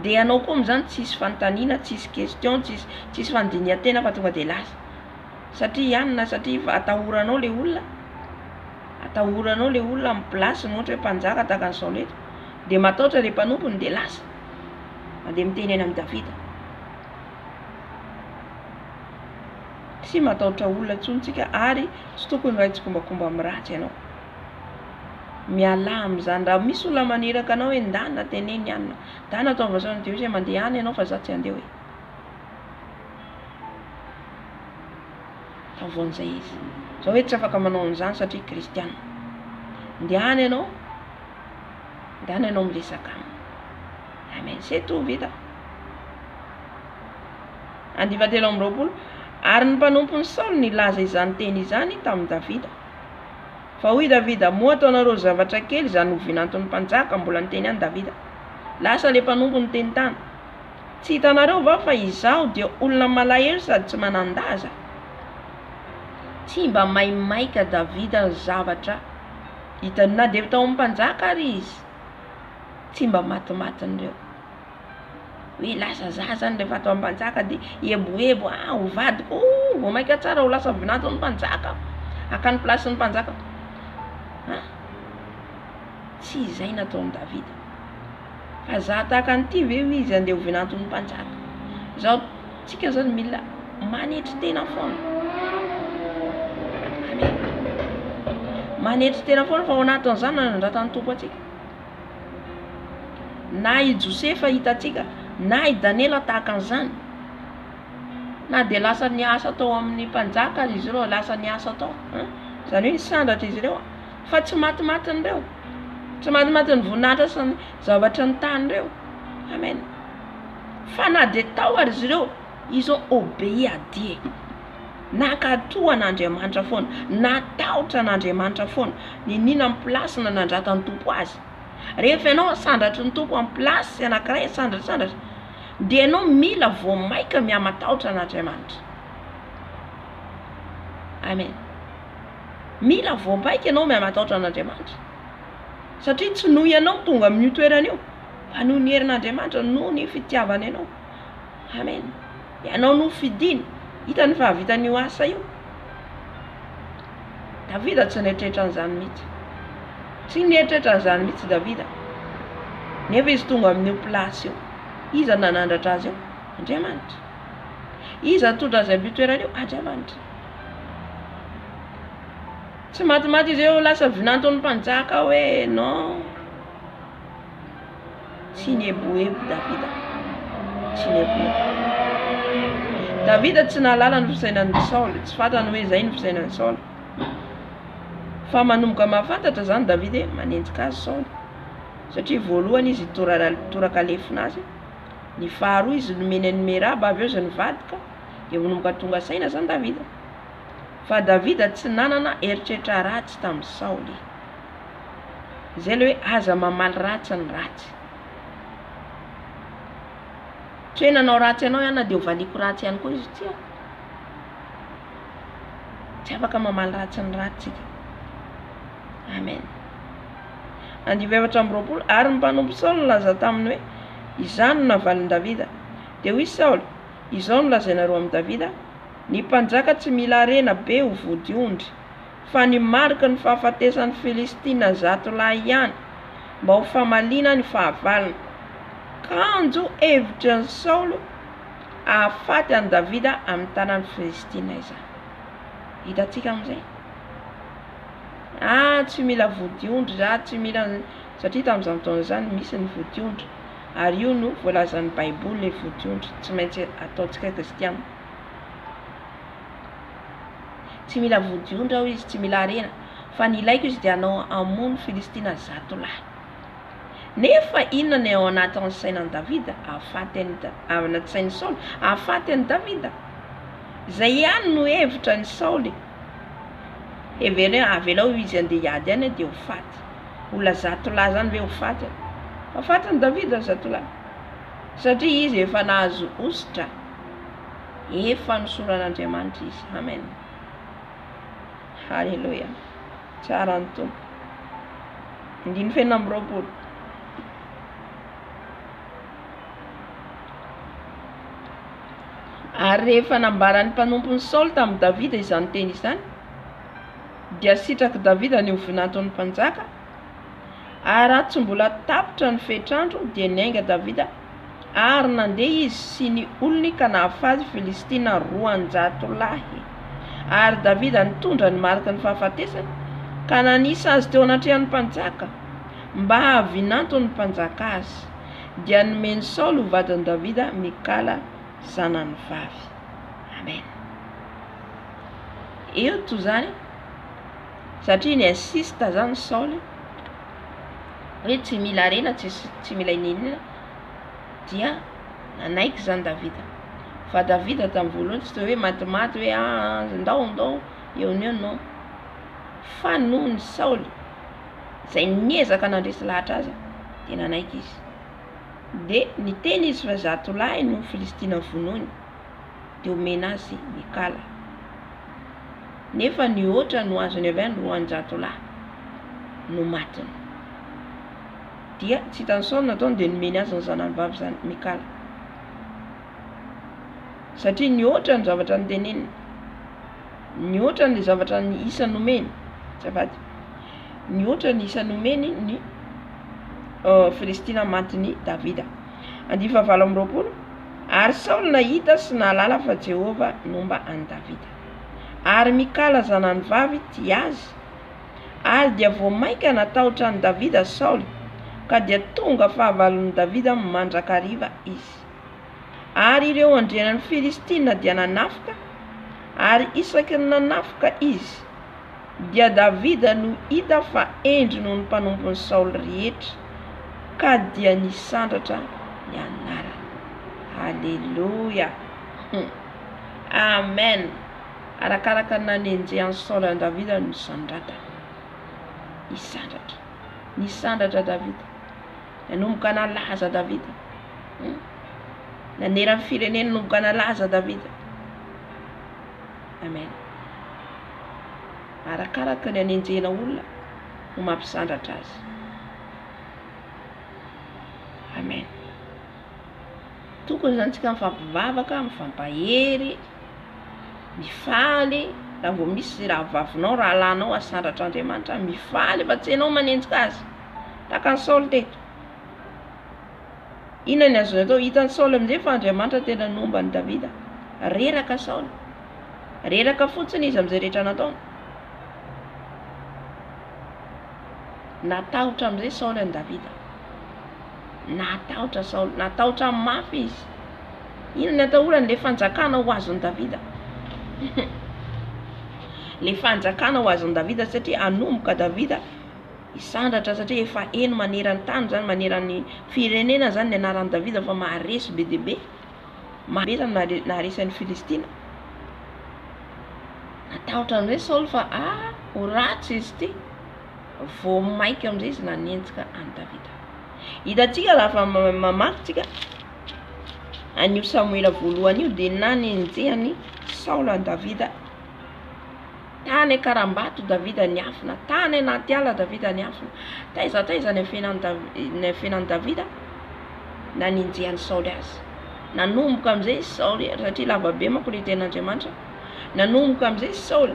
S1: Dia anao koa amin'izany tsisy fanontaniana, tsisy question, tsisy fandinihan-tena fa tonga dia lasa. Satria ianona, satria atahoranao le olona. Atahoranao le olona amin'ny plasiny ohatra hoe mpanjaka tahaka ny Saoly eto. Dia matahotra ilay mpanompony dia lasa. Mandeha miteny eny amin'ny Davida. Tsy matahotra olona tsontsika ary tsy tokony iray tsy kombakomba amin'ny ratsy ianao. Miala amin'izany. Raha misy olona maniraka anao hoe ndana teneny ianona, ndana atao vazaona dia hoe mandeha any ianao fa za tsy andeha hoe. Taovon'izay izy. Zao hoe tsy afaka manao an'izany satria kristiana. Ndeha any ianao, ndana ianao miresaka aminy. Amen. C'est tout, vita. 9:20. Ary ny mpanompony Saoly nilaza izany teny izany tamin'ny Davida. Fa hoy Davida, moa ataonareo zavatra kely izany ovinantony mpanjaka, mbola niteny any Davida. Lasa le mpanompony teny tany, tsy hitanareo va fa izaho dia olona malahelo sady tsy manandaza? Tsy mba maimaika Davida ny zavatra hitany, na dia tao mpanjaka ary izy, tsy mba matimatin'ireo. Hoe lasa za zany rehefa tao mpanjaka dia eboebo, ho vadiko, ho maika tsara ho lasa ovinantony mpanjaka, akany plasin'ny mpanjaka. Tsy izay nataony Davida. Fa za tahaka an'ity ve izy andeha ovinantony mpanjaka? Zao tsika zany mila manetry tena foana. Amen. Manetry tena foana fa ao anatin'izany nanandratan'ny tompo atsika. Na i Josefa hitatsika, na i Daniela tahaka an'izany. Na dia lasa niasa tao amin'ny mpanjaka izy ireo, lasa niasa tao. Zany hoe nisandratra izy ireo, fa tsy matimatin'ireo. Tsy matimatin'ny voninahitra sy ny zavatra ny tan'ireo. Amen. Fa na dia tao ary izy ireo, ils ont obéi à Dieu. Nakatoa an'Andriamanitra foana, natahotra an'Andriamanitra foana, ninina amin'ny plasina nandratan'ny tompo azy. Rehefa ianao sandratry ny tompo amin'ny plasy anankiray, sandratry, dia ianao mila voamaika mihamatahotra an'Andriamanitra. Amen. Mila voamaika ianao mihamatahotra an'Andriamanitra. Satria tsy noho ianao tonga amin'ny toerana io, fa noho ny herin'Andriamanitra, noho ny fitiavana ianao. Amen. Ianao no fidiny, hitany fahavitan'io asa io. Davida tsy nieritreritra an'izany mihitsy. Tsy nieritreritra an'izany mihitsy Davida. Nefa izy tonga amin'io plasy io, iza nanandratra azy io? Andriamanitra. Iza nitondra azy amin'ny toerana io? Andriamanitra. Tsy matimaty izy eo lasa vinantony mpanjaka hoe non. Tsy nieboebo Davida. Tsy nieboebo. Davida tsy nahalala ny fisainan'ny Saoly, tsy fantany hoe izay ny fisainan'ny Saoly. Fa manomboka mahafantatra zany Davida hoe manenjika azy Saoly. Satria voalohany izy toraka lefina azy, ny faharoa izy nomeny ny meraba, avy eo izy nivadika, dia manomboka tonga saina zany Davida. Fa Davida tsy nanana eritreritra ratsy tamin'ny Saoly. Izay le hoe aza mamaly ratsy ny ratsy. Tsy hoe nanao ratsy ianao ihany dia hovaliko ratsy ihany koa izy tia. Tsy afaka mamaly ratsy ny ratsy. Amen. 17 ary ny mpanompo Saoly nilaza taminy hoe izany no navaliny Davida. Dia hoy Saoly, izao no lazainareo amin'ny Davida, ny mpanjaka tsy mila arena be ho vody ondry, fa ny mariky ny fahafatesan'ny Filistina 100 lahy ihany, mba ho famalina ny fahavalina. Kanjo hevitra ny Saoly ahafaty an'i Davida amin'ny tanan'ny Filistina izany. Hitantsika amin'izay. Tsy mila vody ondry, tsy mila, satria tamin'izany fotoana izany misy ny vody ondry. Ary io no voalazan'ny Baiboly le vody ondry, tsy maintsy ataontsika kristiana. Tsy mila vody ondry aho izy, tsy mila arena, fa ny ilaiko izy dia anao amono Filistina 100 lahy. Nefa inona ny ao anatin'ny sainan'i Davida? Ahafaty ao anaty sain'ny Saoly, ahafaty an'i Davida. Izay ihany no hevitra ny Saoly. Avela ho izy andeha hiady any dia ho faty. Olona 100 lahy zany ve ho faty? Ahafaty an'i Davida 100 lahy. Satria izy efa nahazo ositra, efa nosoran'Andriamanitra izy. Amen. Halleluja. Tsara ny tompo. 20. Ary rehefa nambarany mpanompony Saoly tamin'ny Davida izany teny izany, dia sitraky Davida ny ovinantony mpanjaka, ary raha tsy mbola tapitra ny fetrandro dia niainga Davida, ary nandeha izy sy ny olony ka nahafaty Filistina 200 lahy. Ary Davida nitondra ny mariky ny fahafatesany, ka nanisa azy teo anatrehan'ny mpanjaka, mba hahavinantony mpanjaka azy. Dia nomeny Saoly ho vadin'i Davida Mikala zanany vavy. Amen. Eo to zany, satria ny insista zany Saoly hoe tsy mila arena, tsy mila inenina, dia nanaiky zany Davida. fa Davida tamin'ny voalohany tsy hoe matimaty hoe ndao eo no fa noho ny Saoly zay niezaka nandresy lahatra azy dia nanaiky izy dia niteny izy fa zato lahy no Filistina vonoiny dia omena azy mikala nefa ny oatra no azony avy any roanjato lahy no matiny dia tsy hitany Saoly nataony dia nomeny azy ny zanany vavy zany mikala satria ny oatra ny zavatra niteneniny ny oatra ny zavatra ny isa nomeny tsafady ny oatra ny isa nomeny ny Filistina matiny Davida 9:20 ary Saoly nahita sy nahalala fa Jehova nomba any Davida ary mikala zanany vavy ty azy ary dia voamaika natahotra any Davida Saoly ka dia tonga fahavalon'ny Davida mandrakariva izy ary ireo andrianan'ny Filistina dia nanafika ary isaky ny nanafika izy dia Davida no hita fa endry noho ny mpanompon'ny Saoly rehetra ka dia nisandratra ny anarany. Haleluya. Amen. Arakaraka nanenjehan'ny Saoly any Davida no nisandratra Davida nanomboka nalaza Davida naneran'ny firenena nanomboka nalaza Davida. Amen. Arakaraka ny anenjehana olona no mampisandratra azy. Amen. Tokony zany tsika mifampivavaka, mifampahery, mifaly raha vao misy raha vavinao raha alanao asandatra Andriamanitra mifaly fa tsy ianao manenjika azy tahaka ny Saoly teto. Inona ny azony atao? Hitan'ny Saoly amin'izay fa Andriamanitra tena nomba ny Davida. Reraka Saoly, reraka fotsiny izy amin'izay rehetra nataony. Natahotra amin'izay Saoly any Davida. Natahotra Saoly, natahotra mafy izy. Inona ny atahorany? Le fanjakana ho azon'ny Davida. Le fanjakana ho azon'ny Davida satria anomboka Davida isandratra satria efa eno maneran'ny tany zany, maneran'ny firenena zany ny anaran'ny Davida fa maharesy be dia be. Maharesy naharesan'ny Filistina. Natahotra amin'izay Saoly fa ho ratsy izy ty. Vao maika amin'izay izy nanenjika any Davida. Hitantsika raha fa mamaky tsika an'io Samuela voalohany io dia nanenjehany Saoly any Davida. Tany karam-bato Davida niafina, tany anaty ala Davida niafina. Taiza ny fiainan'ny Davida nanenjehany Saoly azy. Nanomboka amin'izay Saoly satria lava be manko le ten'Andriamanitra. Nanomboka amin'izay Saoly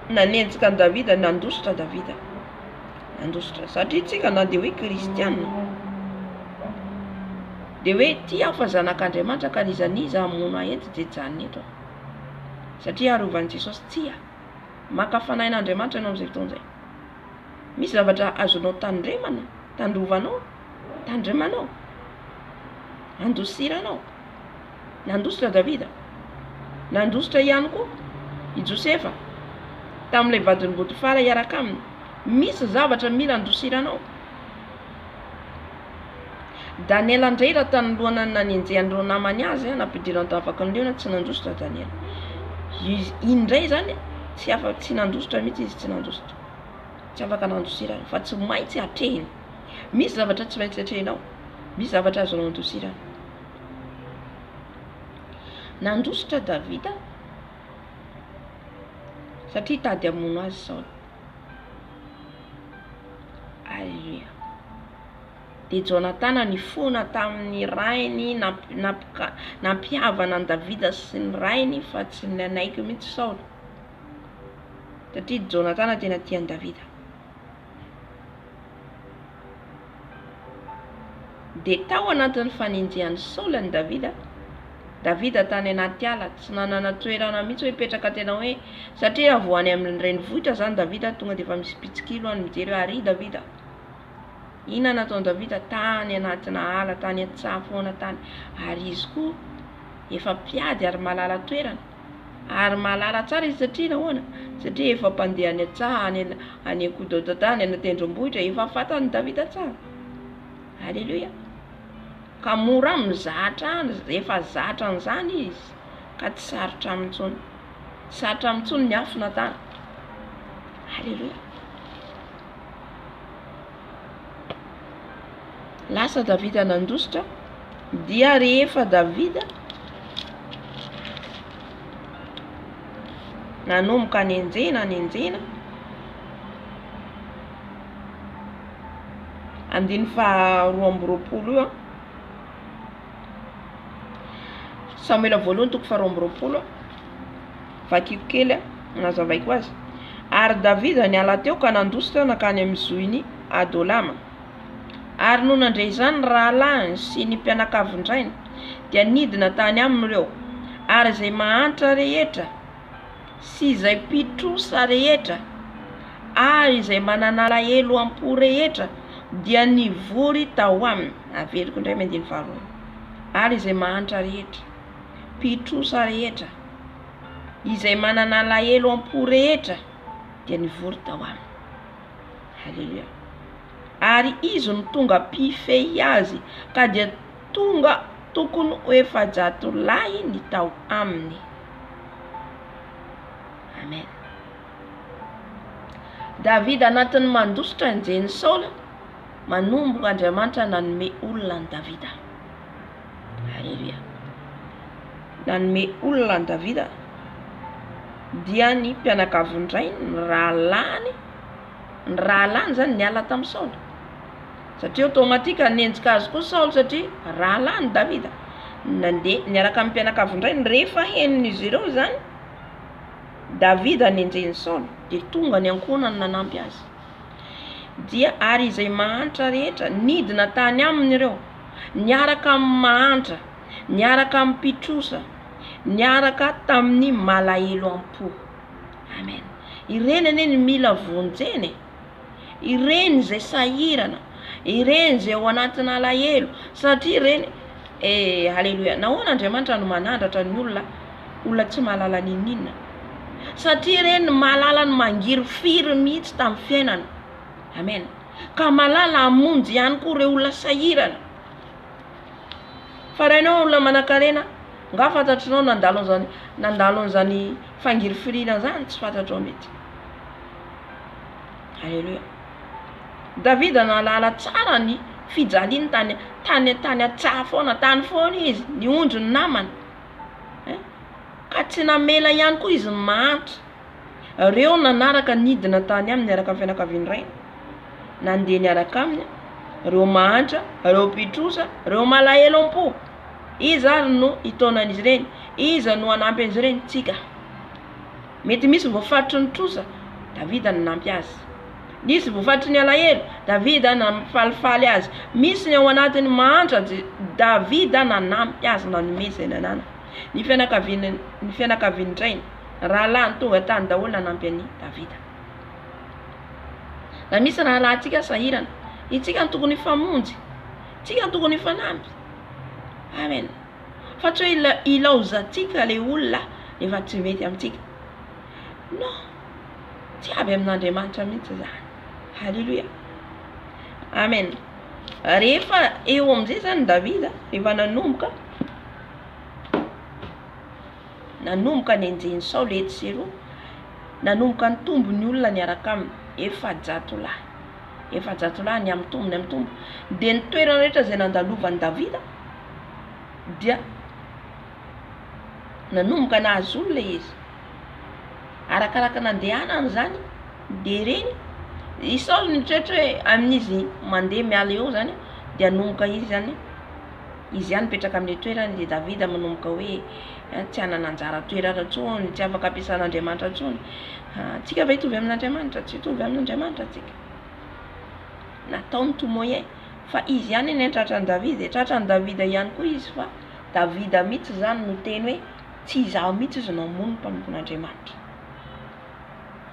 S1: nanenjika any Davida, nandositra Davida. Nandositra satria tsika na dia hoe kristianina dia hoe tia fa zanak'Andriamanitra ka nizaniza hamono ento dia janona eto. Satria arovan'i Jesosy tia maka fanahin'Andriamanitra ianao amin'izay fotoan'izay. Misy zavatra azonao tandremana, tandrovanao, tandremanao, andosiranao. Nandositra Davida, nandositra ihany koa i Josefa tamin'ilay vadin'ny Potifara hiaraka aminy. Misy zavatra mila andosiranao. Daniela indray raha tanoloana nanenjehan'ireo namany azy nampidirany tavaka ny leona tsy nandositra Daniela. Indray zany tsy nandositra mihitsy izy, tsy nandositra, tsy afaka nandosirana fa tsy maintsy hatrehiny. Misy zavatra tsy maintsy hatrehinao, misy zavatra azonao andosirana. Nandositra Davida satria tady hamono azy Saoly. Alleluia. Dia Jonatana nifona tamin'ny rainy nampihavana any Davida sy ny rainy fa tsy nanaiky mihitsy Saoly satria Jonatana tena tiany Davida. Dia tao anatin'ny fanenjehan'ny Saoly any Davida tany anaty ala, tsy nanana toerana mihitsy hoe petraka tena hoe satria raha voany amin'ny renivohitra zany Davida tonga dia efa misy pitsikilo any mijery hoe ary Davida. Inona nataony Davida? Tany anatina ala, tany an-tsaha foana tany. Ary izy koa efa mpiady ary malala toerana. Ary malala tsara izy satria nahoana? Satria efa mpandeha any an-tsaha, any akodododany, any an-tendrombohitra, efa fantany Davida tsara. Haleluya. ka mora mizatra efa zatra an'izany izy ka tsy sarotra amintsony, sarotra amintsony ny afina tana. Halleluja. Lasa Davida nandositra, dia rehefa Davida nanomboka nenjena andiny 2:20 io Samuela voalohany 2:20 vakiko kely nazavaiko azy. Ary Davida niala teo ka nandositra nakany amin'ny zoiny Adolama. Ary no nandray izany rahalahiny sy ny mpianakavin-drainy dia nidina tany amin'ireo. Ary izay mahantra rehetra sy izay mpitrosa rehetra ary izay mananala elo am-po rehetra dia nivory tao aminy. Averiko indray mendiny faharoa. Ary izay mahantra rehetra, mpitrosa rehetra, izay mananala elo am-po rehetra dia nivory tao aminy. Halleluja. Ary izy no tonga mpifehy azy ka dia tonga tokony ho efajatolahy ny tao aminy. Amen. Davida anatin'ny mandositra njeny Saoly manomboka Andriamanitra nanome olona ny Davida. Halleluja. Nanome olona ny Davida dia ny mpianakavin-drainy ny rahalany zany niala tamin'ny Saoly. Satria automatika nenjika azy koa Saoly satria rahalany Davida. Nandeha niaraka amin'ny mpianakavin-drainy rehefa henin'izy ireo zany Davida nenjeny Saoly dia tonga ny ankonany nanampy azy. Dia ary izay mahantra rehetra nidina tany aminy ireo, niaraka amin'ny mahantra, niaraka amin'ny mpitrosa, niaraka tamin'ny malahelo am-po. Amen. Ireny ane mila vonjeny, ireny izay sahirana, ireny izay ao anatin'ny alahelo, satria ireny halleluja. Nahoana Andriamanitra no manandratra ny olona tsy mahalala ninina, satria ireny mahalala ny mangiry firy mihitsy tamin'ny fiainana. Amen. Ka malala hamonjy ihany koa ireo olona sahirana. Farainao olona manan-karena, nga fantatrinao nandalo an'izany fangiry firina zany tsy fantatrao mety. Halleluja. Davida nalala tsara ny fijaliany tany atsaha foana, tany foana izy, ny ondry ny namany. Ka tsy namela ihany koa izy ny mahantra. Reo nanaraka nidina tany aminy niaraka amin'ny fianakavian-drainy. Nandeha niaraka aminy, reo mahantra, reo mpitrosa, reo malahelo am-po. Izy ary no itaonan'izy ireny, izy no anampy azy ireny tsika. Mety misy voafaritry ny trosa, Davida nanampy azy. Misy voafaritry ny alahelo, Davida nampifalifaly azy. Misy ny ao anatin'ny mahantra, Davida nanampy azy nanome izay nanana. Ny fianakavian-drainy rahalahy tonga tany daholo nanampy an'i Davida. Na misy rahalahintsika sahirana, itsika ny tokony famonjy, itsika ny tokony fanampy. Amen. Fa tsy hoe ilaozantsika le olona efa tsy mety amintsika. No, tsy avy amin'Andriamanitra mihitsy zany. Halleluja. Amen. Rehefa eo amin'izay zany Davida, rehefa nanomboka nenjeny Saoly eto sy eroa, nanomboka ny tombony olona niaraka aminy, efajatolahy ny amin'ny tombo. Dia ny toerana rehetra izay nandalovan'i Davida dia nanomboka nahazy olona izy. Arakaraka nandehanany zany, dia reny i Saoly nitrehitra hoe amin'izy mandeha miala eo zany, dia nanomboka izy zany, izy ihany mipetraka amin'ny toerany, dia Davida manomboka hoe tsy hanana anjara toerana intsony, tsy afaka ampiasan'Andriamanitra intsony. Tsika ve hitovy amin'Andriamanitra? Tsy hitovy amin'Andriamanitra tsika. Nataony tout moyen, fa izy ihany ny tratran'i Davida, tratran'i Davida ihany koa izy, fa Davida mihitsy zany no teny hoe tsy izaho mihitsy izy namono mpampon'Andriamanitra.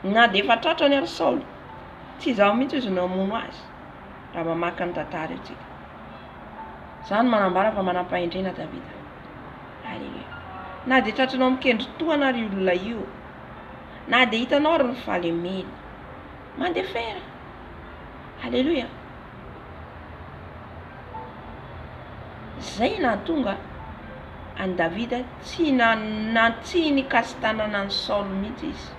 S1: Na dia efa tratrany ary Saoly, tsy izaho mihitsy izy namono azy. Raha mamaky ny tantara io tsika. Zany manambara fa manam-pahendrena Davida. Halleluja. Na dia tratranao mikendry tohana ary olona io, na dia hitanao ary ny falemeny, mandefera. Halleluja. zay nahatonga any Davida tsy tsy nikastanana ny Saoly mihitsy izy.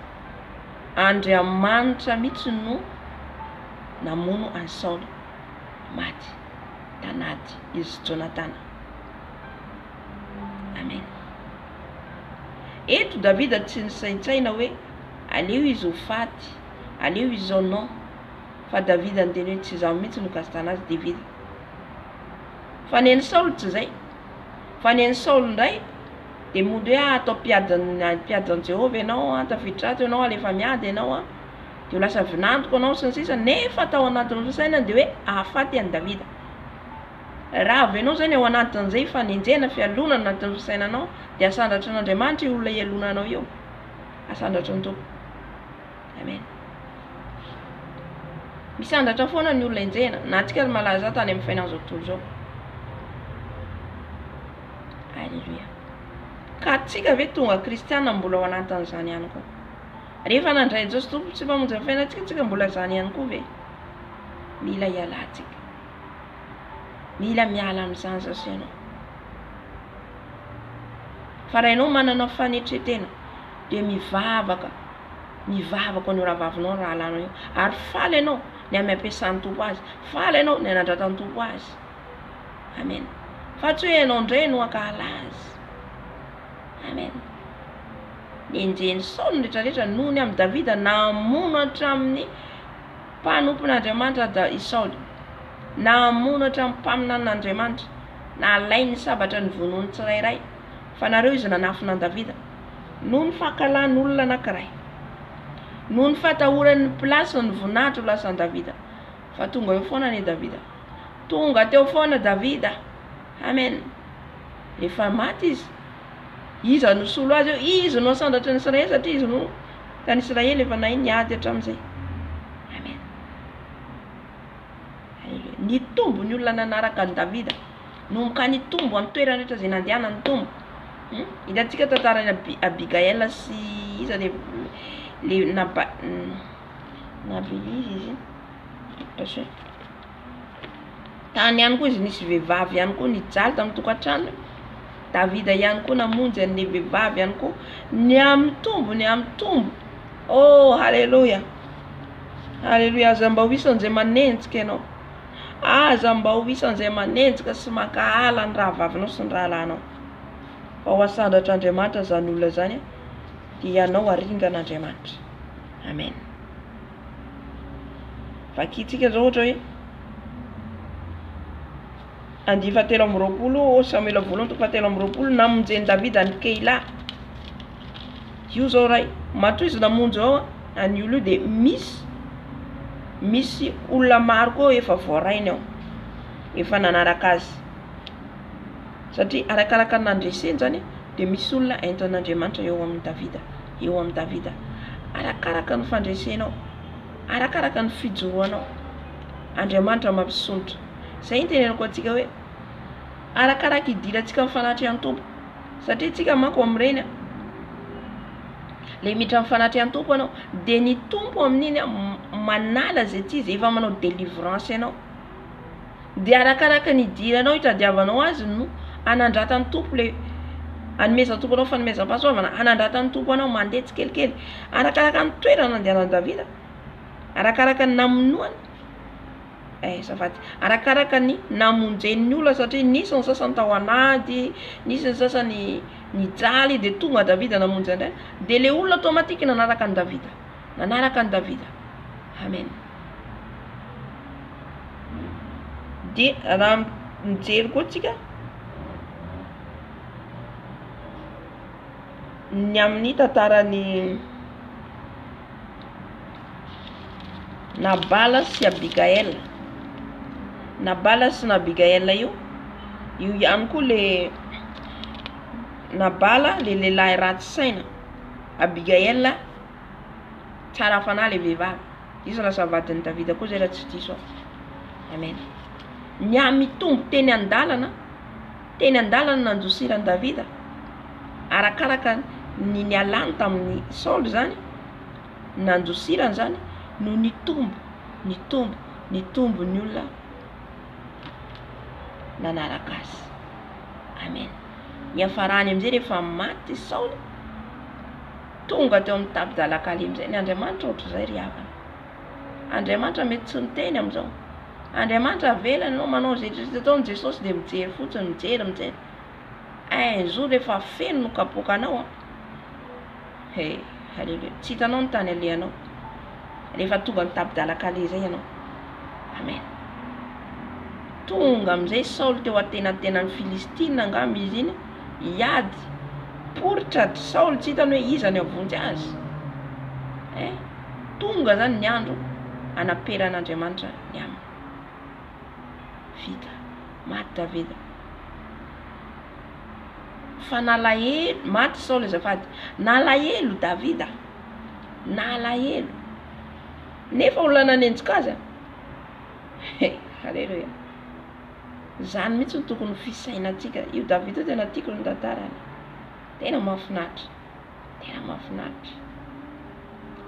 S1: Andriamanitra mihitsy no namono any Saoly maty tanady izy Jonatana. Amen. Eto Davida tsy nisaintsaina hoe aleo izy ho faty, aleo izy zao, non. Fa Davida ndeny hoe tsy zaho mihitsy no kastana azy Davida. Fa neny Saoly tsy zay. Fa neny Saoly ndray de mody hoe atao mpiadan Jehova ianao, tafiditra ato ianao, alefa miady ianao, de ho lasa vinantoko anao sy ny sisa, nefa tao anatin'ny saina de hoe ahafaty any Davida. Raha avy ianao zany ao anatin'izay fanenjena fialonana anatin'ny sainanao, de asandatra an'Andriamanitra io olona ialonanao io, asandatra ny Tompo. Amen. Misandatra foana ny olona enjena, na antsika malaza tany amin'ny fiainana zao tontolo zao. Alléluia. Ka atsika ve tonga kristiana mbola ao anatin'izany ihany koa? Rehefa nandray Jesosy Tompo tsy mamonjy fiainantsika, tsika mbola zany ihany koa ve? Mila hialantsika, mila miala amin'izany zasy ianao. Fa raha ianao manana fanetretena de mivavaka ny oravavinao raha alanao io, ary faly ianao ny ampiasan'ny Tompo azy, faly ianao ny anandratan'ny Tompo azy. Amen. Fa tsy hoe ianao ndray no ankala azy. Amen. Nenjeny Saoly rehetrarehetra noho ny amin'ny Davida namono hatramin'ny mpanompon'Andriamanitra i Saoly, namono hatramin'ny mpaminan'Andriamanitra, nalainy sabatra ny vonoany tsirairay. Fa nareo izy nanafina ny Davida noho ny fankalan'olona anankiray, noho ny fatahoran'ny plasy ny voninahitra ho lasan'ny Davida. Fa tonga eo foana ny Davida, tonga teo foana Davida. Amen. Rehefa maty izy no solo azy eo, izy no asandatra ny Israely satria izy no tany Israely efa nahay niady hatramin'izay. Amen. Ny tombo ny olona nanaraka ny Davida no ka ny tombo amin'ny toerana rehetra izay nandehana ny tombo. Hitantsika tantarany Abigail sy iza le nabilizy izy. Tany ihany koa izy nisy vehivavy ihany koa nijaly tamin'ny tokantrano. Davida ihany koa namonjy an'le vehivavy ihany koa ny amin'ny tombo. Oh, halleluja. Halleluja. Aza mba ho isan'izay manenjika ianao. Aza mba ho isan'izay manenjika sy makahala ny raha vavinao sy ny raha alanao. Fa ho asandatra Andriamanitra zany olona zany, dia ianao aringan'Andriamanitra. Amen. Vakitsika zao ohatra hoe Andi 7:20 Samuel 7:20 namonjeny Davida ny Keila. Io zao ray matoa izy namonjy ao any olo de misy olona maro koa efa voarainy ao, efa nanaraka azy. Satria arakaraka nandreseny zany de misy olona entan'Andriamanitra eo amin'ny Davida, arakaraka ny fandresenao, arakaraka ny fijoroanao, Andriamanitra mampisontra. Zay ny tenenako antsika hoe arakaraka idirantsika amin'ny fanatrehan'ny Tompo, satria tsika manko amin'ireny le miditra amin'ny fanatrehan'ny Tompo anao de ny Tompo amin'iny manala zay tsy izy efa manao délivrance ianao, de arakaraka ny idiranao hitadiavanao azy no anandratany Tompo le anomezan'ny Tompo anao fanomezam-pahasoavana, anandratany Tompo anao mandeha tsikelikely, arakaraka ny toerana nandehanan'ny Davida, arakaraka ny namonoany. Safaty arakaraka ny namonjen'ny olona, satria nisy ny sasany tao anady, nisy ny sasany nijaly de tonga Davida namonjy andray, de le olona automatique nanaraka ny Davida. Amen. De raha mijery koa tsika ny amin'ny tantarany Nabala sy Abigail. Nabala sy Abigail io ihany koa le Nabala le lehilahy ratsy saina, Abigail tsara fanahy le vehivavy. Izy lasa vadin'ny Davida koa zay raha tsy diso. Amen. Ny mitombo teny andalana nandosiran'ny Davida arakaraka ny nialany tamin'ny Saoly zany, nandosirany zany no nitombo ny olona nanaraka azy. Amen. Ny afarany amizay rehefa maty Saoly, tonga teo amin'ny tapidalak'aly amizay ny Andriamanitra ohatry zay ry havana. Andriamanitra mety tsy miteny amizao. Andriamanitra avelany anao manao zay ataony Jesosy de mijery fotsiny, mijery. Un jour rehefa feno no kapokanao hey, halleluja. Tsy hitanao ny tany alehanao rehefa tonga ny tapidalak'aly zay ianao. Amen. Tonga amizay Saoly teo atenantenan'ny Filistina angamba izy iny iady poritratry Saoly tsy hitany hoe iza ny avonjy azy. Tonga zany ny andro anaperan'Andriamanitra ny aminy. Vita maty Davida. Fa nalahelo maty Saoly azafady. Nalahelo Davida. Nalahelo. Nefa olona nanenjika azy. Halleluja. Zany mihitsy tokony fisainantsika. Io Davida tena tiako ny tantarany. Tena mahafinaritra. Tena mahafinaritra.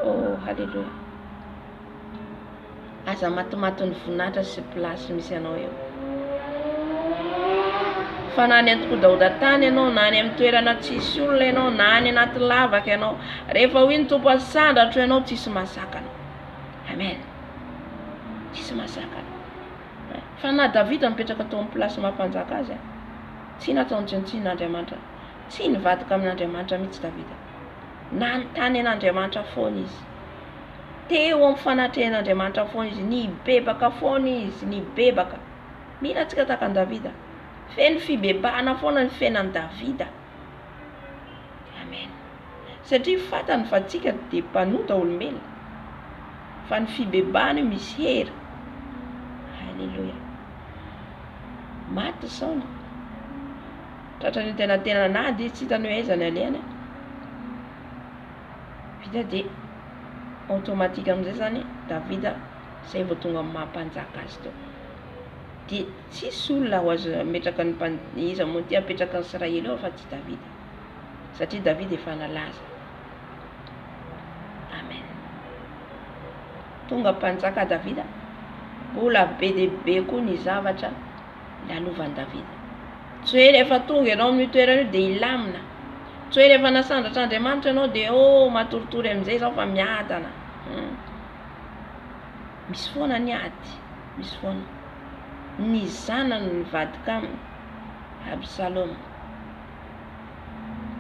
S1: Oh, halleluja. Aza matimaty ny voninahitra sy plasy misy anao eo. Fa na any antokodaodatany ianao, na any amin'ny toerana tsisy olona ianao, na any anaty lavaka ianao, rehefa hoy ny tompo asandratro ianao tsisy masakana. Amen. Tsisy masakana. Fa na Davida mipetraka tao amin'ny plasy mampanjaka azy, tsy nataony tsinotsin'Andriamanitra, tsy nivadika amin'Andriamanitra mihitsy Davida. Nanontany an'Andriamanitra foana izy. Teo amin'ny fanatrehan'Andriamanitra foana izy, nibebaka foana izy, nibebaka. Mila tsika tahaka an'i Davida. Feno fibebahana foana ny fiainan'i Davida. Amen. Satria fatany fa tsika dia mpanota olombelona. Fa ny fibebahana misy hera. Halleluja. Maty Saoly. Tratran'ny tena nady izy tsy hitany hoe aiza ny alehany. Vita dia automatika amizay zany Davida zay vao tonga amin'ny mampanjaka azy teo. Dia tsisy olona ho azo metraka ny iza moa tia apetraka ny Israely eo fa tsy Davida. Satria Davida efa nalaza. Amen. Tonga mpanjaka Davida. Mbola be dia be koa ny zavatra lalovan'i Davida. Tsy hoe rehefa tonga ianao amin'ny toerana io dia ilamina. Tsy hoe rehefa nasandratra Andriamanitra ianao dia matoritory amizay zao fa miadana. Misy foana ny ady. Misy foana. Ny zanany nivadika aminy Absalom.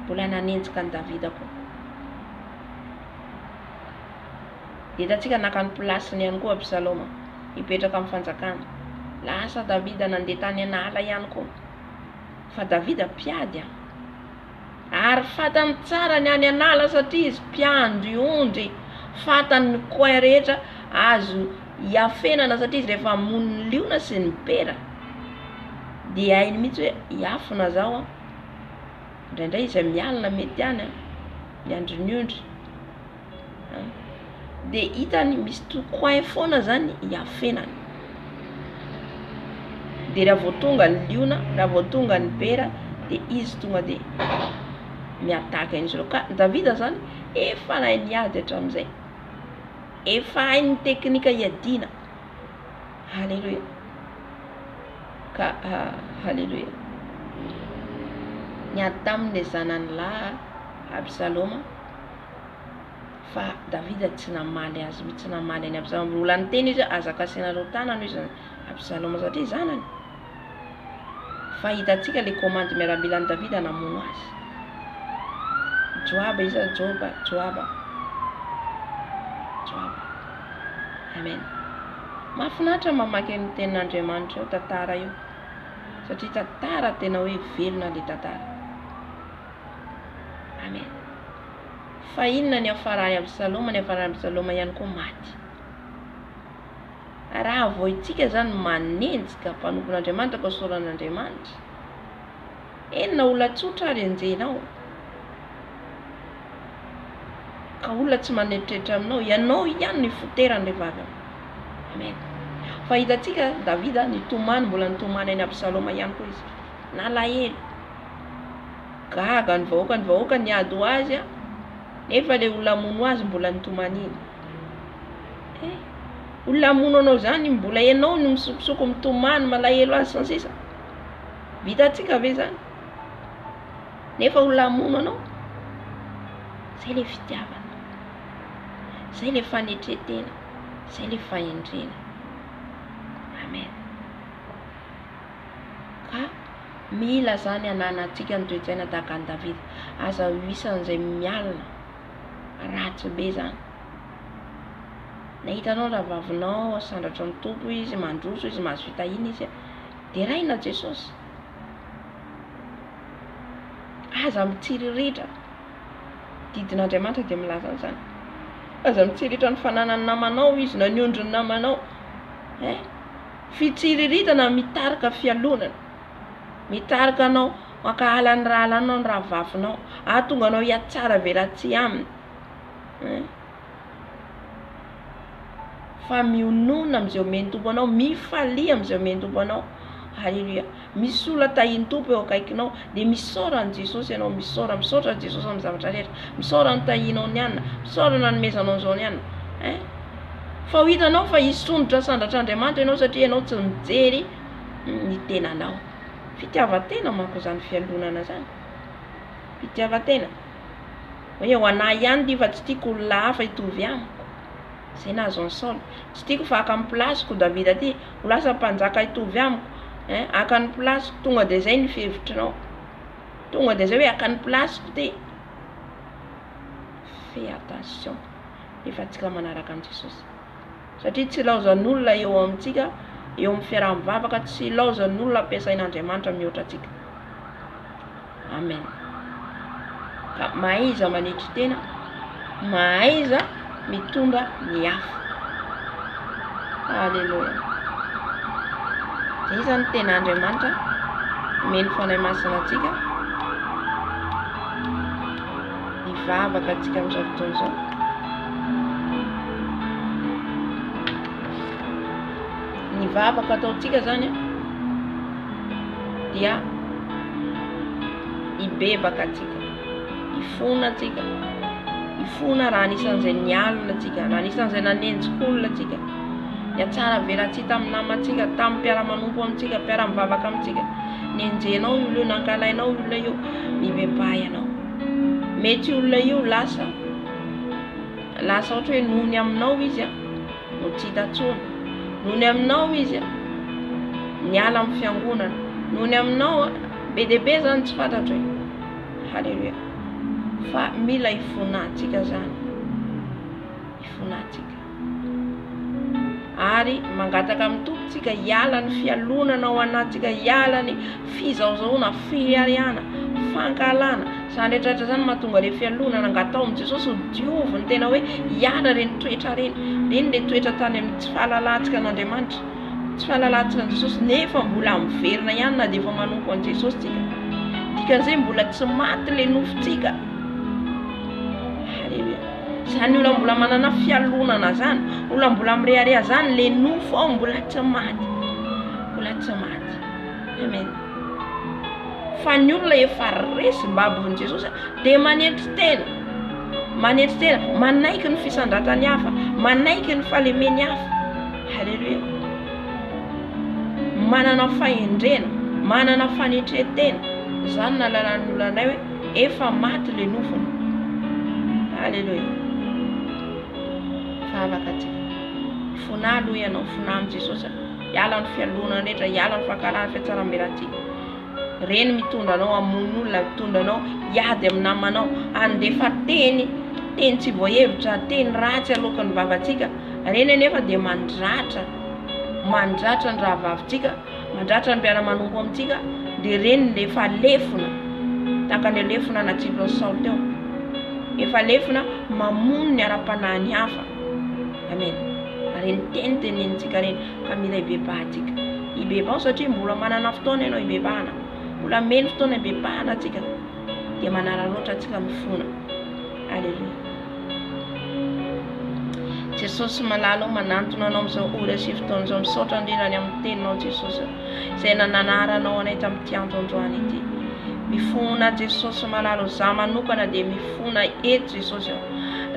S1: Mbola nanenjika ny Davida koa. Dia hitantsika naka ny plasiny ihany koa Absalom hipetraka amin'ny fanjakana. Lasa Davida nandeha tany an'ala ihany koa. Fa Davida mpiady. Ary fatany tsara ny any an'ala satria izy mpiandry ondry. Fatany ny coin rehetra azo hiafenana satria izy rehefa mony ny liona sy ny pera. Dia hainy mihitsy hoe hiafina zao. Indraindray izy mialina mety any miandry ny ondry. Dia hitany misy coin foana zany hiafenana. Dia raha vao tonga ny liona, raha vao tonga ny pera, dia izy tonga dia miataka izy ireo. Ka Davida zany efa hainy niady hatramin'izay. Efa hainy teknika hiadiana. Halleluja. Ka halleluja. Niady tamin'ilay zanany lahy Absalom. Fa Davida tsy namaly azy, tsy namaly any Absalom. Mbola niteny izy azakasianareo tanana izy Absalom satria zanany. Fa hitantsika le commande miaramilan'i Davida namono azy. Joaba izy Joaba. Amen. Mahafinaritra mamaky ny tenin'Andriamanitra io tantara io. Satria tantara tena hoe velona le tantara. Amen. Fa inona ny afarany Absalom, ny afarany Absalom ihany koa maty. Raha vao itsika zany manenjika mpanompon'Andriamanitra ka soran'Andriamanitra. Enina olona tsotra ary enjenao. Ka olona tsy manetritra aminao, ianao ihany ny foteran'ilay vavy. Amen. Fa hitantsika Davida nitomany, mbola nitomany any Absalom ihany koa izy. Nalahelo. Gaga ny vahoaka niady ho azy. Nefa le olona mono azy mbola nitomany iny. Olona mono anao zany mbola ianao no misokosoko mitomany malahelo azy sansisa. Vitantsika ve zany? nefa ho lamono anao. Zay le fitiavana, zay le fanetretena, zay le fahendrena. Amen. Ka mila zany ananatsika ny toetsaina tahaka ny Davida. Aza ho isan'izay mialina ratsy be zany. Na hitanao raha vavinao sandratra ny tompo izy, mandroso izy, mahazo fitahina izy, de raina Jesosy. Aza mitsiriritra didin'Andriamanitra dia milaza zany. Aza mitsiriritra ny fananany namanao izy, na ny ondriny namanao. Fitsiriritana mitarika fialonana, mitarika anao makahala ny raha alanao ny raha vavinao, tonga anao hiatsara velatsy aminy. Fa mionona am'izay omeny tompo anao, mifalia am'izay omeny tompo anao. Halleluja. Misy olona tahiny tompo eo akaikinao, de misaora ny Jesosy ianao, misaora Jesosy amin'ny zavatra rehetra, misaora ny tahinao nianina, misaora ny nomezanao zao nianina. Fa ho hitanao fa hisondrotra sandratr'Andriamanitra ianao satria ianao tsy mijery ny tenanao. Fitiavatena manko zany fialonana zany. Fitiavatena. Hoe ho anahy ihany ty fa tsy tiako olona hafa hitovy amiko. Zay nahazo ny Saoly. Tsy tiako fa aka amin'ny plasiko Davida ty, ho lasa mpanjaka hitovy amiko. Aka ny plasiko, tonga de zay ny fihevitrinao. Tonga de zay hoe aka ny plasiko ty. Fais attention rehefa tsika manaraka an Jesosy. Satria tsy laozan'olona eo amintsika, eo amin'ny fiaraha-mivavaka, tsy laozan'olona ampiasain'Andriamanitra mihoatra atsika. Amen. Ka mahaiza manetry tena, mahaiza mitondra ny hafa. Halleluja. Zay zany ten'Andriamanitra meny fanahy masina atsika, hivavaka atsika amin'izao fotoana izao. Ny vavaka ataotsika zany dia hibebaka atsika, hifona atsika, hifona raha anisan'izay nialina atsika, raha anisan'izay nanenjikolona atsika, niatsara velatsy tamin'ny namatsika, tamin'ny mpiara-manompo amintsika, mpiara-mivavaka amintsika. Nenjenao io, nankalainao olona io, mibebay anao. Mety olona io lasa ohatra hoe nony aminao izy no tsy hitantsony, nony aminao izy niala amin'ny fiangonana, nony aminao be dia be zany tsy fantatro hoe. Halleluja. Fa mila hifonatsika zany, hifonatsika. Ary mangataka amin'ny tompontsika hiala ny fialonana ao anatsika, hiala ny fizaozaona, fihariana, fankalana. Zany rehetrarehetra zany mahatonga le fialonana angatao amin'ny Jesosy ho dioviny tena hoe hiala reny toetra reny. Reny le toetra tany amin'ny tsy fahalalantsika n'Andriamanitra, tsy fahalalantsika an Jesosy, nefa mbola miverina ihany na dia efa manompo an Jesosy tsika. Dikan'izay mbola tsy maty le nofontsika. Halleluja. Zany olona mbola manana fialonana zany, olona mbola mirehareha zany, le nofo ao mbola tsy maty, mbola tsy maty. Amen. Fa ny olona efa resy babon'i Jesosy dia manetry tena, manaiky ny fisandratany hafa, manaiky ny fahalemeny hafa. Halleluja. Manana fahendrena, manana fanetretena. Zany nalalan'ny olona anay hoe efa maty le nofony. Halleluja. Vavaka atsika. Fona aloha ianao, fona amin'ny Jesosy. Hiala ny fialonana rehetra, hiala ny fankalana, fiatsaram-belatsy. Reny mitondra anao hamono olona, mitondra anao hiady amin'ny namanao, andefa teny tsy voahevitra, teny ratsy alokan'ny vavantsika. Reny anefa dia mandratra ny raha vavintsika, mandratra ny mpiara-manompo amintsika, dia reny dia efa lefona, tahaka ny lefona natsipin'ny Saoly teo. Efa lefona mamono ny ara-panahy hafa. Amen. Reny tenenitsika reny, ka mila hibebahantsika. Hibebao satria mbola manana fotoana ianao hibebahana, mbola meny fotoana hibebahana atsika, dia manara loatra atsika mifona. Halleluja. Jesosy malalo manantona anao amin'izao ora sy fotoana izao, misaotra indrindra ny amin'ny teninao Jesosy, izay nananaranao anay tamin'ity andro androany ity. Mifona Jesosy malalo, za manokana dia mifona eto Jesosy.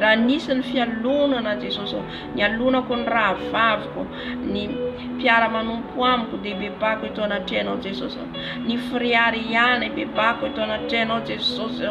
S1: raha nisy ny fialonana Jesosy ny alonako ny rahavaviko ny mpiara-manompo amiko dia bebako eto anaty anao Jesosy ny firiariana bebako eto anaty anao Jesosy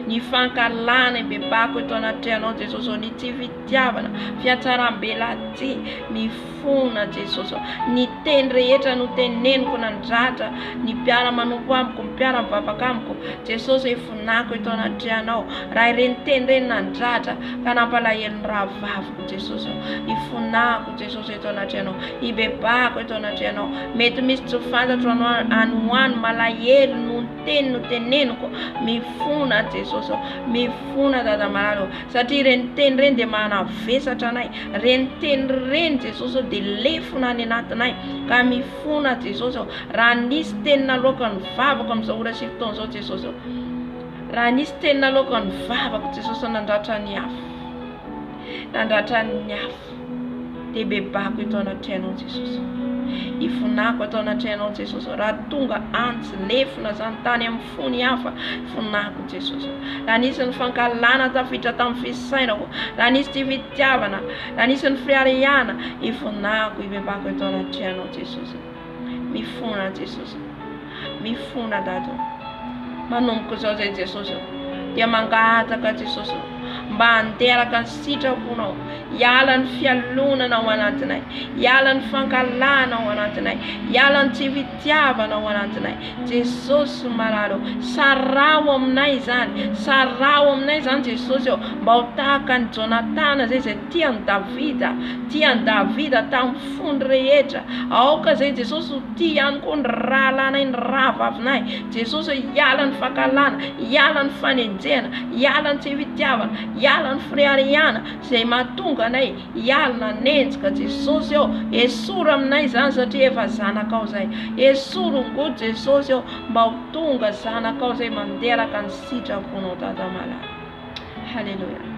S1: ny fankalana bebako eto anaty anao Jesosy ny tsy fitiavana fiatsaram-belaty mifona Jesosy ny teny rehetra no teneniko nandratra ny mpiara-manompo amiko ny mpiara-mivavaka amiko Jesosy ifonako eto anaty anao raha ireny teny ireny nandratra ka nampalahelo ny rahavaviko Jesosy ifonako Jesosy eto anaty anao ibebako eto anaty anao mety misy tsy fantatro anoano malahelo no teny no teneniko mifona Jesosy mifona dada malalo satria ireny teny ireny dia manavesatra anay ireny teny ireny Jesosy dia lefona any anatinay ka mifona Jesosy raha nisy teny naloaka ny vavako amin'izao ora sy fotoana izao Jesosy raha nisy teny naloaka ny vavako Jesosy nandratra ny afo dia bebako eto anaty anao Jesosy ifonako eto anaty anao Jesosy raha tonga antsy lefona zany tany amin'ny fony hafa ifonako Jesosy raha nisy ny fankalana tafiditra tamin'ny fisainako raha nisy tsy fitiavana raha nisy ny firiariana ifonako ibebako eto anaty anao Jesosy mifona Jesosy mifona dato manomboka izao zay Jesosy dia mangataka Jesosy mba hanteraka ny sitraponao hiala ny fialonana ao anatinay hiala ny fankalana ao anatinay hiala ny tsy fitiavana ao anatinay Jesosy mararo sarao aminay zany Jesosy mba ho tahaka ny Jonatana zay tiany Davida tamin'ny fony rehetra aoka zay Jesosy tia ihany koa ny rahalanay ny rahavavinay Jesosy hiala ny fankalana hiala ny fanenjena hiala ny tsy fitiavana hiala ny firiariana zay mahatonga anay hiala nanenjika Jesosy esoro aminay zany satria efa zanakao zay esoro ngo Jesosy mba ho tonga zanakao zay manderaka ny sitraponao dada malala haleluya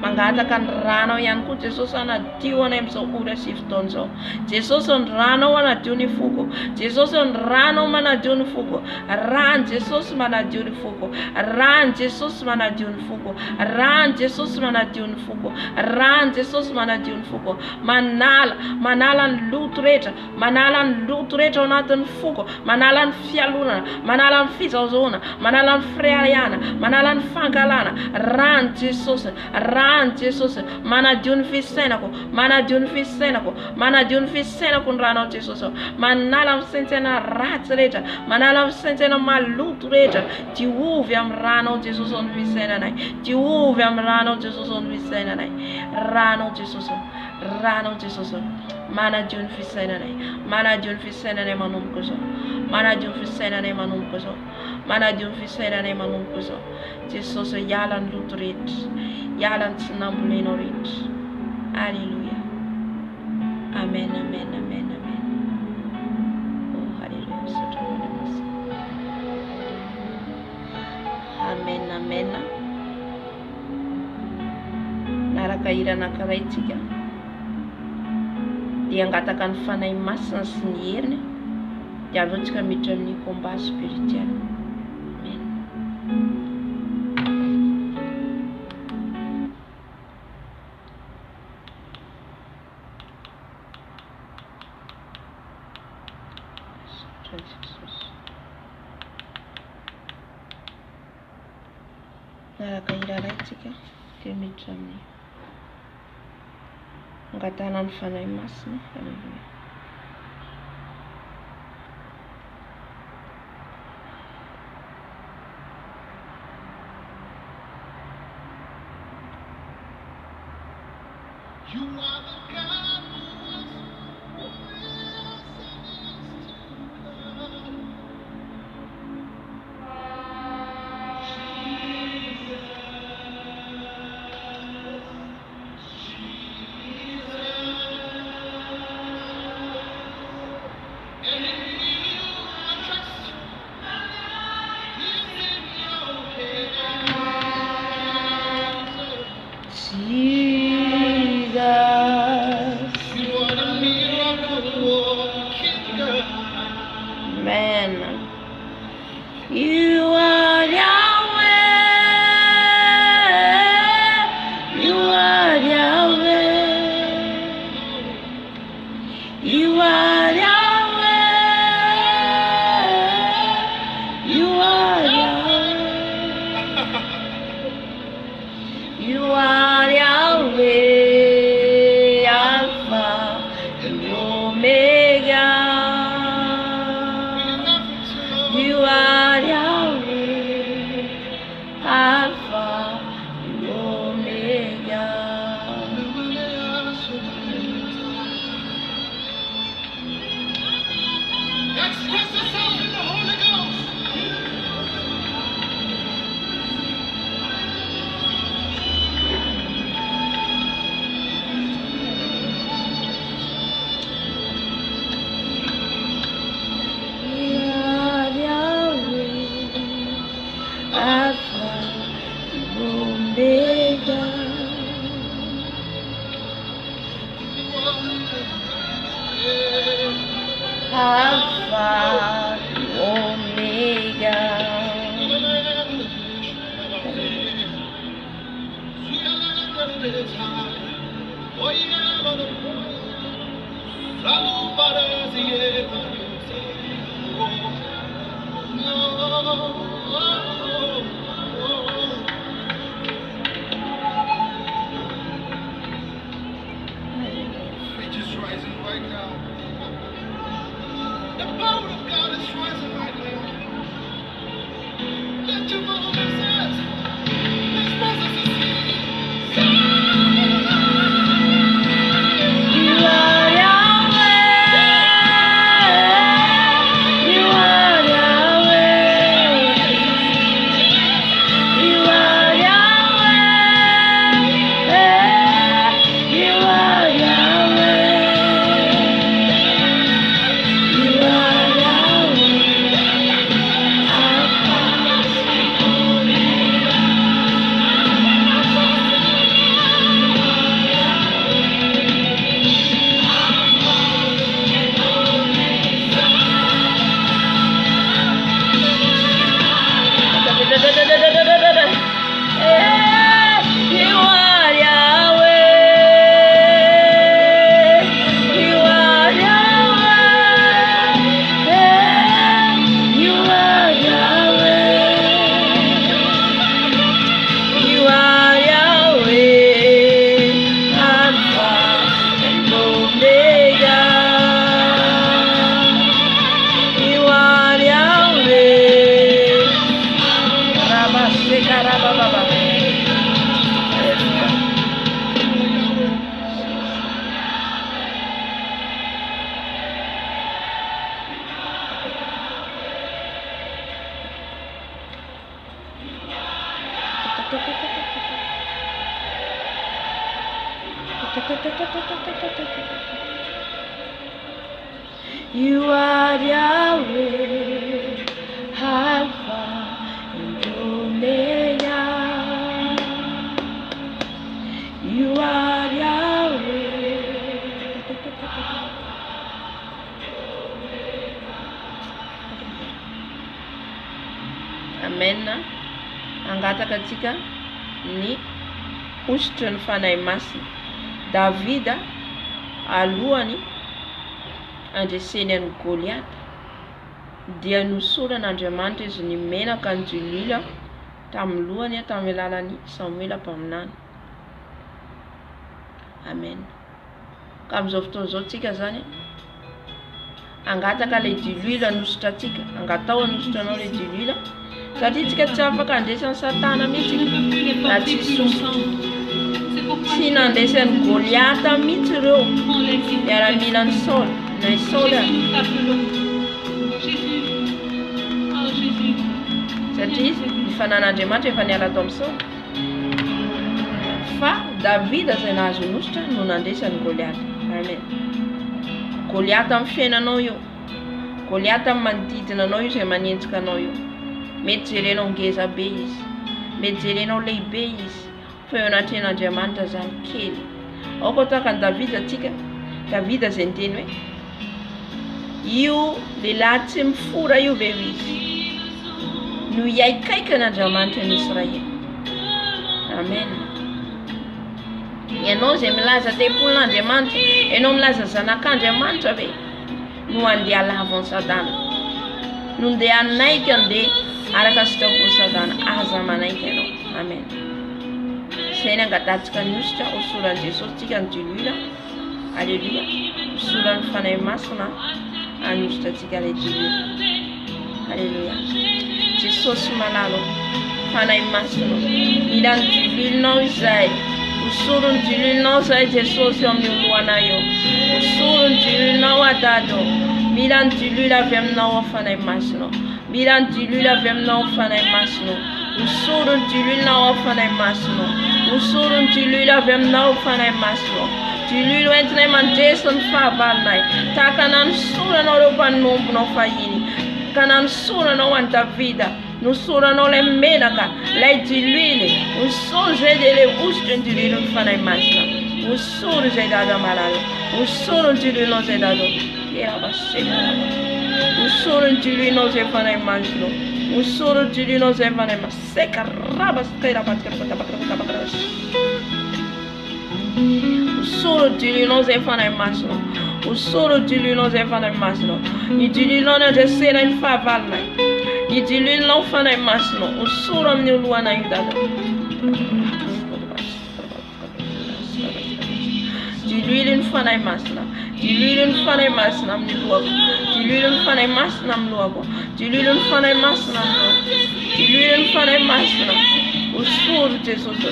S1: mangataka ny ranao ihany koa Jesosy anadio anay amin'izao ora sy fotoana izao Jesosy ny ranao anadio ny foko Jesosy ny ranao manadio ny foko rano Jesosy manadio ny foko rano Jesosy manadio ny foko rano Jesosy manadio ny foko rano Jesosy manadio ny foko manala ny loto rehetra manala ny loto rehetra ao anatin'ny foko manala ny fialonana manala ny fizaozaona manala ny firiariana manala ny fankalana rano Jesosy Jesosy manadio ny fisainako manadio ny fisainako ny ranao Jesosy manala fisaintsena ratsy rehetra manala fisaintsena maloto rehetra diovy amin'ny ranao Jesosy ny fisainanay diovy amin'ny ranao Jesosy ny fisainanay ranao Jesosy manadio ny fisainanay manomboka izao manadio ny fisainanay manomboka izao Jesosy hiala ny loto rehetra hiala ny tsy nambolenao rehetra alleluia amen oh halleluja amen naraka hira anankiray tsika dia angataka ny fanahy masina sy ny heriny dia avy eo tsika miditra amin'ny combat spirituel amen naraka hira ray tsika dia miditra amin'ny angatana ny fanahy masina haleluya
S2: You are the God who was, who is, and is to come.
S1: You are Yahweh. You are Yahweh. You are Yahweh, Alpha and Omega. You are Yahweh, Alpha and Omega.
S2: Express yourself in the Holy Ghost.
S1: You are Yahweh, Alpha and Omega. Alpha and Omega.
S2: Faith is rising right now. The power of God is rising right now. Let your voices express us.
S1: You are Yahweh. You are Yahweh. You are Yahweh. You are Yahweh. You are Yahweh. Alpha. You are Yahweh. You are Yahweh. You are Yahweh. You are Yahweh. Alpha and Omega. You are Yahweh. Rabaseka rabababa. Hallelujah. You are Yahweh, Alpha and Omega. You are Yahweh. Amen. Angatakatsika ny ositry ny fanahy masina. Davida alohany andreseny any Goliata dia nosoran'Andriamanitra izy ny menaka ny Delila tamin'ny lohany tamin'ny alalan'ny Samuela mpaminany. Amen. Ka amin'izao fotoana izao tsika zany angataka le Delila nosotra tsika, angatao anosotranao le Delila satria tsika tsy afaka andresan'ny Satana mihitsy na tsy tsy nandresan'ny Goliata mihitsy ireo miara-mila ny Saoly na i Saoly satria ny fanan'Andriamanitra efa niala tao amin'ny Saoly. Fa Davida zay nahazo nositra no nandresan'ny Goliata. Amen. Goliata amin'ny fiainanao io, Goliata amin'ny manodidina anao io izay manenjika anao io. Mety jerenao ngeza be izy, mety jerenao lehibe izy, fa eo anatren'Andriamanitra zany kely. Aoka tahaka ny Davida tsika, Davida zay niteny hoe io lehilahy tsy mifora io ve izy no iaikaikan'Andriamanitra ny Israely. Amen. ianao zay milaza tempolin'Andriamanitra, ianao milaza zanak'Andriamanitra ve no andeha halavon'ny Satana, no andeha hanaiky andeha araka ny sitrapon'ny Satana, aza manaiky ianao. Amen. Zay ny angadatsika ny ositra osoran'i Jesosy tsika ny dilila. Alléluia. Osoran'ny fanahy masina anositra tsika ilay dilila. Alléluia. Jesosy malalo fanahy masina, mila ny dililinao izay, osoron'ny dililinao izay Jesosy eo amin'ny lohanay eo. Osoron'ny dililinao adado, mila ny dilila avy aminao fanahy masina, mila ny dilila avy aminao fanahy masina. Osoron'ny dililinao fanahy masina, osoron'ny dilila avy aminao fanahy masina. Dililo entinay mandresa ny fahavalonay, tahaka nanosoranao ireo mpanombonao fahiny, ka nanosoranao an'i Davida, nosoranao ilay menaka, ilay dilily, osoro zay dia ilay ositra ny dililo ny fanahy masina. Osoro zay dada malalo, osoro ny dililinao zay dada, osoro ny dililinao zay fanahy masina, osoro ny dililinao zay fanahy masina. Usoro dililinao zay fanahy masina, usoro dililinao zay fanahy masina. Ny dililinao ny andresena ny fahavalonay, ny dililinao fanahy masina, usoro amin'ny lohanay io dada. Dililiny fanahy masina, dililiny fanahy masina amin'ny lohako, dililiny fanahy masina amin'ny lohako, dililiny fanahy masina amin'ny lohako, dililiny fanahy masina. Usoro Jesosy.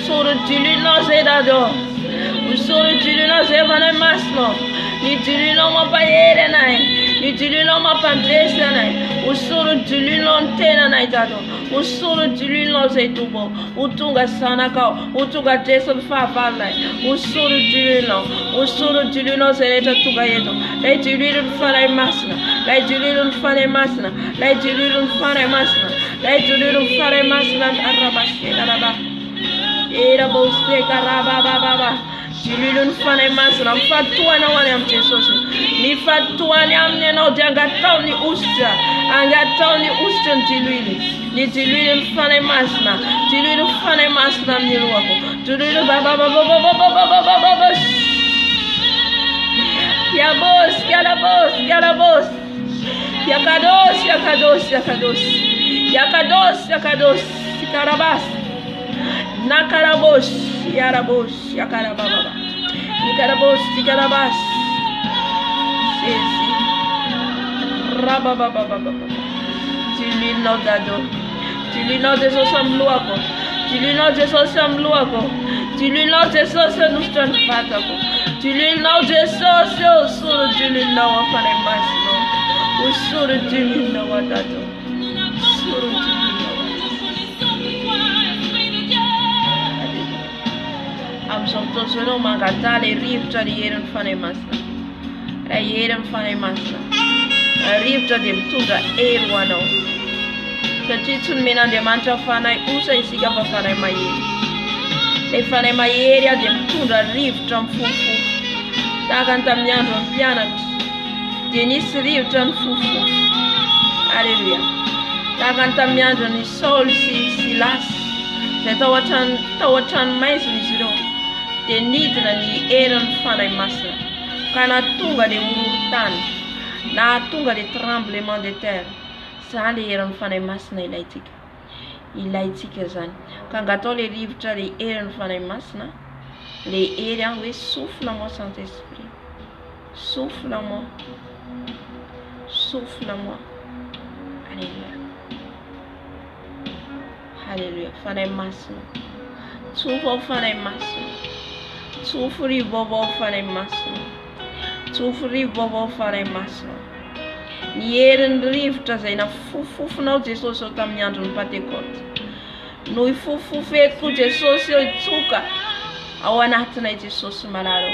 S1: Soro dililino zedado, usoro dililino zevana masno, ni dililino mapayere nai, ni dililino mapandresa nai, usoro dililino ntena nai dado, usoro dililino zetubo, utunga sana kao, utunga dresa fahaval nai, usoro dililino zereta tuga yeto, lai dililino fanai masna, lai dililino fanai masna, lai dililino fanai masna, lai dililino fanai masna arabashe araba. Era boste karaba baba. Dililun fanay masna mfatuana wale am Jesus. Ni fatuani amne na ujangatoni ustra. Angatoni ustra dilili. Ni dililun fanay masna. Dililun fanay masna mnilu wako. Dililun baba. Ya boss. Yakados. Karabas. Nakarabos, yarabos, yakarababa. Nikarabos, tikarabas. Sesi. Rabababa. Dilino dado. Dilino de sosam luako. Dilino de sosam luako. Dilino de sosam nustran fatako. Dilino de sosam suru dilino afane masno. Usuru dilino wadado. Suru dilino. Amsomtosono mangatale rivtra di ieri fanay masna. Ieri fanay masna. Rivtra di mtunga ero anao. Satria tsy nomen'Andriamanitra fanay osa isika fa fanay mahery. Le fanay mahery dia mitondra rivtra mifofofo. Tahaka ny tamin'ny andro ny mpianatra dia nisy rivtra mifofofo. Alleluia. Tahaka ny tamin'ny andro ny Saoly sy Silasy izay tao an-trano maizina izy ireo. Dia nidina ny herin'ny fanay masina ka nahatonga le horohorontany, nahatonga le tremblement de terre. Zany le herin'ny fanay masina ilaitsika zany. Ka angatao le rivitra le herin'ny fanay masina, le hery hoe souffle-moi Saint-Esprit, souffle-moi. Alléluia. Fanay masina, tsofo fanay masina. Tsofori vovô fanay masina. Tsofori vovô fanay masina. Ny herin'ny rivitra zay nafofofonao Jesosy eo tamin'ny andron'ny Pentecote. No ifofofeko Jesosy eo itsoka ao anatinay Jesosy malalo.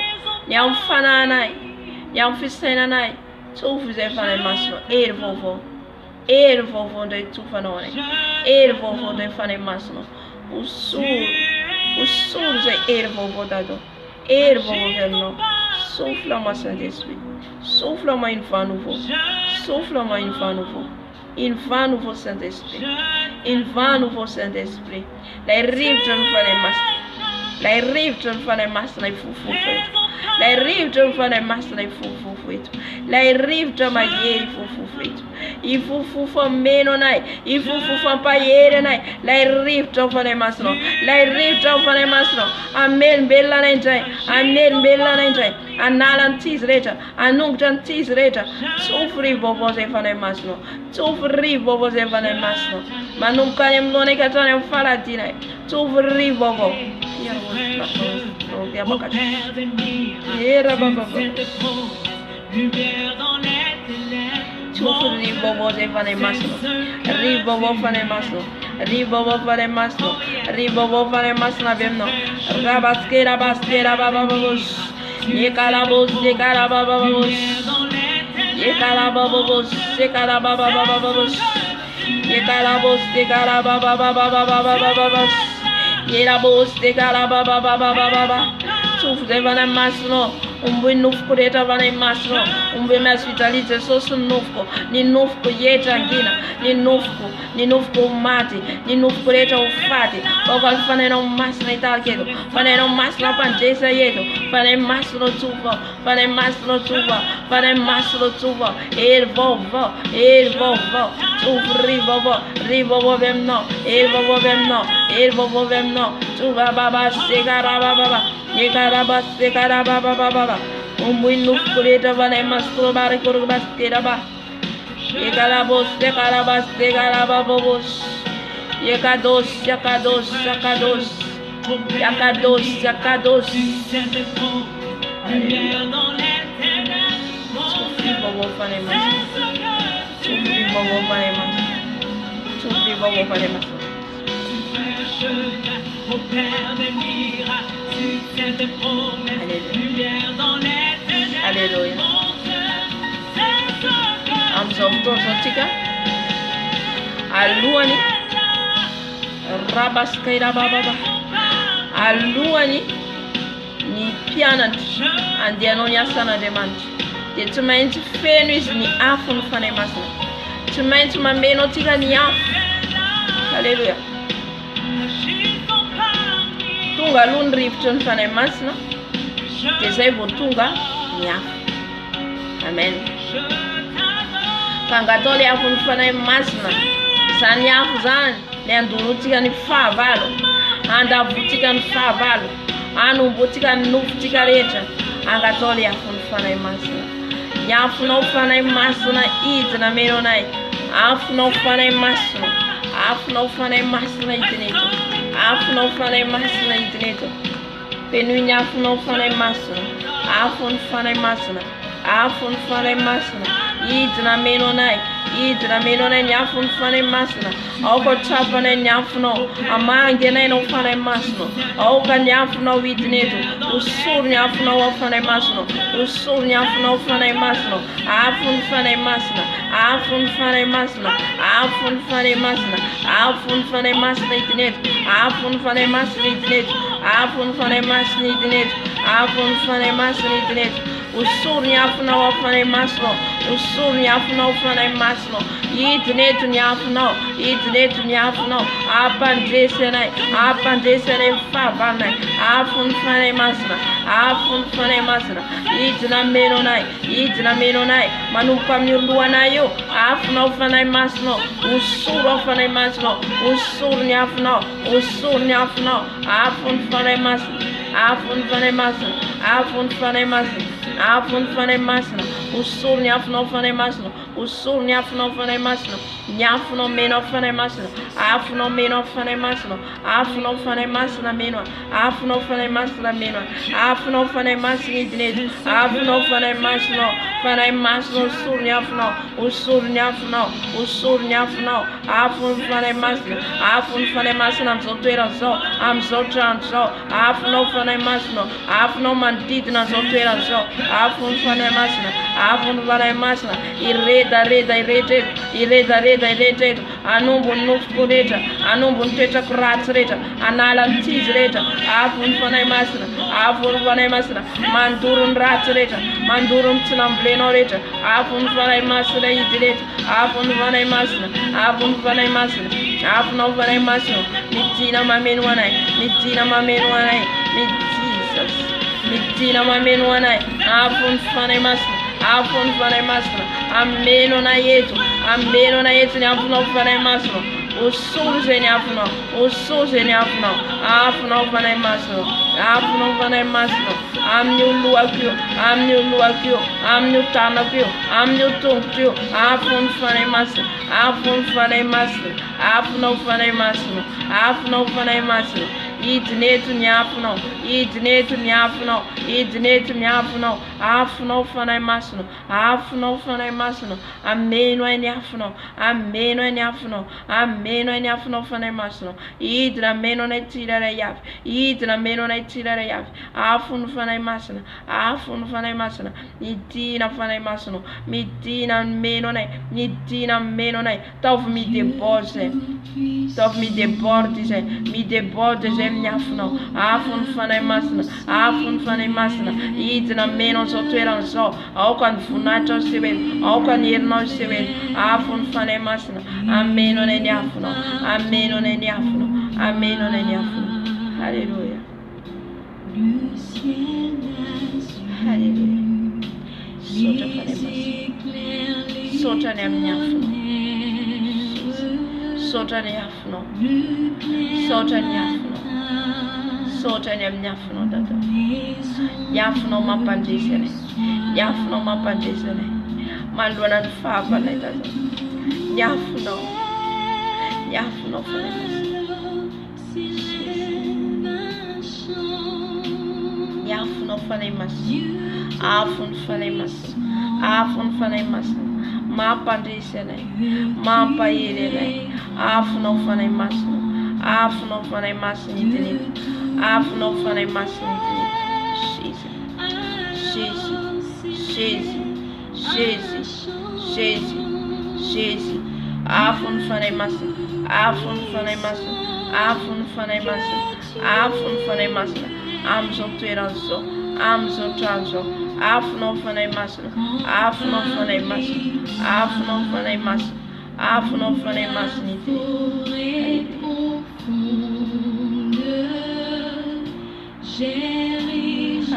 S1: Ny amin'ny fananay, ny amin'ny fisainanay, tsofo zay fanay masina. Hery vovô. Eri vovô ndo itofanao anay. Eri vovô ndo efa masinao. Osolo zay eri vovô dadao. Eri vovô avy aminao. Souffle en moi Saint-Esprit. Souffle en moi une voix nouveau. Souffle en moi une voix nouveau. Une voix nouveau Saint-Esprit. Une voix nouveau Saint-Esprit. La rive de fanay masina. La rive de fanay masina ifufu fetu. La rive de fanay masina ifufu fetu. La rive de mageri ifufu fetu. Ifufu fa meno nai. Ifufu fa payere nai. La rive de fanay masina. La rive de fanay masina. Amen bella nai jai. Amen bella nai jai. Analan'I rehetra. Anongotra'I rehetra. Tsofy vovô zay fanay masina. Tsofy vovô zay fanay masina. Manomboka any amin'ny loanay ka hatrany amin'ny faladina. Tsofy vovô. Tsofy vovô zay fanay masina. Ry vovô fanay masina. Ry vovô fanay masina. Ry vovô fanay masina avy aminao. Rabaskera bababos. Yekalabos, yekalabababos. Yekalababos, yekalabababos. Yekalabos, yekalababababos. Yerabos, yekalabababababa. Tsofy zay fanay masina. Umbo nofoko rehetra vanay masina. Umbo miazo fijaliana Jesosy ny nofoko. Ny nofoko hetra angina. Ny nofoko maty. Ny nofoko rehetra ho faty. Vaovao fanainao masina italika eto. Fanainao masina mpandresa eto. Fanay masina tsofao. Fanay masina tsofao. Fanay masina tsofao. Eri vaovao. Eri vaovao. Tsofy ry vaovao. Ry vaovao avy aminao. Eri vaovao avy aminao. Eri vaovao avy aminao. Tsofy baba sekarababa. Yekarabas sekarababa. Umbo nofoko rehetra vanay masina barikorobaskeraba. Yekalabos sekarabas sekarababos. Yakados yakados yakados. Yakados yakados. Tsofy vovô fanay masina. Tsofy vovô fanay masina. Tsofy vovô fanay masina.
S3: Au Père des miracles, succès des promesses, lumière dans les ténèbres.
S1: Alléluia. Amzao fotoantsika alohany rabaskairabababa. Alohany ny mpianatra andehanao ny asan'Andriamanitra dia tsy maintsy feno izy ny afo ny fanay masina. Tsy maintsy mamenao antsika ny afo. Alléluia. Tonga aloha ny rivotry ny fanay masina dia zay vao tonga ny afo. Amen. Fangatao le afo ny fanay masina. Zany afo zany le andorotsika ny fahavalo. Andavotsika ny fahavalo. Anombotsika ny nofotsika rehetra. Angatao le afo ny fanay masina. Ny afonao fanay masina idina meno anay. Afonao fanay masina. Afonao fanay masina idina eto. Afonao fanay masina idina eto. Fenoy ny afonao fanay masina. Afony fanay masina. Afony fanay masina. Idina meno anay. Idina meno anay ny afony fanay masina. Aoka trapanay ny afonao. Amangy anay nao fanay masina. Aoka ny afonao idina eto. Osoro ny afonao ao fanay masina. Osoro ny afonao fanay masina. Afony fanay masina. Afony fanay masina. Afony fanay masina. Afony fanay masina idina eto. Afony fanay masina idina eto. Afony fanay masina idina eto. Afony fanay masina idina eto. Osoro ny afonao ao fanay masina. Osoro ny afonao fanay masina. Idina eto ny afonao. Idina eto ny afonao. Ampandresy anay. Ampandresy anay fahavalonay. Afony fanay masina. Afony fanay masina. Idina meno anay. Idina meno anay. Manomboka amin'ny lohanay io. Afonao fanay masina. Osoro ao fanay masina. Osoro ny afonao. Osoro ny afonao. Afony fanay masina. Afony fanay masina. Afony fanay masina. Afony fanay masina. Osoro ny afonao fanay masina. Osoro ny afonao fanay masina. Ny afonao meno fanay masina. Afonao meno fanay masina. Afonao fanay masina meno. Afonao fanay masina meno. Afonao fanay masina idina eto. Afonao fanay masina. Fanay masina. Osoro ny afonao. Osoro ny afonao. Osoro ny afonao. Afony fanay masina. Afony fanay masina am'izao toerana zao. Am'izao trano zao. Afonao fanay masina. Afonao manodidina am'izao toerana zao. Afony fanay masina. avony fanay masina ireda irehetra anombony nofoko rehetra anombony toetrako ratsy rehetra anala tizy rehetra avony fanay masina mandorony ratsy rehetra mandorony tsy nambolenao rehetra avony fanay masina izy rehetra avony fanay masina avinao fanay masina midina mameno anay midina mameno anay midina mameno anay avony fanay masina ameno anay eto ny avinao fanay masina osolo zay ny avinao avinao fanay masina amin'ny lohako io amin'ny tanako io amin'ny tongotro io avony fanay masina avinao fanay masina idineto ny afinao afinao fanay masina ameno ay ny afinao fanay masina idina meno anay tsiraray avy afony fanay masina midina fanay masina midina meno anay taovy mideborde zay amin'ny afinao afony fanay masina idina meno an'izao toerana zao aoka ny voninahitra ao sewely aoka ny herinao sewely afony fanay masina ameno anay ny afinao Alléluia. Sotra ny amin'ny afinao sotra ny amin'ny afinao dada yafinao mampandresy anay manoloana ny fahavalay dada yafinao fanay masina yafinao fanay masina afony fanay masina mampandresy anay mampahery anay afinao fanay masina idinety afinao fanay masina Jésus afony fanay masina am'izao toerana zao am'izao trano zao afinao fanay masina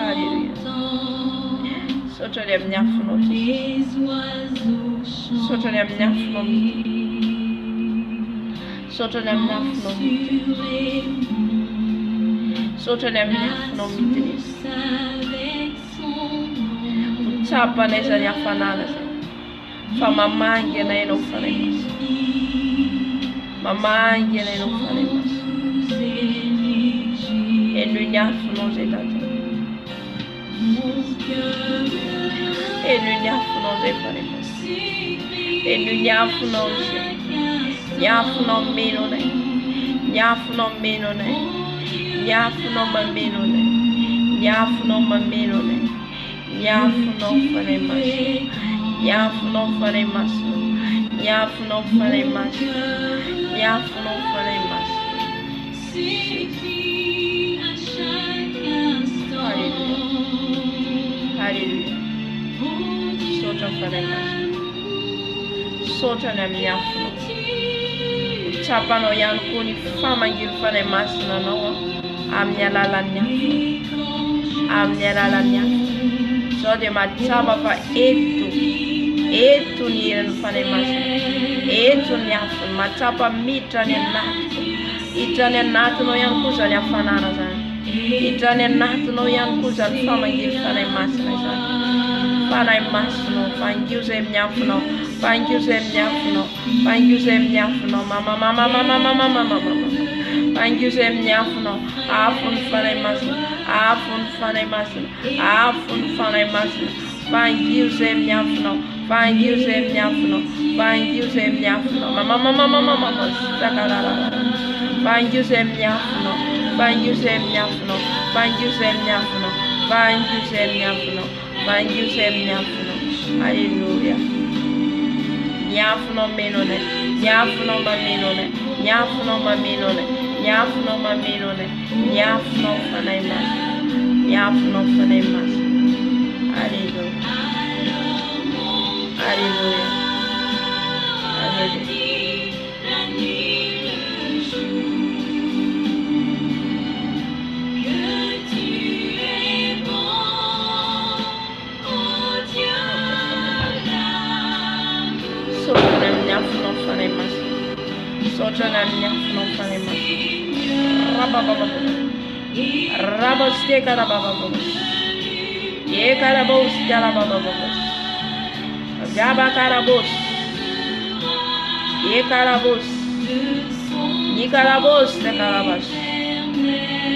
S1: Alléluia. Sotra ny amin'ny afinao utsapanay zany hafanana zay fa mamangy anay anao fanay masina enoy ny afinao zay dada enoy ny afinao zay fanay masina enoy ny afinao zay ny afinao meno anay ny afinao mameno anay ny afinao fanay masina Alléluia. Sotra fanay masina sotra ny amin'ny afinao utsapanao ihany koa ny famangiro fanay masina anao amin'ny alalan'ny afinao zao dia matsapa fa eto ny herin'ny fanay masina eto ny afiny matsapa miditra ny anatinao ihany koa zany hafanana zany miditra ny anatinao ihany koa zany famangiro fanay masina zany fanay masina fangio zay amin'ny afinao fangio zay amin'ny afinao fangio zay amin'ny afinao fangio zay amin'ny afinao afony fanay masina fangio zay amin'ny afinao fangio zay amin'ny afinao fangio zay amin'ny afinao fangio zay amin'ny afinao fangio zay amin'ny afinao fangio zay amin'ny afinao fangio zay amin'ny afinao fangio zay amin'ny afinao Alléluia. Niafuno menone, niafuno maminone, niafuno maminone, niafuno maminone, niafuno fanaimas, niafuno fanaimas. Alléluia. Alléluia. Alléluia.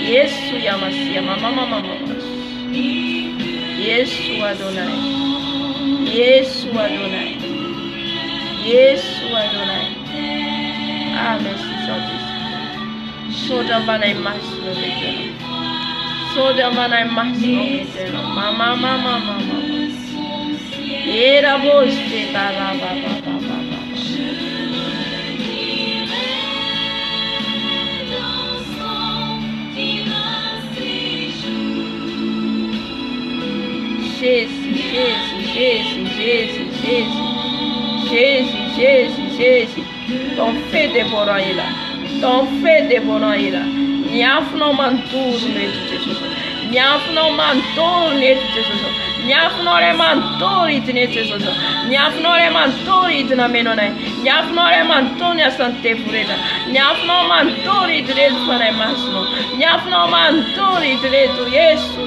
S1: Yesu Yamasia mama. Yesu Adonai. Yesu Adonai. Yesu Adonai. Amen. Soda mana imasno eterno. Soda mana imasno eterno. Mama. Era boste kara baba. Jesus. Ton feu dévorant est là. Ton feu dévorant est là. Niafno mantur netu Jesus. Niafno mantur netu Jesus. Niafno re mantur itne Jesus. Niafno re mantur itna menonai. Niafno re mantur ne sante pureta. Niafno mantur itne fare masno. Niafno mantur itne tu Yesu.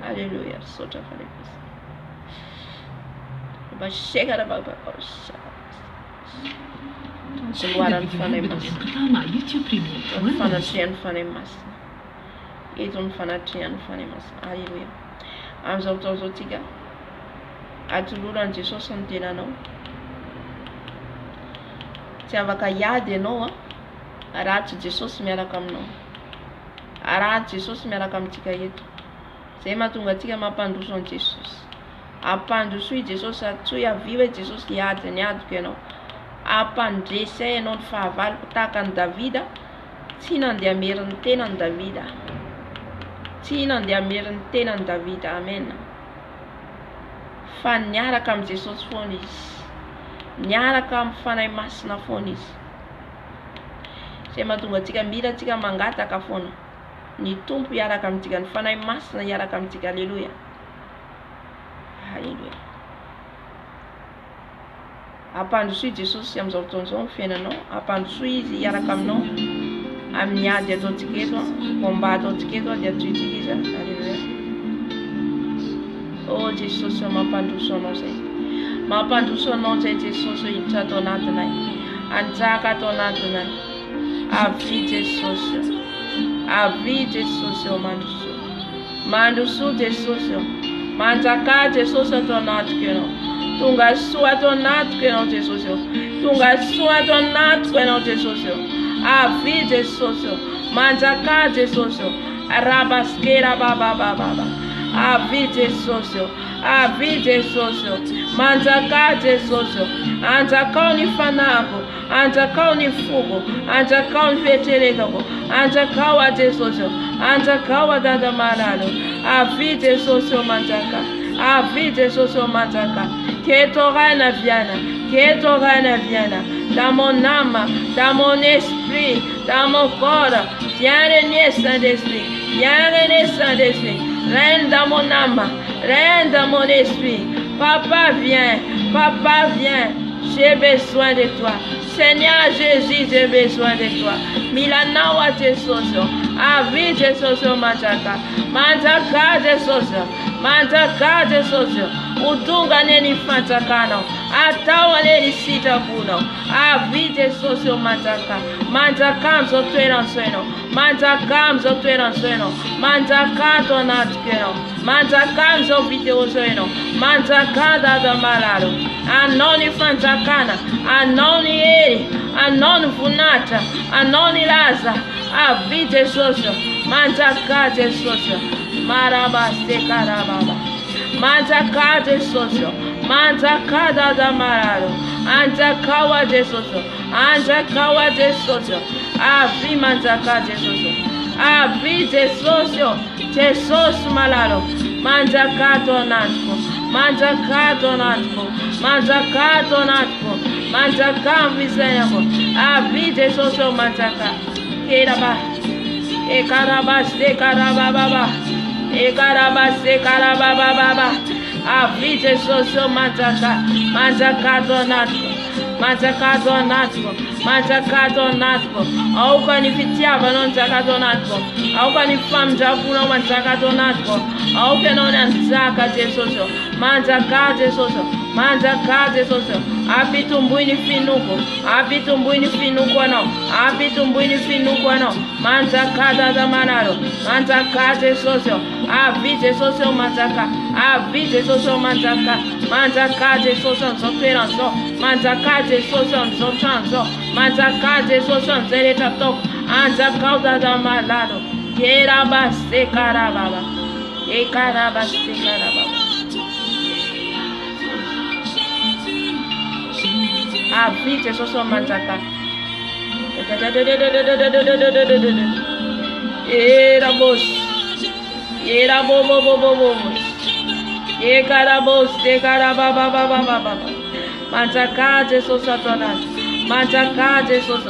S1: Alléluia. Sota falebis. Ba chega da baba. Gloire al fanemas. Alléluia. Amza utozotiga. Atulura njiso santena no. Tiavaka yade no. Arati Jesus miaraka amino. Arati Jesus miaraka amtika yetu. Zay mahatonga tika mampandroso an Jesus. Ampandrosoy Jesus atsoy aviva Jesus iady niadoka ianao. Ampandresay ianao ny fahavaloko tahaka ny Davida. Tsy nandeha merin'ny tenany Davida. Tsy nandeha merin'ny tenany Davida. Amen. Fa niaraka amin'ny Jesus foana izy. Niaraka amin'ny fanahy masina foana izy. Zay mahatonga antsika mila antsika mangataka foana. Ny tompo iaraka amintsika, ny fanahy masina iaraka amintsika. Alléluia. Ampandrosoy Jesus amin'izao fotoan'izao ny fiainanao. Ampandrosoy izy iaraka aminao amin'ny ady ataontsika eto, komba ataontsika eto dia atoitsika izy. Alléluia. Oh Jesus, mampandroso anao zay. Mampandroso anao zay Jesus hiditra atao anatinay. Anjaka atao anatinay. Avy Jesus. Avy Jesus mandroso. Mandroso Jesus. Manjaka Jesus atao anatiko ianao. Tonga soa atao anatiko ianao Jesus. Tonga soa atao anatiko ianao Jesus. Avy Jesus. Manjaka Jesus. Arabaskera baba. Avy Jesus. Avy Jesus. Manjaka Jesus. Anjakao ny fanako. Anjakao ny fugo. Anjakao ny veterekako. Anjakao a Jesus. Anjakao a dada marado. Avy Jesus manjaka. Avy Jesus manjaka. Que ton règne vienne. Dans mon âme, dans mon esprit, dans mon corps. Viens régner Saint-Esprit. Viens régner Saint-Esprit. Règne dans mon âme. Règne dans mon esprit. Papa viens. J'ai besoin de toi. Seigneur Jésus, j'ai besoin de toi. Milana wa Jesus. Avi Jesus manjaka. Manjaka Jesus. manjaka Jesús utunga neni fantakana atawa neni sita kuno avi Jesús manjaka mzotwera nsweno manjaka mzotwera nsweno manjaka tonatkeno manjaka mzo video zweno manjaka dada malalo anoni fantakana anoni eri anoni funata anoni laza avi Jesús manjaka Jesús maraba sekarababa manjaka Jesús manjaka dada malalo anjakawa Jesús anjakawa Jesús avi manjaka Jesús avi Jesús malalo manjaka tonatko manjaka tonatko manjaka tonatko manjaka visenako avi Jesús manjaka keraba ekarababa ekarababa avi Jesús manjaka tonatko manjaka tonatko auka nifitiava non jaka tonatko auka nifam japuna manjaka tonatko auka non anjaka Jesús manjaka Jesús apitumbuini finuko no apitumbuini finuko no manjaka dada manalo manjaka Jesús avi Jesús manjaka avi Jesús manjaka Jesús nzotweranzo manjaka Jesús nzotranzo manjaka Jesús nzereta top anjaka dada malalo keraba sekarababa ekaraba sekarababa avi Jesús manjaka era bobo ekarabos ekarababa manjaka Jesús atonat manjaka Jesús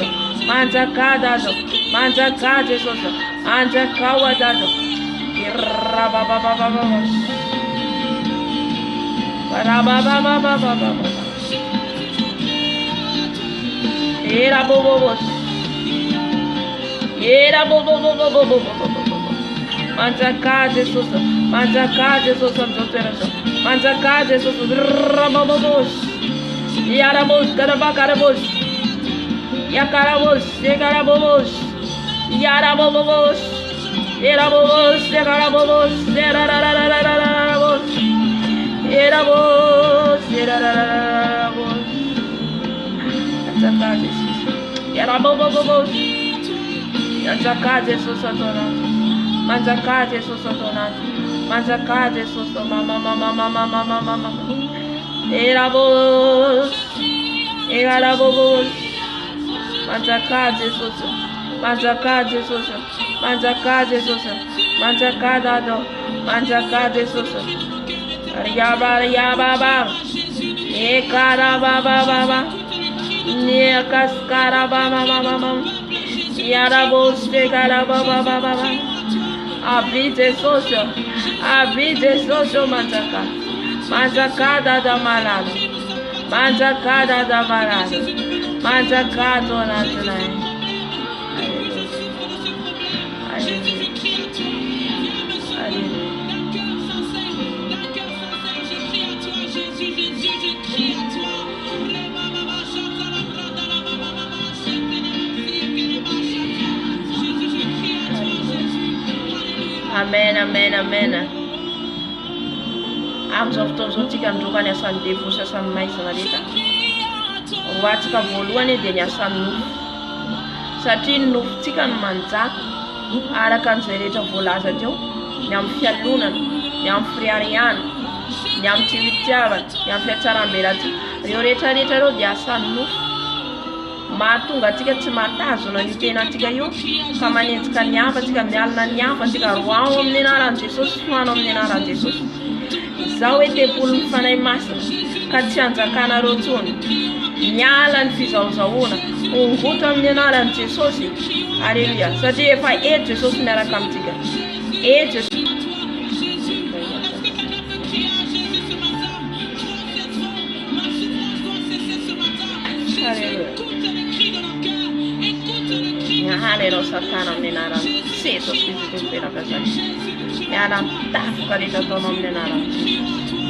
S1: manjaka dado manjaka Jesús anjaka wadado irababa era bobo manjaka Jesús nzotweranzo manjaka Jesús rababos yarabos karabakarabos yakarabos ekarabos yarabos erabos ekarabos erarararararabos erabos manjaka Jesús yarabos manjaka Jesús atonat manjaka Jesús atonat manjaka Jesús mama erabos manjaka Jesús manjaka dado manjaka Jesús yababa ekarababa nekaskarababa yarabos ekarababa avi Jesús manjaka dada malalo manjaka dada malalo manjaka tonatunai amen. Amzao fotoan'izao androka ny asan'ny devo sy asan'ny maizina rehetra hoatsika voalohany dia ny asan'ny nofo satria ny nofotsika no manjaka araka an'izay rehetra voalaza teo ny amin'ny fialonana ny amin'ny firiariana ny amin'ny tsivytiavana ny amin'ny fiatsaram-belatsika reo rehetra reo dia asan'ny nofo mahatonga atsika tsy matazona ny tenantsika io fa manenjika ny hafa atsika mialina ny hafa atsika roao amin'ny anaran'i Jesosy foano amin'ny anaran'i Jesosy izao hoe tempolo ny fanahy masina ka tsy anjakana reo tsony miala ny fizaozaona ongoto amin'ny anaran'i Jesosy alleluia satria efa eto Jesosy miaraka amintsika eto Jesosy alleluia Satana amin'ny anaran'i Jesosy Kristo tompera kazany miala mitafika rehetra ataonao amin'ny anaran'i Jesosy.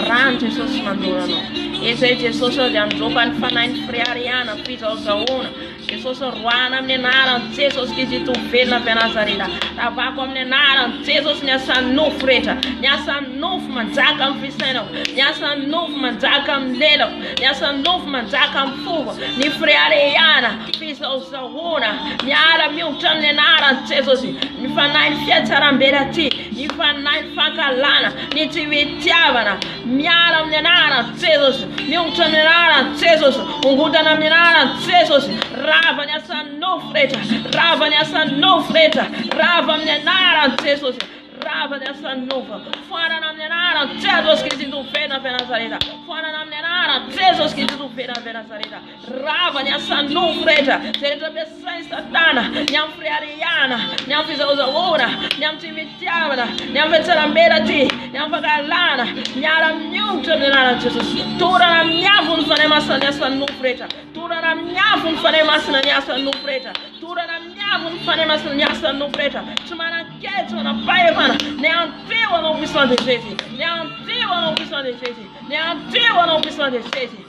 S1: Rano Jesosy mandoro anao. Izay Jesosy dia androka ny fanahin'ny friariana fizaozahoana. Jesosy roana amin'ny anaran'i Jesosy Kristy velona avy Nazareta. Ravako amin'ny anaran'i Jesosy ny asan'ny nofo rehetra. Ny asan'ny nofo manjaka amin'ny fisainako. Ny asan'ny nofo manjaka amin'ny lelako. Ny asan'ny nofo manjaka amin'ny foko. Ny friariana fizaozahoana miala miongotra amin'ny anaran'i Jesosy. Ny fanahin'ny fiatsaram-belaty. Ny fanahin'ny fankalana. Ny tsy fitiavana miala amin'ny anaran'i Jesosy. Miongotra amin'ny anaran'i Jesosy. Ongotana amin'ny anaran'i Jesosy. Rava ny asan'ny nofo rehetra. Rava ny asan'ny nofo rehetra. Rava amin'ny anaran'i Jesosy. Rava ny asan'ny nofo. Foanana amin'ny anaran'i Jesosy Kristy velona avy Nazareta. Foanana amin'ny anaran'i Jesosy Kristy velona avy Nazareta. Rava ny asan'ny nofo rehetra. Zay rehetra ampiasain'ny Satana. Ny amin'ny friariana. Ny amin'ny fizaozahoana. Ny amin'ny tsy fitiavana. Ny amin'ny fiatsaram-belaty. Ny amin'ny fankalana. Miala miongotra amin'ny anaran'i Jesosy. Torana miavo ny fanahy masina ny asan'ny nofo rehetra. Torana miavo ny fanahy masina ny asan'ny nofo rehetra. Torana miavo ny fanahy masina ny asan'ny nofo rehetra. Tsy manan-kely, tsy manam-pahefana. Néantivo au nom puissant de Jésus. Néantivo au nom puissant de Jésus. Néantivo au nom puissant de Jésus.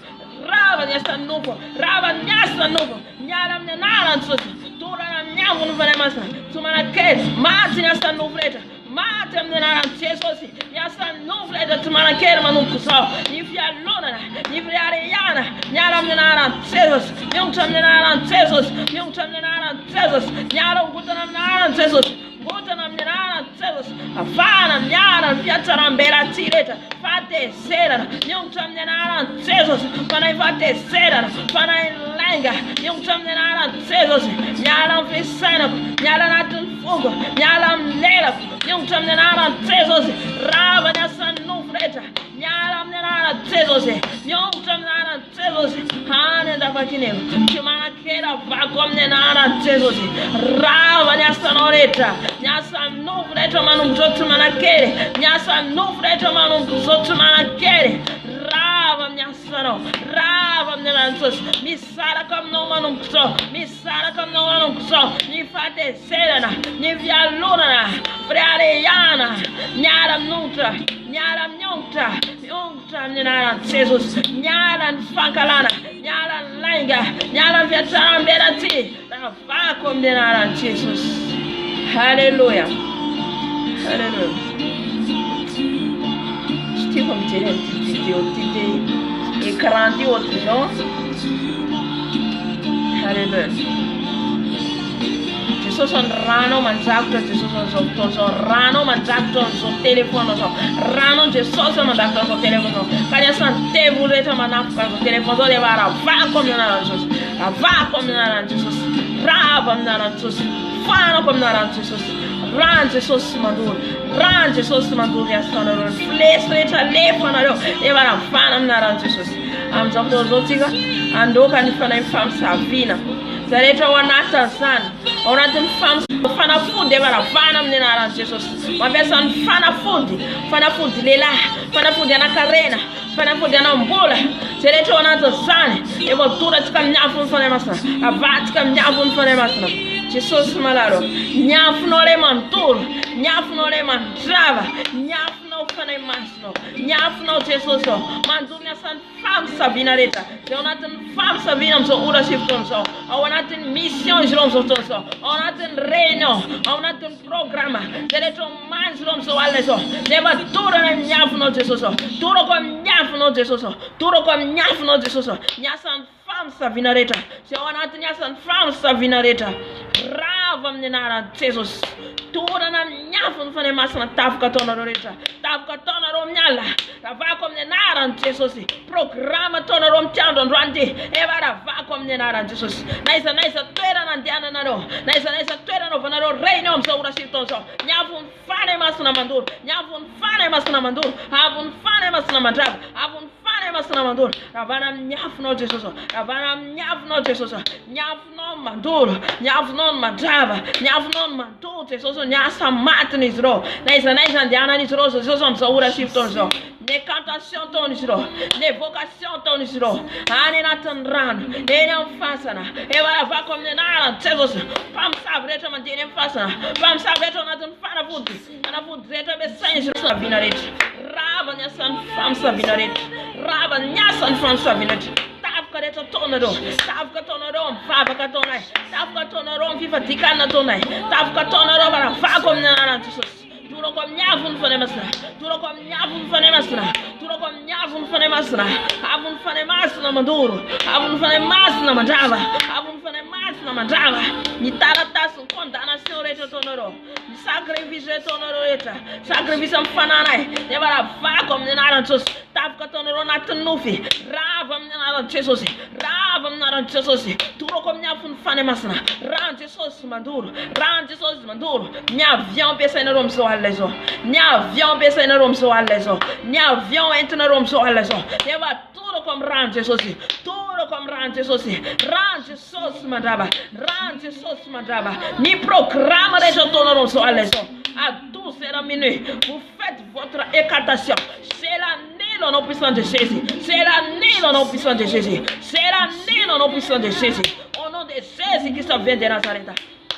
S1: Rava nyasa nupo. Rava nyasa nupo. Nyala mnenara nsusi. Tura na mnyamu nufane masa. Tumana kedi. Mati nyasa nufleta. Mati mnenara nsusi. Nyasa nufleta tumana kedi manukuso. Nifia luna. Nifia reyana. Nyala mnenara nsusi. Nyumta mnenara nsusi. Nyumta mnenara nsusi. Nyala ukutana mnenara nsusi. Buta na mnenara nsusi. Afana mnyara fiatsaram-belaty rehetra. Fatezerana. Nyumta mnenara nsusi. Fanay fatezerana. Fanay lenga. Nyumta mnenara nsusi. Nyala mfisainako. Nyala anatin'ny foko. Nyala mlelako. Nyumta mnenara nsusi. Rava nyasa nofo rehetra. Nyala mnenara nsusi. Nyumta mnenara nsusi. Hany andapakineko. Tsy manakera vako amin'ny anaran'i Jesosy. Rava nyasanao rehetra. Nyasa nofo rehetra manombotra tsy manakery. Nyasa nofo rehetra manombotra tsy manakery. Rava nyasanao. Rava amin'ny anaran'i Jesosy. Misaraka aminao manombotra. Misaraka aminao manombotra. Ny fatezerana. Ny fialonana. Friariana. Nyala miongotra. Nyala miongotra. Miongotra amin'ny anaran'i Jesosy. Nyala ny fankalana. Nyala ny lainga. Nyala ny fiatsaram-belaty. Ravako amin'ny anaran'i Jesosy. Hallelujah. Hallelujah. Stiamo mijery an'ity vidéo ty ty écran ty ohatrinao. Hallelujah. Jesosy ny rano manjakotra Jesosy an'izao fotoana zao. Rano manjakotra an'izao telefona zao. Rano Jesosy manjakotra an'izao telefona zao. Ka ny asan'ny tevolo rehetra manafoka an'izao telefona zao dia ravako amin'ny anaran'i Jesosy. Ravako amin'ny anaran'i Jesosy. Rava amin'ny anaran'i Jesosy. Fanako amin'ny anaran'i Jesosy. Rano Jesosy mandoro. Rano Jesosy mandoro asanareo. Flesy rehetra lefanareo dia ravana amin'ny anaran'i Jesosy. Amin'izao fotoana zao tsika andoka ny fanahy famisaviana. Zay rehetra ao anatin'izany. Ao anatin'ny fanafody dia ravana amin'ny anaran'i Jesosy. Mampiasa ny fanafody. Fanafody lehilahy. Fanafody anakarena. Fanafody anambola. Zay rehetra ao anatin'izany dia voatoratsika amin'ny afo ny fanahy masina. Avatsika amin'ny afo ny fanahy masina. Jesosy malalo. Nyafinao ilay manontolo. Nyafinao ilay mandrava. Nyafinao fanahy masinao. Nyafinao Jesosy ao. Mandoro ny asan'ny famisaviana rehetra. Dia ao anatin'ny famisaviana amin'izao ora sy fotoana izao. Ao anatin'ny mission izy ireo amin'izao fotoana izao. Ao anatin'ny réunion. Ao anatin'ny programma. Zay rehetra omany izy ireo amin'izao alina izao. Dia vatorana amin'ny afinao Jesosy ao. Torako amin'ny afinao Jesosy ao. Torako amin'ny afinao Jesosy ao. Ny asan'ny famisaviana rehetra. Zay ao anatin'ny asan'ny famisaviana rehetra. Rava amin'ny anaran'i Jesosy. Torana amin'ny afo ny fanahy masina tafoka ataonareo rehetra. Tafoka ataonareo amin'ny alina. Ravako amin'ny anaran'i Jesosy. Programma ataonareo amin'ny andro androany ty. Efa ravako amin'ny anaran'i Jesosy. Naiza toerana andehananareo. Naiza toerana ovanareo réunion amin'izao ora sy fotoana izao. Ny afo ny fanahy masina mandoro. Ny afo ny fanahy masina mandoro. Afo ny fanahy masina mandrava. Afo ny fanahy masina mandoro. Ravana amin'ny afonao Jesosy. Ravana amin'ny afonao Jesosy. Ny afonao mandoro. Ny afonao mandrava. Ny afonao mandoro Jesosy. Ny asa matiny izy ireo. Naiza andehanan'izy ireo Jesosy amin'izao ora sy fotoana izao. Ny cantation taon'izy ireo. Ny vocation taon'izy ireo. Any anatin'ny rano. Eny amin'ny fasana. Efa ravako amin'ny anaran'i Jesosy. Mpamosavy rehetra mandeha eny amin'ny fasana. Mpamosavy rehetra anatin'ny fanafody Anafudreta be sanjo sa vinaret. Rava nya san fam sa vinaret. Rava nya san fam sa vinaret. Tafka de tonado. Tafka tonado VAVAKA tonai. Tafka tonado FIFADIAN tonai. Tafka tonado para vakom na Jesus. Turo kom nyavun fane masna. Turo kom nyavun fane masna. Turo kom nyavun fane masna. Avun fane masna maduro. Avun fane masna madava. Avun fane masna madava. Ni taratasun condamnação reta tonoro. Ni sacrifício tonoro reta. Sacrifício fananai. Ne bara vakom ne naran tos. Tafka tonoro natunufi. Ravam ne naran Jesus. Ravam naran Jesus. Turo kom nyavun fane masna. Ran Jesus maduro. Ran Jesus maduro. Ni avião pensa no romso leso. Ni avião pensa no romso leso. Ni avião entra no romso leso. Ne va tudo com ran Jesus. Tudo com ran Jesus. Ran Jesus madaba. Ran Jesus madaba. Ni proclama de no romso leso. À 12h, vous faites votre écartation. C'est l'année dans nos puissants de Jésus. C'est l'année dans nos puissants de Jésus. C'est l'année dans nos puissants de Jésus. Au nom de Jésus qui vient de Nazareth.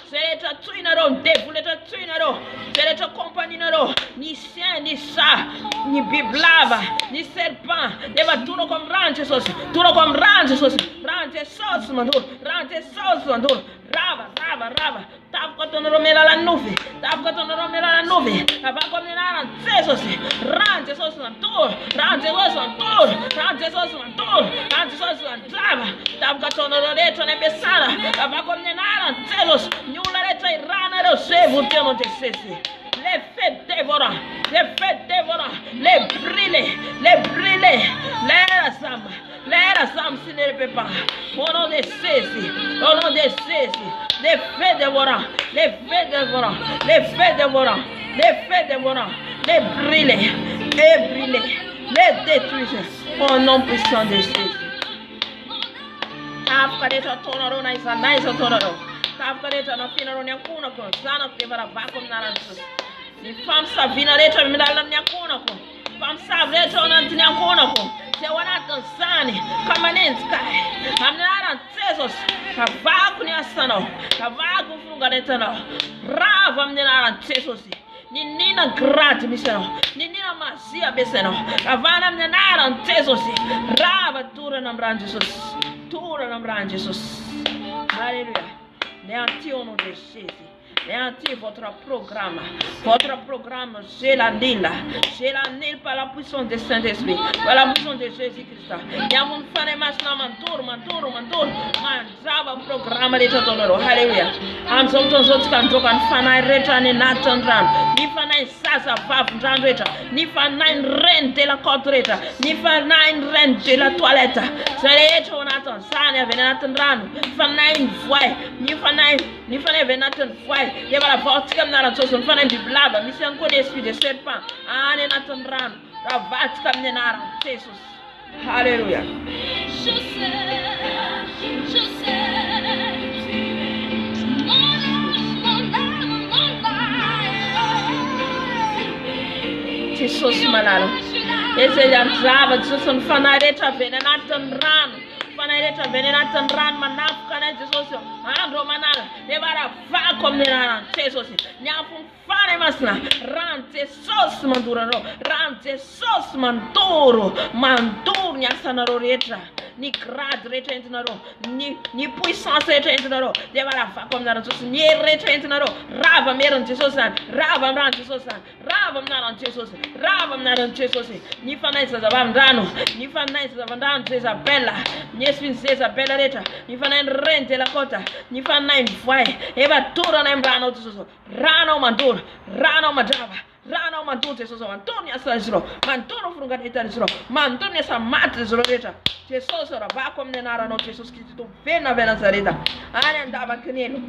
S1: C'est ta tuinaro, dévoulé ta tuinaro. C'est ta compagnie naro. Ni sien, ni ça, ni biblava, ni serpent. Ne va tout comme range sauce. Tout comme range sauce. Range sauce, mandour. Range sauce, mandour. Rava, rava, rava. Tafka tonoro mela la nuvem. Tafka tonoro mela la nuvem. Ava combinare sauce. Range sauce, mandour. Range sauce, mandour. Range sauce, mandour. Range sauce, mandrava. Tafka tonoro reto ne pesara. Ava combinare sauce. La lettre irana de ce vous demandez ceci. Les fêtes dévorants, les brûlés, les rassembles, s'il ne le peut pas. Au nom de ceci, les fêtes dévorants, les brûlés, les détruisent. Au nom puissant de Jésus. Afkadeta tonoro na isa naisa tonoro. Afkadeta na fina ronya kuna ko sana tevara vakom narantus. Ni fam sa vina reta midala nyakuna ko. Fam sa reta ona nyakuna ko. Se wana tansani kamanenska. Amnara tesos. Kavaku ni asano. Kavaku funga reta no. Rava mnara tesos. Ni nina grati miseno. Ni nina masia beseno. Kavana mnara tesos. Rava tura namran Jesus. Tura namran Jesus. Alléluia. Néanti au nom de Jésus. Néanti votre programme. Votre programme, c'est la Nil. C'est la Nil par la puissance du Saint-Esprit. Par la puissance de Jésus-Christ. Yavun fane masna mantur. Manzava programme de Totoro. Alléluia. Am somton zot kan jokan fana reta ni natandran. Ni fana sasa paf reta. Ni fana ren de la cotreta. Ni fana ren de la toilette. C'est les tonatan sana venatandran. Fana une voix. Ni fana venatan voix. Il va la porte comme dans la sauce, on fait du blabla, mais c'est un coup d'esprit de serpent. Ah, n'est pas la vache comme des naras, Jesus. Alléluia. Jesus malalo. Esse já trava, Jesus não fanareta venenatan Fanareta venenatan ran manaf kana Jesus. Andro manala. Devara va komnera Jesus. Nyafun fare masna. Ran Jesus mandura ro. Ran Jesus mandoro. Mandur nyasanaro retra. Ni grad retra entnaro. Ni puissance retra entnaro. Devara va komnera Jesus. Ni retra entnaro. Rava meron Jesus. Rava ran Jesus. Rava naran Jesus. Rava naran Jesus. Ni fanaisa zavandano. Ni fanaisa zavandano Isabella. Niespin sesa bella reta, ni fa nine rente la cota, ni fa nine fai, eva tura nine brano tuso, rano mandur, rano madava, rano mandur teso, mantonia sajro, mantono frungateta zro, mantonia sa matre zro reta, teso sora va come nenara no teso scritto vena zareta, ane andava canelo,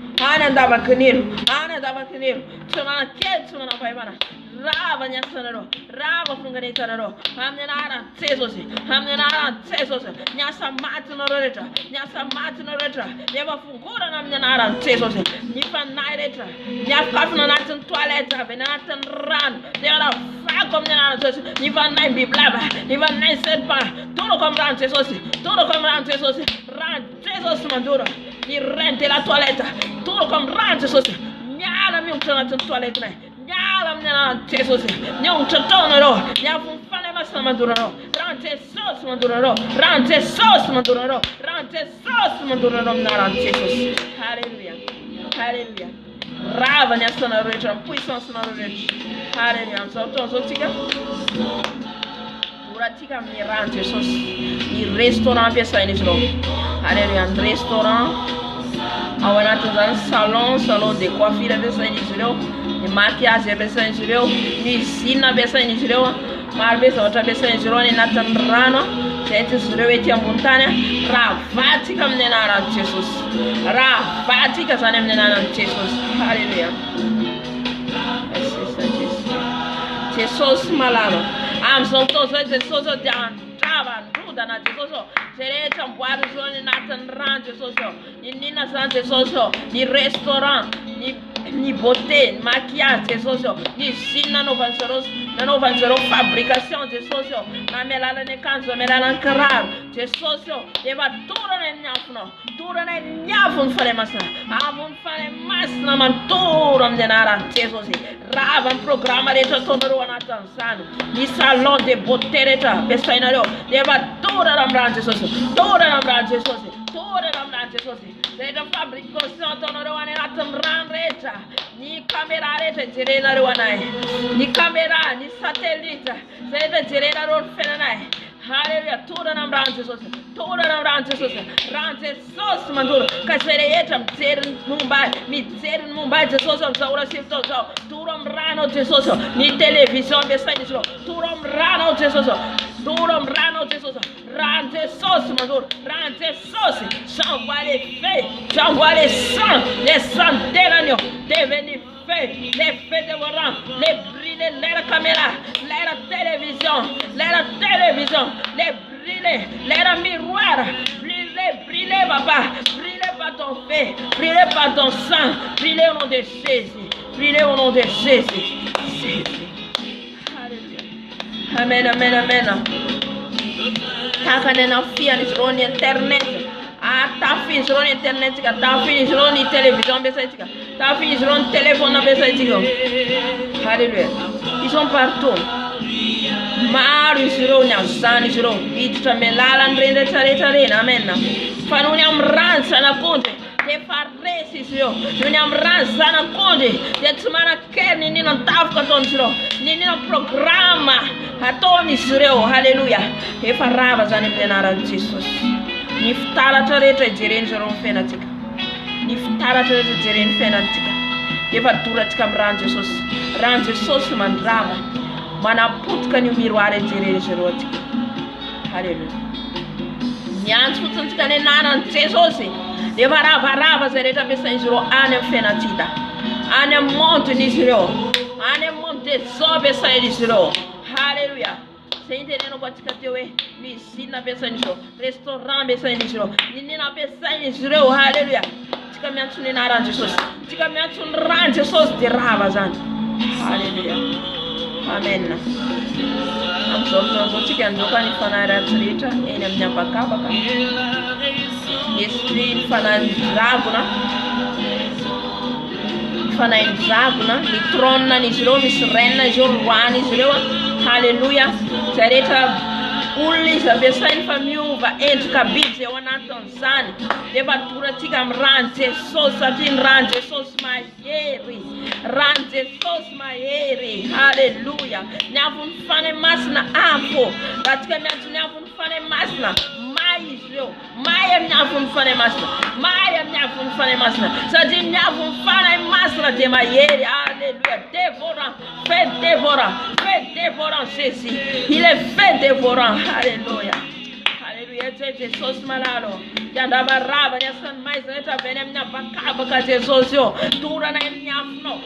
S1: sono una chiesa non fai bana. Rava nyasanaro, rava frunganetanaro, amnenara tesosi, nyasa matinaro reta, neva fungura namnenara tesosi, nifa naireta, nyafkafna natin toileta, venatan ran, neva fakom nenara tesosi, nifa nai biblaba, nifa nai serpa, todo comme ran tesosi, ran tesosi mandura, ni rente la toileta, todo comme ran tesosi, nyala mi utranatin toileta, miala mnena Jesus nyong chotonoro nyafun fane masna mandurano rante sos mandurano rante sos mandurano rante sos mandurano mnara Jesus. Hallelujah. Hallelujah. Rava nessa na retra puissance na retra. Hallelujah. So tika tika mirante Jesus ni restaurant pesa ini sro. Hallelujah. Restaurant awana tuzan salon de coiffure pesa ini sro. Ni maquillage pesa ini sro. Ni sina pesa ini sro. Marbesa outra pesa ini sro ni natan rano. Gente sro eti montana ravati kam nenara Jesus. Ravati ka sanem nenara Jesus. Hallelujah. Jesus malano. Am são todos Jesus de andrava ruda na Jesus. Sereta boado zone natan ran Jesus. Nina san Jesus. Ni restaurant, ni beauté, maquillage Jesus. Ni sina no vanzero fabricação Jesus. Na melala ne canso, melala carar Jesus. Deva tura ne nyafno. Tura ne nyafun fare masna. Avun fare masna man tura mdenara Jesus. Rava programa de todo na Tanzania. Ni salon de beauté reta pesainaro. Deva tura ramran Jesus. Tura ramran Jesus. Tura ramran Jesus. Seja fabricação tonoro na Tanzania reta. Ni camera reta direna ruanai. Ni camera, ni satellite. Seja direna ro fenanai. Hallelujah. Tura namran Jesus. Tura namran Jesus. Ran Jesus manduro. Kasereta mzer Mumbai. Mzer Mumbai Jesus saura sifto. Turam rano Jesus. Ni televisão besani Jesus. Turam rano Jesus. Turam rano Jesus. Ran Jesus manduro. Ran Jesus. J'envoie les feux. J'envoie les sangs de l'agneau. Devenir les feux dévorants, les brûler, les caméras, les télévision, les brûler, les miroirs, brûler papa, brûler par ton feu, brûler par ton sang, brûler au nom de Jésus, brûler au nom de Jésus. Alléluia. Amen, amen, amen. Takanena fia ni zroni internet. Ta fini sur internet, ta fini sur télévision, ta fini sur téléphone. Alléluia. Ils sont partout. Maru sur Nyasani sur Vitra Melala Ndrende Tarena. Amen. Fanuniam ransa na conte. De farresi sur. Nuniam ransa na conte. De tumana kerni ni non tafka ton sur. Ni non programma. Atoni sur. Alléluia. E farrava zani plenara Jesus. Niftala tareta jiren joron fenatika. Niftala tareta jiren fenatika. Deva dura tika ran Jesus. Ran Jesus mandrava. Mana putka ni miroare jiren jorotika. Hallelujah. Nyans putantika ne nanan Jesus. Deva rava zereta besan joro anem fenatida. Anem monte ni joro. Anem monte sobe sai ni joro. Hallelujah. Você entendendo o que eu me ensina a pensar nisso, restaurante pensar nisso, menina pensar nisso, aleluia. Tika me antuni na ran Jesus, tika me antuni ran Jesus de rava zan, aleluia, amen. Am so tika ando kani fana ratrita, ene mnya baka. Yesri fana draguna, fana draguna, ni tronna ni zero, ni serena, jorwani zero. Hallelujah. Zareta uli za besain famiuva entre kabitse wana Tanzania. Deva tura tika mrante sosa tin rante sos mayeri. Rante sos mayeri. Hallelujah. Nyavun fane masna afo. Latika nyavun fane masna. Maya nyafun fane masna. Maya nyafun fane masna. Sadi nyafun fane masna de mayeri. Alléluia. Dévorant. Fait dévorant Jésus. Il est fait dévorant. Alléluia. Alléluia. Jesus malalo. Yanda baraba nyasan mais neta benem nya bakaba Jesus yo. Tura na nyafno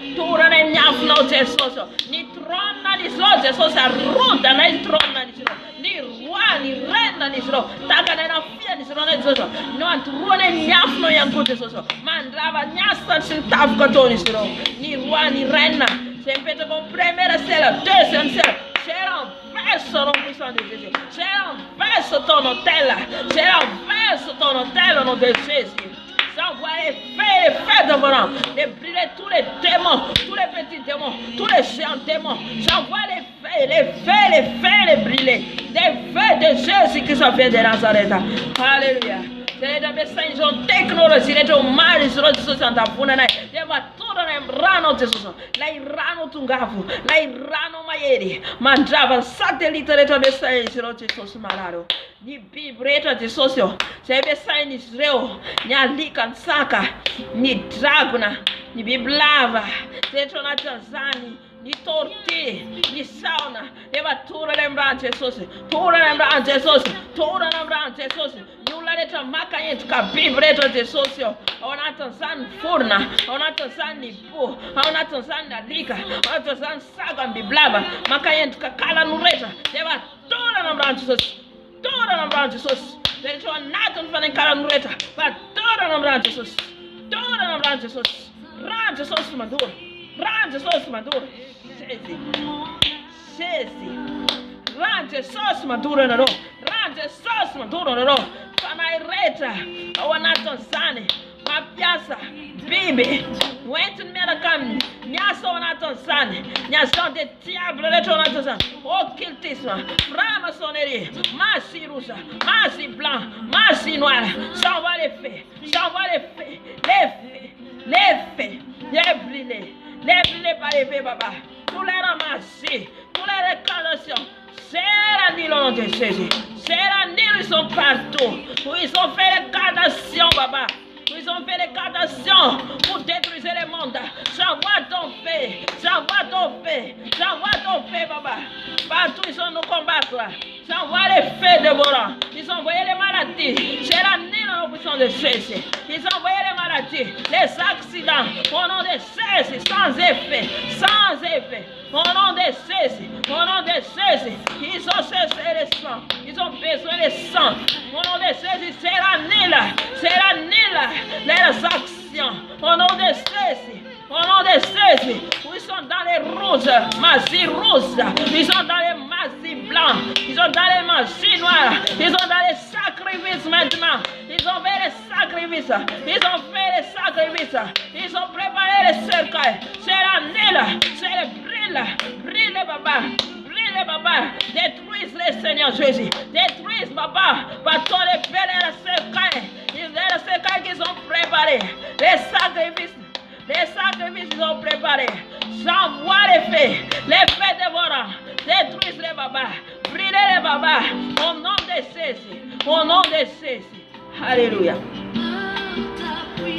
S1: Jesus. Ni trona ni so Jesus arunda na trona ni so. Ni rua ni renda ni so. Taka na fia ni so na Jesus. No antrona nyafno yangu Jesus. Mandrava nyasa sintafka to ni so. Ni rua ni renda. Sempre te com primeira cela, deuxième cela. Será verso no puissant de Jésus. Será verso ton hôtel. Será verso ton hôtel no de Jésus. J'envoie les feux dévorants, les brûler tous les démons, tous les petits démons, tous les géants démons. J'envoie les feux, les brûler. Les feux de Jésus qui sont faits de Nazareth. Alléluia. Sereda besanjo technology leto mali zero tsosa ndafuna naye yeba todo na mrano tsosa la irano tungavu la irano mayeri mandrava satellite leto besanjo zero tsosa malaro ni bibreta tsosa sebe sanjo zero nyalika nsaka ni dragona ni biblava leto na Tanzania ni torti, ni sauna, eva tura lembranze Jesus, tura lembranze Jesus, tura lembranze Jesus. Nulla leta maka yent kabibreto Jesus. Ona Tanzan furna, ona Tanzan ni pu, ona Tanzan dalika, ona Tanzan saga biblava, maka yent kakala nureta, eva tura lembranze Jesus, tura lembranze Jesus. Leto naton fanen kala nureta, va tura lembranze Jesus, tura lembranze Jesus. Ran Jesus maduro. Range sauce madura. Sesi. Range sauce madura na ro. Range sauce madura na ro. Fanaireta. Awanatonzane. Mapiasa. Bibi. Went in Melakam. Nyasa wanatonzane. Nyasa de diable leto wanatonzane. Oh kiltisma. Framasonnerie. Massi rouge. Massi blanc. Massi noir. J'envoie les faits. J'envoie les faits. Les faits. Les brûlés. Les par les faits, papa. Tous les ramasser, tous les réclamations. C'est la Nialonan'I Jésus. C'est la Nialonan'I, ils sont partout. Ils ont fait les carnations, papa. Ils ont fait les carnations pour détruire le monde. J'envoie ton fait. J'envoie ton fait. J'envoie ton fait, papa. Partout, ils sont nous combattre. J'envoie les faits dévorants. Ils ont envoyé les maladies. C'est la Nialonan'I de Jésus. Ils ont envoyé les maladies, les accidents. Au nom de Jésus, sans effet. Sans effet. Au nom de Jésus. Au nom de Jésus. Ils ont cessé le sang. Ils ont besoin de sang. Au nom de Jésus, c'est la Nialonan'I. C'est la Nialonan'I. Les actions. Au nom de Jésus. Au nom de Jésus, ils sont dans les roses, massis roses, ils sont dans les massis blancs, ils sont dans les massis noirs, ils sont dans les sacrifices maintenant, ils ont fait les sacrifices, ils ont fait les sacrifices, ils ont préparé les cercueils, c'est la Nialonan'I, c'est le brille, papa. Papa, détruise les Seigneur Jésus, détruise papa, par tous les pères et les cercueils qu'ils ont préparés, les sacrifices ils ont préparés. J'envoie les faits dévorants, détruise les babas, brûlez les babas, au nom de Jésus, au nom de Jésus. Alléluia.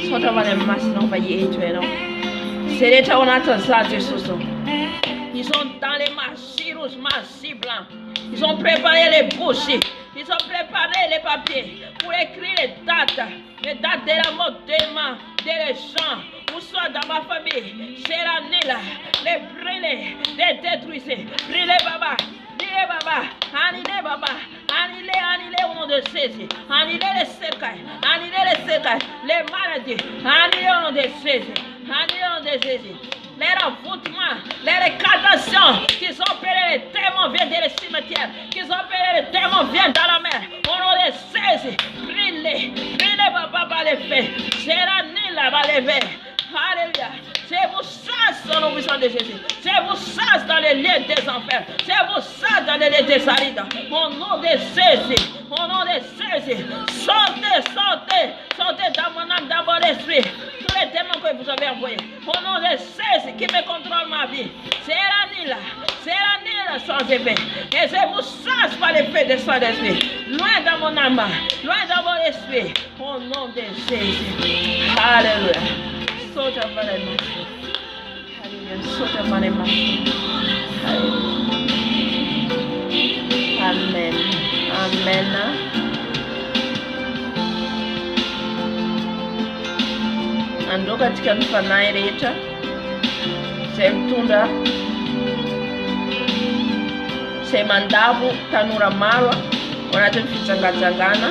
S1: Sont avant les masses, non, pas y étudier, non. C'est les temps où on attend ça, Jésus. Ils sont dans les massis rouges, massis blancs. Ils ont préparé les bouches. Ils ont préparé les papiers pour écrire les dates de la mort des gens, ou soit dans ma famille. C'est la Nialonan'I, les brûler, les détruire. Brûlez, baba. Brûlez, baba. Annulez, baba. Annulez au nom de Jésus. Annulez les cercueils. Annulez les cercueils. Les maladies. Annulez au nom de Jésus. Annulez au nom de Jésus. Les envoûtements, les récadations qui sont opérés, les démons viennent des cimetières, qui sont opérés, les démons viennent dans la mer. Au nom de Jésus, brûlez, papa, les faits. C'est la Nialonan'I, va lever. Alléluia. C'est vous chasse au nom puissant de Jésus. C'est vous chasse dans les lieux des enfers. C'est vous chasse dans les lieux des arides. Au nom de Jésus. Au nom de Jésus. Sortez dans mon âme, dans mon esprit. Tous les démons que vous avez envoyés. Au nom de Jésus qui me contrôle ma vie. C'est la Nialonan'I sans effet. Et je vous chasse par l'effet de son esprit. Loin dans mon âme, loin dans mon esprit. Au nom de Jésus. Alléluia. Saute avant les marches. Alléluia. Saute avant les marches. Amen. Amen. Andro katika mifanayi rehetra izay mitondra izay mandavo tanora maro ao anatin'ny fijangajangana,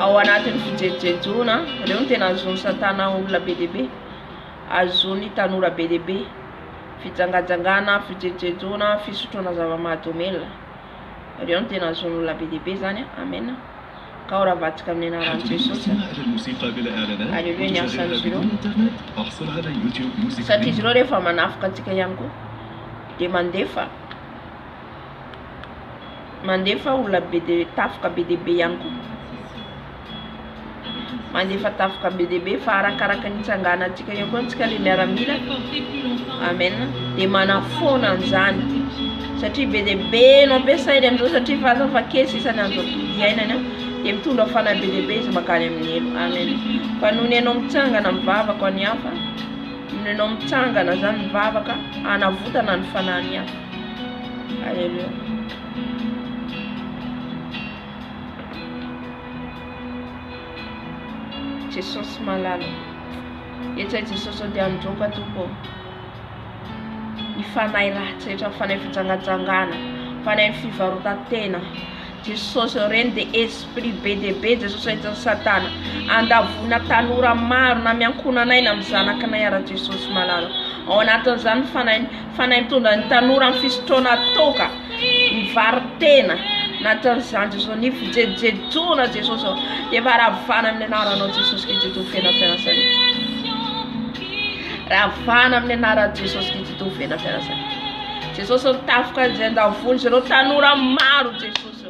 S1: ao anatin'ny fijejoejona. Reo no tena azony satana olona be deaibe, azony tanora be deaibe, fijangajangana, fijejoejona, fisotroana zava-mahadomelona. Reo no tena azony olona be deaibe zany. Amen. كورا باتك من ناران تيسوس
S4: الموسيقى بلا إعلانات
S1: هاليلويا نياسان جيرو
S4: الإنترنت احصل على يوتيوب موسيقى
S1: ساتي جيرو ريفا منافقة تيكا يانكو دي mandefa ولا بدي تافكا بدي بيانكو mandefa tafka BDB fa arakaraka nitsangana tsika eo koa tsika le miaramila amen de manafona an'izany satria BDB no ampiasainy amin'izao satria fa kesy isany andro iainana de mitondra fana BDB izy makany amin'ny elo amen fa noho ny anao mitsangana mivavaka any hafa noho ny anao mitsangana zany mivavaka anavotana ny fanany hafa alleluia Jesosy malala etsy Jesosy dia androka toko ifanay ratsy rehetra fanay fijangajangana fanay fivarotatena Jesosy reny de esprit BDB Jesosy etsy satana andavona tanora maro na miankonanay na mizanakanay ara Jesosy malala ao anatin'izany fanay mitondra ny tanora amin'ny fisotroana toka mivaritena natan'izany Jesosy ny fijerijejona Jesosy de varavana amin'ny anaranao Jesosy Kristy fenafenasany ravana amin'ny anaran'i Jesosy Kristy fenafenasany Jesosy nitafika zay andavony zereo tanora maro Jesosy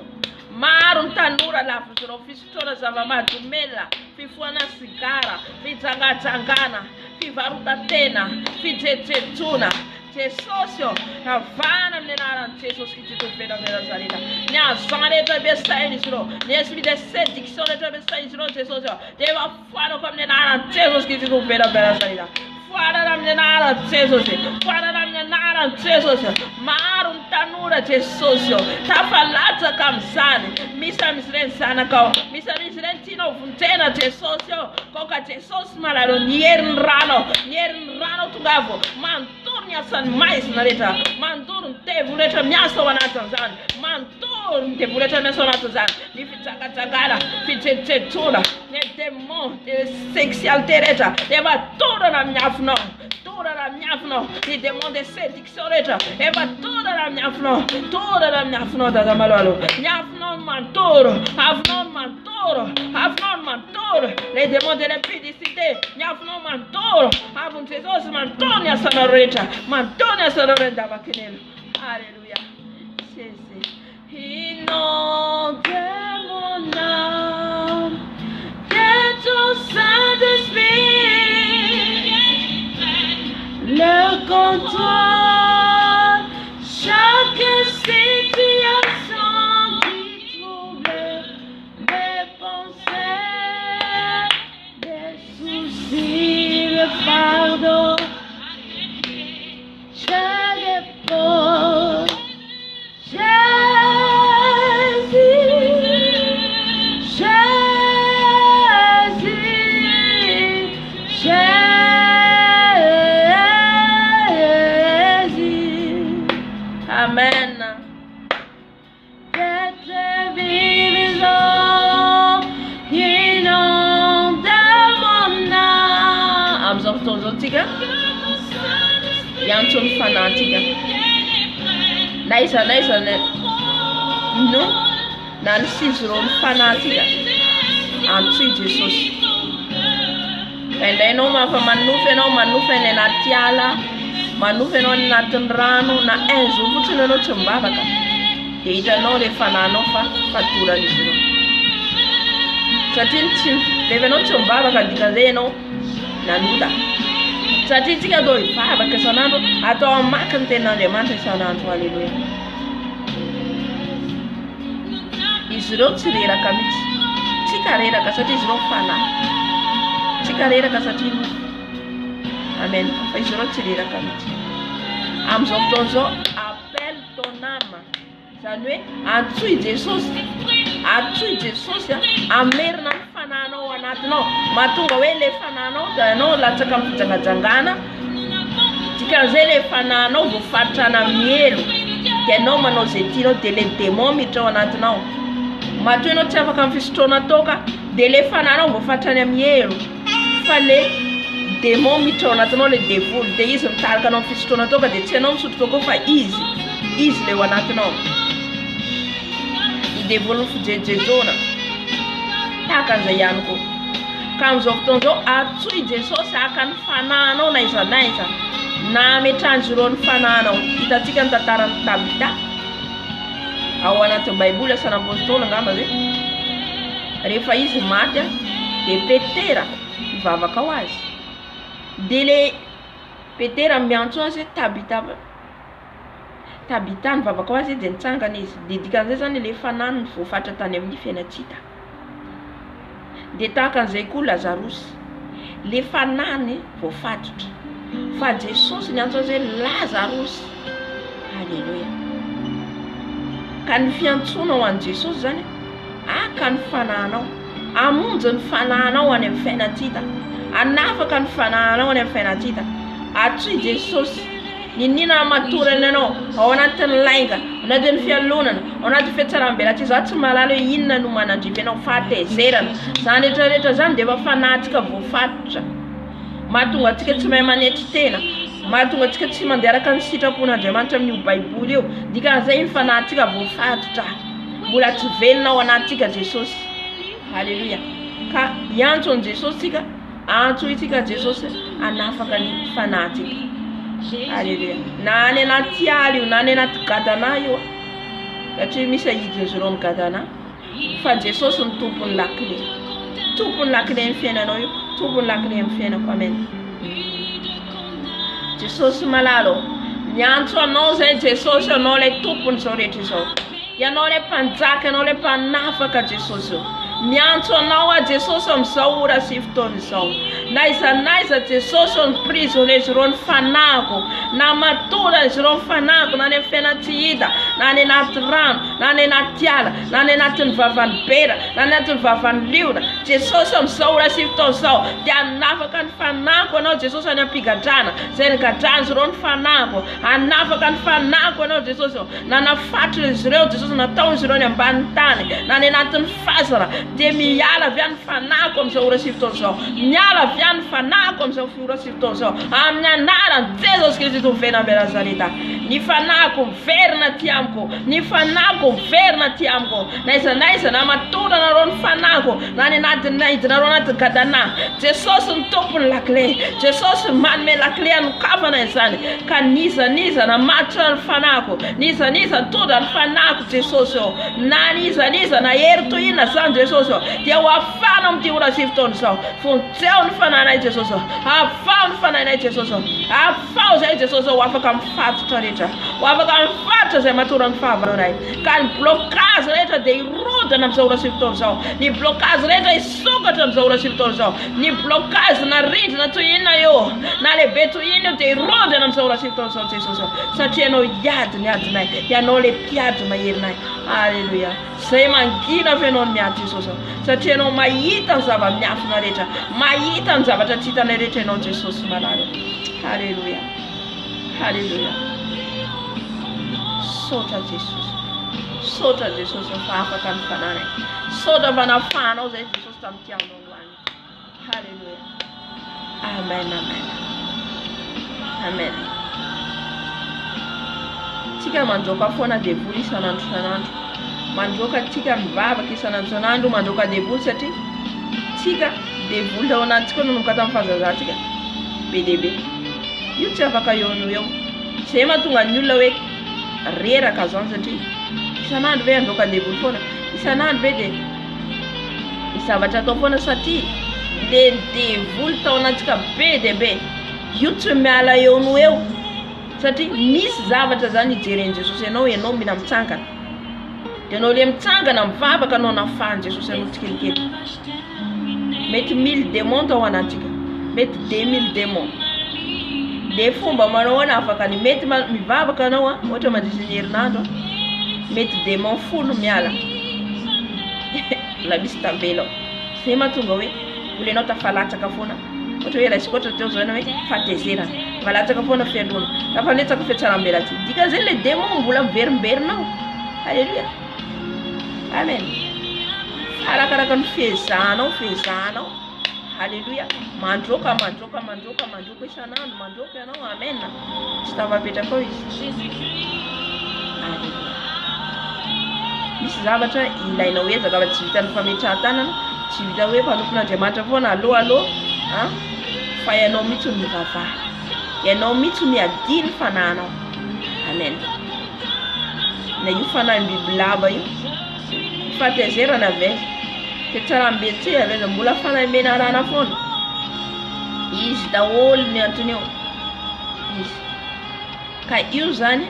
S1: maro ny tanora lafo zereo fisotroana zava-mahadomela fifohana sigara fijangajangana fivarotatena fijerijejona Jesosy ravana amin'ny anaran'i Jesosy Kristy fenafenasany ni azan rehetra ampiasainy izy ireo ny esprit de séduction rehetra ampiasainy izy ireo Jesosy de vafoanako amin'ny anaran'i Jesosy Kristy fenafenasany Fuarana amin'ny anaran'i Jesosy fuarana amin'ny anaran'i Jesosy maro ny tanora Jesosy tafalatsaka amin'izany misy amin'izy ireny zanakao misy amin'izy ireny tianao vonjena Jesosy koka Jesosy malalo ny herin'ny rano tonga avo manontoro ny asan'ny maizina rehetra manontoro ny tevo rehetra miasa ao anatin'izany manontoro ny tevo rehetra miasa ao anatin'izany ny fijangajangana fijerijejona ny démon de sexualité rehetra efa torana amin'ny afinao torana amin'ny afinao ny démon de séduction rehetra efa torana amin'ny afinao dada malalo ny afinao ny mantoro afinao ny mantoro les démons de l'impudicité ny afinao mantoro avon Jesosy mantoro ny asanao rehetra mantoro ny asanao rehetra davakinelo alléluia inonde mon âme de ton Saint-Esprit le contrôle chaque situation qui trouble mes pensées, des soucis, le fardeau, je dépose. Amen. Cette vision inonde mon âme. Amzor tozotika. Yanton fanatika. Naisa ne. No. Nan sizron fanatika. Antui Jesus. Endainao manufe ne natiala. Manofenao anatin'ny rano na enzo fotsiny anao tsy mibavaka de hitanao le fananao fa fatorana izy ireo satria tsy levanao tsy mibavaka dikan'izay ianao nanoda satria tsika atao hivavaka isan'andro atao amaky ny ten'Andriamanitra isan'andro alleluia izy ireo tsy reraka mihitsy tsika reraka satria izy ireo fanahy tsika reraka satria amen fa izy ireo tsy reraka mihitsy amin'izao fotoan'izao appelle ton âme zany hoe antsoy Jesosy amerina ny fananao anatinao mahatonga hoe le fananao da anao latsaka amin'ny fijangajangana dikan'izay le fananao voafaritrana amin'ny elo de anao manao zay tianao de le démon miditra ao anatinao matoa ianao tsy afaka amin'ny fisotroana toka de le fananao voafaritrany amin'ny elo fa le démon miditra ao anatinao le devoly de izy mitarika anao fisotroana toka de tsy anao misotro toka fa izy le ao anatinao ny devoly ny fijerijejona tahaka an'izay ihany koa. Ka amin'izao fotoana izao atsoy Jesosy haka ny fanahinao na iza na iza, na ametrahany ireo ny fanahinao. Hitantsika ny tantaran'ny Davida ao anatin'ny Baiboly San'Apôstôly angamba zay. Rehefa izy maty dia Petera mivavaka ho azy, dia le Petera miantso azy Tabita mivavaka ho azy dia nitsangana izy. Dia dikan'izay zany le fanahiny voafatra tany amin'ny fiainatsita. Dia tahaka an'izay koa Lazarosy, le fanahiny voafatotra fa Jesosy niantso azy hoe Lazarosy. Halleluja. Ka ny fiantsonao an Jesosy zany aka ny fanahinao, amonjy ny fanahinao any amin'ny fiainatsita, anafaka ny fanahinao any amin'ny fiainatsita. Atsoy Jesosy ninina matorana anao ao anatin'ny lainga, ao anatin'ny fialonana, ao anatin'ny fiatsaram-belatsy. Za tsy mahalala hoe inona no manandrivy anao, fahatezerana. Zany rehetrarehetra zany dia efa fanahintsika voafatotra, mahatonga antsika tsy mahay manetry tena, mahatonga antsika tsy mandeha araka ny sitrapon'Andriamanitra amin'io Baiboly io. Dikan'izay ny fanahintsika voafatotra, mbola tsy velona ao anatintsika Jesosy. Halleluja. Ka iantso an Jesosy tsika, antsoitsika Jesosy anafaka ny fanahintsika. Halleluja. Na any anaty ala io, na any anaty gadana io, satria misy ahidin'izy ireo ny gadana, fa Jesosy ny tompon'ny lakile, tompon'ny lakile amin'ny fiainanao io, tompon'ny lakile amin'ny fiainako. Amen. Jesosy malalo miantso anao zay Jesosy, anao le tompony zao rehetra izao, ianao le mpanjaka, ianao le mpanafaka Jesosy io. Miantso anao a Jesosy amin'izao ora sy fotoana izao. Na iza Jesosy ny prisonnier izy ireo ny fanahiko, na matola izy ireo ny fanahiko, na any amin'ny fiainatsy hita, na any anaty rano, na any anaty ala, na any anatin'ny vavan'ny bera, na any anatin'ny vavan'ny liona. Jesosy amin'izao ora sy fotoana izao dia anafaka ny fanahiko anao Jesosy any am-pigadrana, zay nigadrana izy ireo ny fanahiko. Anafaka ny fanahiko anao Jesosy, na nafatry izy ireo Jesosy, natao izy ireo ny ambanin'ny tany, na any anatin'ny fasana. Dia miala avy any fanahiko amin'izao ora sy fotoana izao, miala avy any fanahiko amin'izao ora sy fotoana izao, amin'ny anaran'i Jesosy Kristy mivena amin'ny Nazareta. Ny fanahiko miverina ty amiko, ny fanahiko miverina ty amiko. Na iza na matorana nareo ny fanahiko, na any anatin'ny ahidinareo anaty gadana. Jesosy ny tompony lakile, Jesosy manome lakile anokafana izany. Ka niza na matra ny fanahiko, niza tondra ny fanahiko Jesosy io. Na niza na hery tohina zany Jesosy io, dia ho afana amin'ity ora sy fotoana izao. Fontseo ny fanahinay Jesosy io, afao ny fanahinay Jesosy io, afao zay Jesosy io, ho afaka mifatotra rehetra, ho afaka mifatotra zay matora ny fahavalonay. Ka ny blokazy rehetra dia irodana amin'izao ora sy fotoana izao, ny blokazy rehetra isokatra amin'izao ora sy fotoana izao, ny blokazy na rindrina toy inona io, na lehibe toy inona io dia irodana amin'izao ora sy fotoana izao Jesosy io, satria ianao iadinay, ianao le mpiady maherinay. Halleluja. Zay mangina avy ianao ny miady Jesosy, satria ianao mahita ny zava-miafina rehetra, mahita ny zavatra tsy hitanay rehetra ianao Jesosy malalo. Halleluja. Halleluja. Sotra Jesosy, sotra Jesosy fa afaka ny fananay, sotra fa nafahanao zay Jesosy tamin'ity andro androany. Halleluja. Amen, amen, amen. Tsika mandroaka foana devoly isan'andro, mandroaka tsika mivavaka isan'andro, mandroaka devoly satria tsika devoly ao anatsika no nomboka tamin'ny fahazazantsika be dehibe. Io tsy afaka eo no eo, zay mahatonga ny olona hoe reraka zany, satria isan'andro ve androaka devoly foana, isan'andro ve dia zavatra atao foana, satria le devoly tao anatsika be dehibe. Io tsy miala eo no eo, satria misy zavatra zany ijeren'i Jesosy ianao mila mitsangana, dia anao le mitsangana mivavaka anao nafahan'i Jesosy anao tsikelikely. Mety 1000 démons tao anatsika, mety 2000 démons. Le fomba manao ana afaka ny mety mivavaka anao ohatra mandritra ny herinandro, mety démon folo miala la misy tambelao. Zay mahatonga hoe olenao tafalatsaka foana, ohatra hoe raisiko ohatra teo zao ianao hoe fahatezerana, valatsaka foana fialona, tafaletsaka fiatsaram-belatsy. Dikan'izay le démon mbola miverimberinao. Halleluja. Amen. Arakaraka ny fiezahanao. Halleluja. Mandroaka isan'andro, mandroaka ianao. Amen. Tsy tavapetraka ao izy. Halleluja. Misy zavatra ilainao ezaka tsy vitan'ny fametrahan-tanana, tsy vita hoe mpanompon'Andriamanitra foana aloha fa ianao mihitsy ny vavaha, ianao mihitsy ny adiny fananao. Amen. Na io fanahy bibilava io fatezerana avy te tsara mbetsy avy mbola fanahy menarana foana izy daholo ny antony eo izy. Ka io zany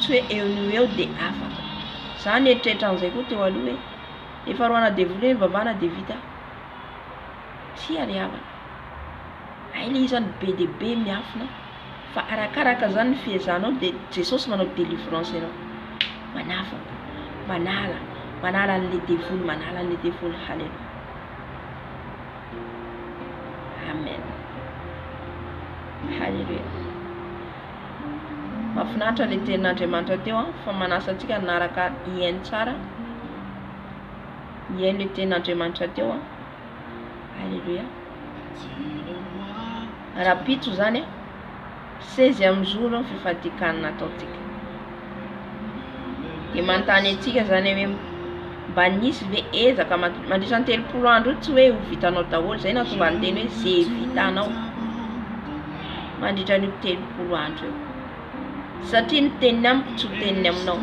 S1: tsy hoe eo no eo de afaka zany eritreretra an'izay koa teo aloha hoe efa roana devoly ny vavana de vita tsy ariavana. Ay le izany be de be miafina fa arakaraka zany ny fiezanao de Jesosy manao délivrance ianao manafaka manala an'le devoly, manala an'le devoly. Halleluja. Amen. Halleluja. Mahafinaritra le tenin'Andriamanitra teo fa manasa antsika naraka iainy tsara, iainy le tenin'Andriamanitra teo. Halleluja. Rapitso zany 16e jour fifadikanana ataontsika. De manontany antsika zany hoe mba nisy ve ezaka mandritra ny 30 andro tsy hoe ho vitanao daholo, zay na tonga ny teny hoe zay vitanao mandritra ny 30 andro eo. Satria ny teniny amiko tsy ho teniny aminao.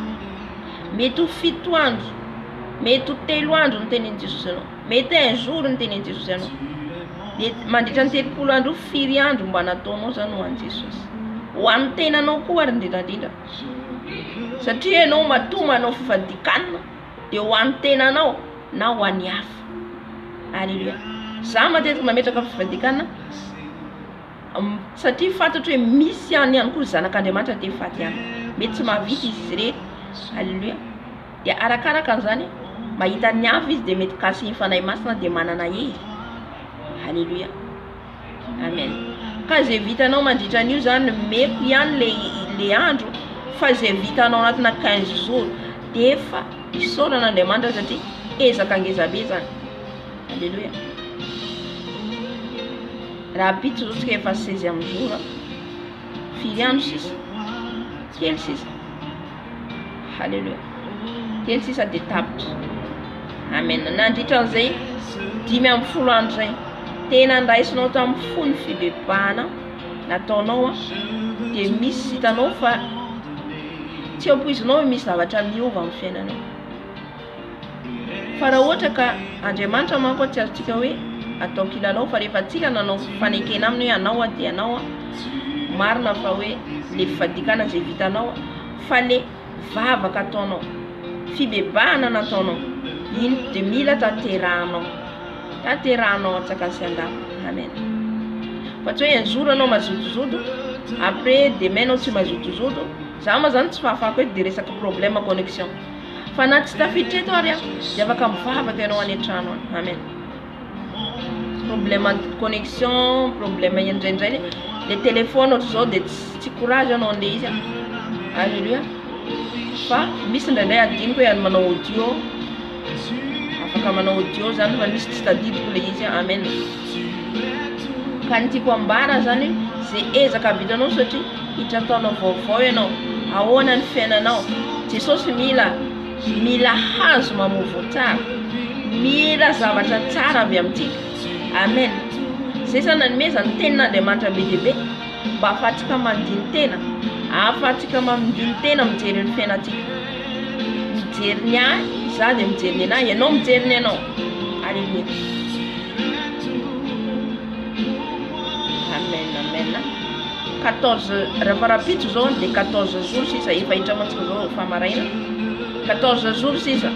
S1: Mety ho 7 andro, mety ho 3 andro ny tenin'i Jesosy ianao, mety un jour ny tenin'i Jesosy ianao. De mandritra ny 30 andro 4 andro mba nataonao zany ho an'i Jesosy, ho an'ny tenanao koa ary indrindrandrindra. Satria ianao matoa manao fifadikanana de ho an'ny tenanao na ho an'ny hafa. Halleluja. Za matetika mametraka fifadikanana satria fantatro hoe misy ihany koa zanak'Andriamanitra te fadiana, mety tsy mahavita izy rehetra. Halleluja. De arakaraka an'izany mahita ny hafa izy de mety kasy ny fanahy masina de manana hery. Halleluja. Amen. Ka zay vitanao mandritra an'io zany meko ihany le andro, fa zay vitanao anatina 15 jours de efa isaoran'Andriamanitra satria ezaka ngezabe zany. Halleluja. Raha pitso zao tsika efa 16e jour, 4 andro sisa, kely sisa. Halleluja. Kely sisa de tapitra. Amen. Nandritra an'izay 10 andro zay tena andaisinao tamin'ny fony fibebahana nataonao de misy hitanao fa tsy ampoizinao hoe misy zavatra miova amin'ny fiainanao. Fa raha ohatra ka Andriamanitra manko tsy azontsika hoe atao kilalao, fa rehefa tsika nanao fanekena aminy hoe anao de anao marina fa hoe le fifadikana zay vitanao fa le vavaka ataonao, fibebahana nataonao iny de mila tanterahanao atsaka-sy andafy. Amen. Fa tsy hoe un jour anao mazotozoto après demain anao tsy mazotozoto, za ma zany tsy fahafahako hoe de resaka problème connexion, fa na tsy tafiditra eto ary de afaka mivavaka ianao any an-trano. Amen. Problème connexion, problème indraindray le téléphone ohatra zao de tsy courage anao andeha izy. Alléluia. Fa misy ndraindray adiniko hoe manao audio, afaka manao audio zany fa misy tsy tadidiko le izy. Amen. Ka ny tiako ambara zany zay ezaka vitanao satria hitrataonao vaovao ianao ahoana ny fiainanao. Jesosy mila hazo mamovo tsara, mila zavatra tsara avy amintsika. Amen. Zay sana ny meza ny tenin'Andriamanitra be dia be mba ahafahantsika mandiny tena, ahafahantsika mandiny tena mijery ny fiainantsika, mijery ny ahy za de mijery ny anahy, ianao mijery ny anao. Alléluia. Amen. Amen. 14 raha rapitso zao de 14 jours sisa efa hitramantsika zao fa maraina 14 jours sisa.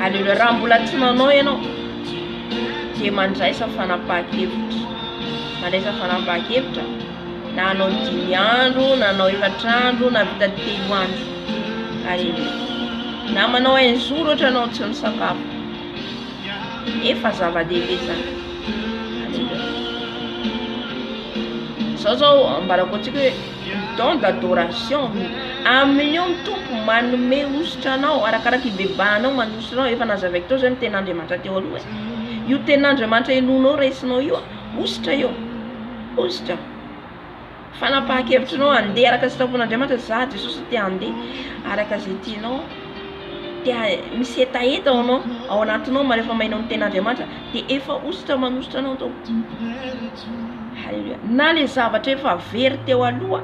S1: Alléluia. Raha mbola tsy manao ianao de mandraisa fanapahan-kevitra, mandraisa fanapahan-kevitra na anao 10 andro na anao 4 andro na vita 3 andro. Alléluia. Na manao un jour ohatra anao tsy misakafo efa zava-dehibe zany. Alléluia. Zao ambarako antsika hoe don d'adoration amin'io ny tompo manome ositra anao arakaraka ibebahanao manositra anao. Efa nazavaiko teo zay ny tenin'Andriamanitra teo aloha io tenin'Andriamanitra inonao raisinao io ositra io, ositra fanapahan-kevitrinao andeha araka sitrapon'Andriamanitra. Za Jesosy te andeha araka zay tianao dia misy etaeta anao ao anatinao marefa mainao ny ten'Andriamanitra dia efa ositra manositra anao tao. Halleluja. Na le zavatra efa very teo aloha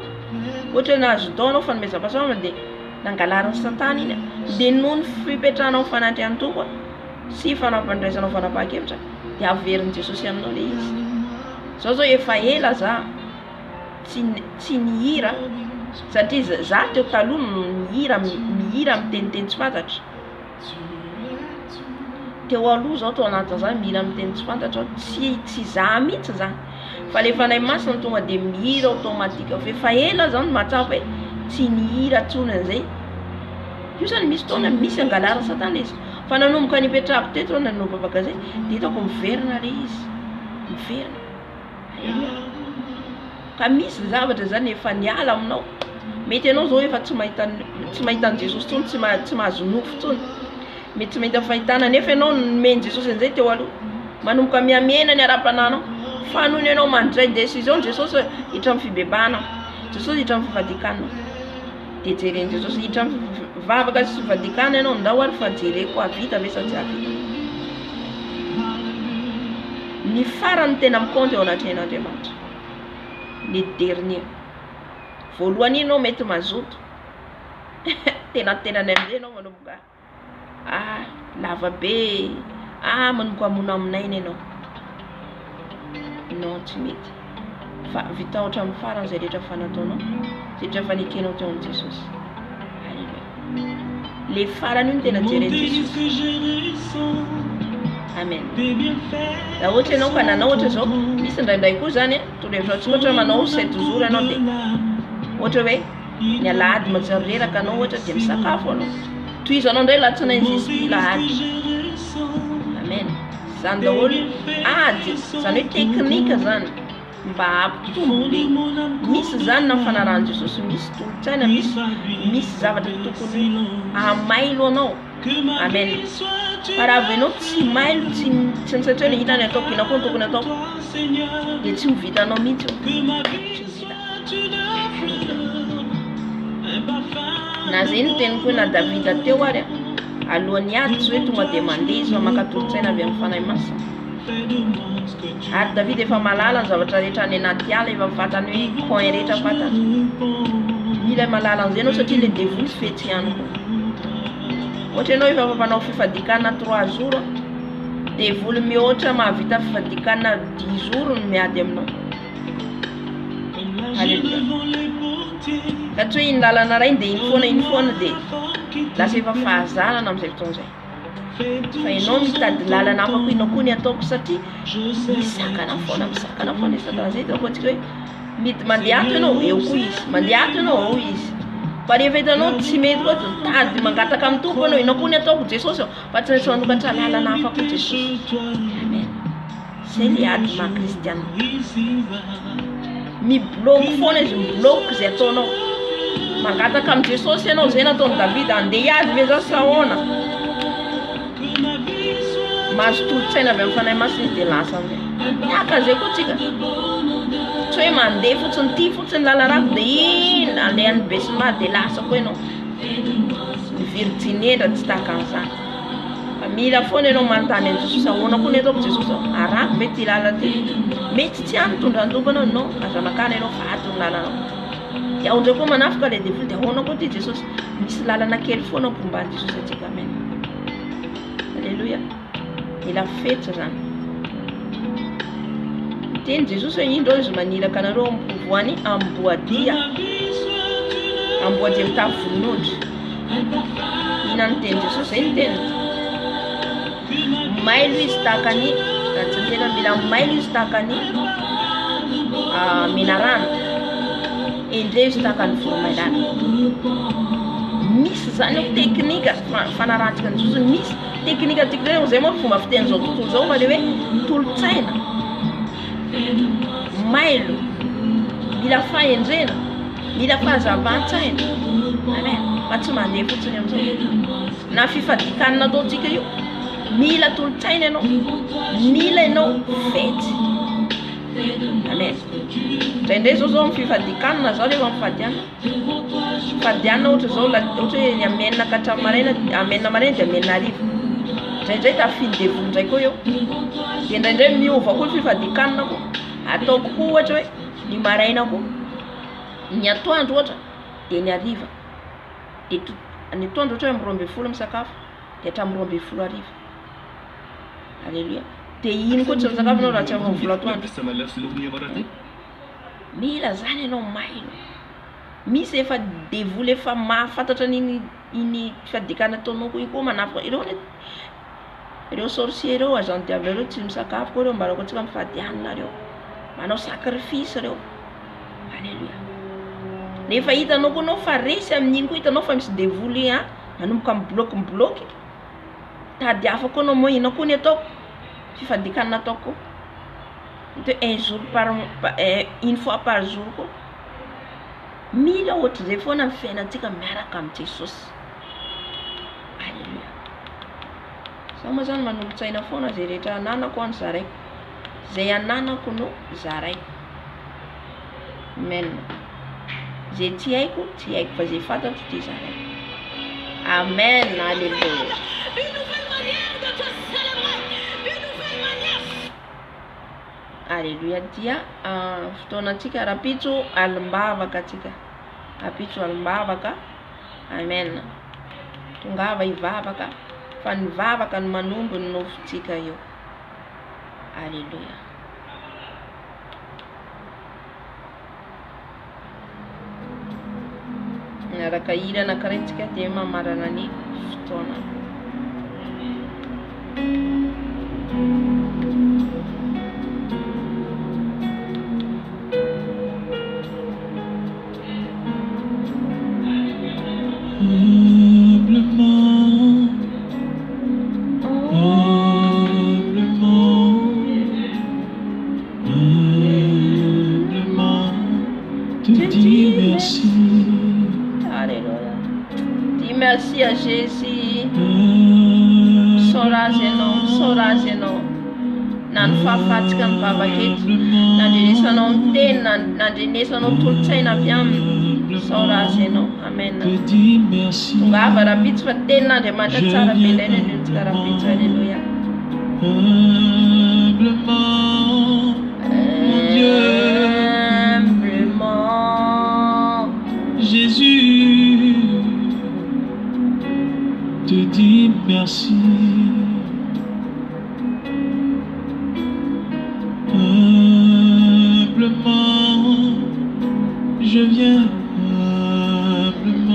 S1: ohatra na azo tao anao fanomezam-pahasalamana dia nangalarany Satana iny dia noho ny fipetrahanao fanatrehan'ny Tompo sy fanampandraisanao fanapahan-kevitra dia averin'i Jesosy aminao le izy. Zao efa ela za tsy nihira satria za teo taloha mihira miteniteny tsy fantatra. Teo aloha zao tao anatin'izany mihira miteny tsy fantatra tsy za mihitsy zany fa le fanahy masina tonga dia mihira automatika fa ela zany mahatsapa hoe tsy nihira tsony an'izay. Io zany misy taona misy angalarany Satana izy fa nanomboka nipetrahako teto nanombo vavaka zay dia hitako miverina le izy miverina. Ka misy zavatra zany efa niala aminao. Mety anao zao efa tsy mahita an Jesosy tsony tsy mahazo nofo tsony mety tsy mahita fahitana nefa ianao nomeny Jesosy an'izay teo aloha manomboka miamiena ny ara-pananao fa noho ny ianao mandray décision Jesosy hitra amin'ny fibebahana Jesosy hitra amin'ny fifadikanana dia jereny Jesosy hitra amin'ny vavaka sy fifadikana ianao ndao ary fa jereko avita ve sa tsy avita. Ny farany tena mikonty ao anatrehan'Andriamanitra le dernier voalohany ianao mety mazoto tenantenany amin'izay ianao manomboka lava be manomboka hamono aminay ianao non tsy mety fa vita ohatra amin'ny farany izay rehetra fanataonao zay rehetra fanekenao teo amin'i Jesosy. Le farany io no tena jereny Jesosy. Amen. Raha ohatra ianao ka nanao ohatra zao misy indraindray koa zany torohevitra antsika ohatra manao 7 jours ianao dia ohatra hoe ny alahady manjary reraka anao ohatra dia misakafo anao tohizanao indray latsinainy jusky lahady. Amen. Zany daholo ady zany hoe teknika zany mba hampitombo misy zany na fanarahan'i Jesosy misy tolotsaina misy zavatra tokony hamailo anao. Amen. Fa raha avy ianao tsy mailo tsy nitsatria le hitany ataoko ina koa tokony ataoko dia tsy mivitanao mihitsy na zay no teny koa na Davida teo ary alohan'ny ady tsy hoe tonga dia mandeha izy fa maka tolotsaina avy amin'ny fanahy masina. Ary Davida efa malala ny zavatra rehetra any anaty ala efa fantany hoe point rehetra fantany mila malala an'izay anao satria le devoly sy fetsy ihany koa. Ohatra ianao efa mampanao fifadikana 3 jours dia voly mihoatra mahavita fifadikana 10 jours no miady aminao. Halleluja. Ka tsy hoe iny lalana ray dia iny foana dia lasa efa fahazarana amin'izay fotoana izay. Fa ianao mitady lalana hafa koa ianao koa ny ataoko satria misakana foana Satana zay tao koa tsika hoe mety mandeha ato ianao eo koa izy mandeha ato ianao ao izy. Fa rehefa hitanao tsy mety koa tady mangataka amin'ny Tompo ianao koa ny ataoko Jesosy fa tsy maintsy manokatra lalana hafa koa Jesosy. Amen. Zay le ady maha-kristiana. Mibloky foana izy mibloky izay ataonao mangataka amin'ny Jesosy ianao zay nataon'i Davida andeha hiady ve zao sa ahoana mahazo tolotsaina avy amin'ny fanahy masina izy dia lasa amin'izay miaka zay koa tsika tsy hoe mandeha fotsiny ty fotsiny lalarako dia iny alehan'ny besima dia lasa koa ianao virginera tsy tahaka an'izany. Fa mila foana ianao manontany an'i Jesosy ahoana koa ny ataoko Jesosy arako ve ty lala ty mety tsy any tondra ny Tompo ianao non azamakana ianao fa ato ny lalanao. Iaho ndray koa manafika le devoly dia ahoana koa ty Jesosy misy lalana kely foana mpombany Jesosy atsika. Amen. Alléluia. Mila fetsa zany teny Jesosy hoe indreo izy manilaka anareo ampovoany amboadia mitavy volin'ondry. Ina ny teny Jesosy zay ny teny mailo izy tahakany tena mila mailo izy tahakany menarana indreo izy tahakany voromailana. Misy zany ao teknika fanarantsika ny Jesosy misy teknika tikireo zay moa fomba fiteny zao tontolo zao fa le hoe tolotsaina mailo mila fahendrena mila fahazavan-tsaina. Amen. Fa tsy mandeha fotsiny amin'izao na fifadikanana ataontsika io mila tolotsaina ianao mila ianao fety. Amen. Indraindray zao mififadikanina zao rehefa mifadiana. Fifadiana ohatra zao ohatra hoe ny amenina ka hatramin'ny maraina, amenina maraina dia amenina hariva. Indraindray tafily devoly indray koa eo. Dia indraindray miova koa ny fifadikanina koa. Ataoko koa ohatra hoe ny maraina koa. Ny atoandro ohatra dia ny hariva. Dia ny atoandro ohatra hoe 12 misakafo dia hatramin'ny 12 hariva. Alléluia. Dia iny koa tsy misakafo raha tsy amin'ny vola atoandro. Mila zany ianao mailo. Misy efa devoly efa mahafantatra iny fifadikana ataonao koa iny koa manafika ireo sorcier ireo agent diable ireo tsy misakafo koa ireo mba raha tsika mifadianina ireo. Manao sacrifice ireo. Alléluia. Nefa hitanao koa anao fa resy amin'iny koa hitanao fa misy devoly manomboka mibloky. Tady hafa koa anao moa ina koa ny ataoko fifadikanina ataoko. Une fois par jour koa. Mila ohatra zay foana ny fiainantsika miaraka amin'ny Jesosy. Alléluia. Zaho moa zany manolotsaina foana zay rehetra ananako any zaraiko. Zay ananako no zaraiko. Amen. Zay tsy haiko fa zay fantatro dia zaraiko. Amen. Alléluia. Alléluia. Dia fotoanantsika rapitso alimbavaka atsika. Rapitso alimbavaka. Amen. Tongava ivavaka. Fa ny vavaka no manombo ny nofontsika eo. Alléluia. Miaraka hira anankiray dia mamarana ny fotoana. Merci à Jésus. Sorazenao. Nan fafatsika ny vavaketo. Nandrenesanao ny teny, nandrenesanao tolotsaina avy aminy. Sorazenao. Amen. Tongava rapitso fa tenin'Andriamanitra tsara be indray ny antsika rapitso. Alléluia. Humblement.
S2: Jésus te dit merci. Humblement, je viens humblement.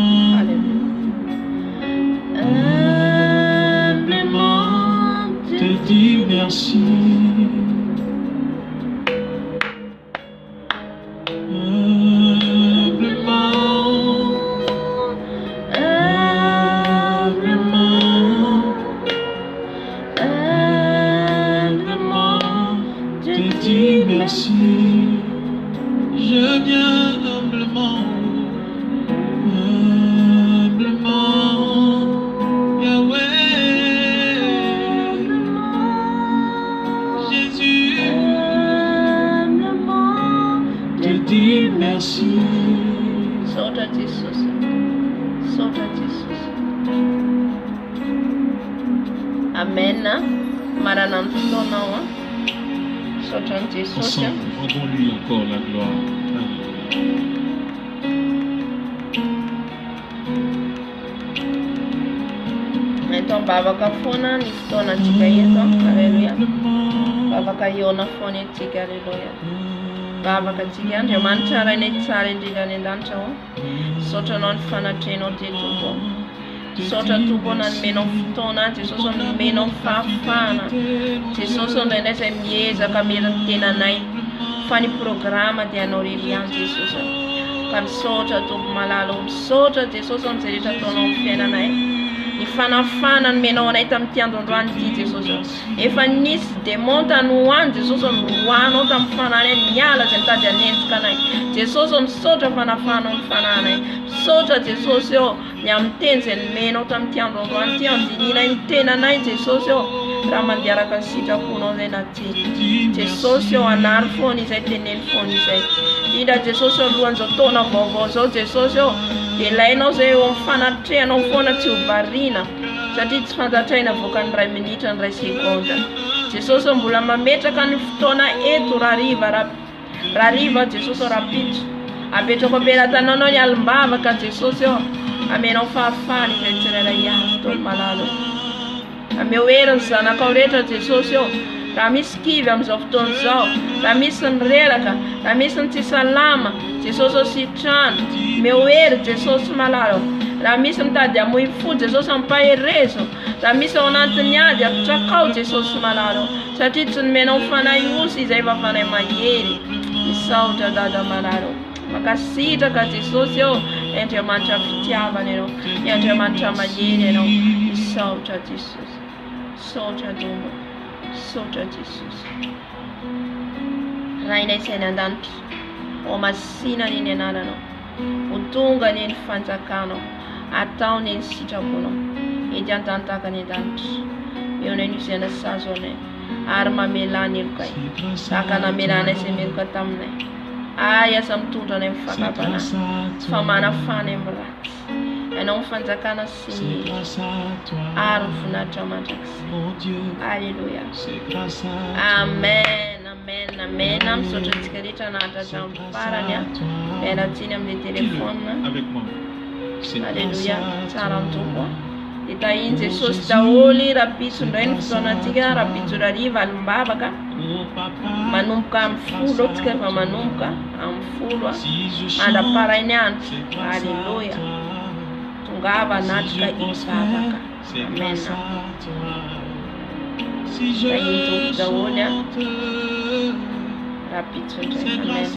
S2: Humblement, te dis merci. Je viens humblement, Yahweh, Jésus, te dis merci.
S1: Solta Jesus. Amen. Marana ny fotoanao. Solta Jesus.
S2: Ensemble, rendons-lui encore la gloire.
S1: Então bavaka foana ny fotoanantsika eto. Alléluia. Bavaka iona foana etsika. Alléluia. Bavaka tsika Andriamanitra arainay tsara indrindra any an-danitra ho. Sotranao ny fanatrenao Tompo. Sotra Tompo nanomenao fotoana, Jesosy nomenao fahafahana. Jesosy indraindray izay miezaka mila ny tenanay. Fa ny programa dia anao ririany Jesosy. Ka misaotra Tompo malala, misaotra Jesosy amin'izay rehetra ataonao amin'ny fiainanay. Ny fanafana nomenao anay tamin'ity androandroany ity Jesosy. Efa nisy démon tany hoany Jesosy mirohanao tamin'ny fananay, miala izay mitady hanenjika anay. Jesosy misaotra fanafanao ny fananay. Misaotra Jesosy eo ny amin'ny teny izay nomenao tamin'ity androandroany ity, andinina ny tenanay Jesosy eo. raha mandiaraka ny sitraponao zay na ty Jesosy eo anary foana izay teneny foana izay indra Jesosy eo alohan'izao taona vaovao zao Jesosy eo dia ilainao zay eo amin'ny fanatrehanao foana tsy ho variana satria tsy fantatraina voaka ny 2 minitra ny 2 sekonda Jesosy eo mbola mametraka ny fotoana eto raha riva Jesosy eo rapitso apetrako ampelantananao ny alim-bavaka Jesosy eo amenao fahafahana izay tsirairay avy tao malalo ame oeriny zanakao rehetra Jesosy eo raha misy kivy amin'izao fotoana izao raha misy ny reraka raha misy ny tsy salama Jesosy eo sitrano meoery Jesosy malalo raha misy mitady amoy fo Jesosy ampaherezo raha misy ao anatiny ady apitrakao Jesosy malalo satria tsy nomenao fanayosy izay efa fanay mahery misaotra dada malalo makasitraka Jesosy eo Andriamanitra fitiavana ianao ny Andriamanitra mahery ianao misaotra Jesosy saotra Dombo saotra Jesosy raha inaisany an-danitra ao masinana iny anaranao ho tonga ny fanjakanao ataony ny sitraponao ety an-tany ny an-danitra eo na iny izay nasazo anay ary mamelana elokay tahaka namelana izay meloka taminay asa mitondra anay mifakabana tsy fa manafana amin'ny ratsy ianao mifanjakana sy ny ary mifinaritra mandrakizay alleluia amen amen amen misaotra antsika rehetra nahatra hatramin'ny farany mialatsiny amin'ny telefona alleluia tsara mitoko dia tahiny Jesosy daholy rapitso indray ny fotoanantsika rapitso rariva alim-bavaka manomboka amin'ny folo tsika efa manomboka amin'ny folo andram-parainy andro alleluia tongava anatrika ivavaka amen tahiny tompy daholy rapitso indray amen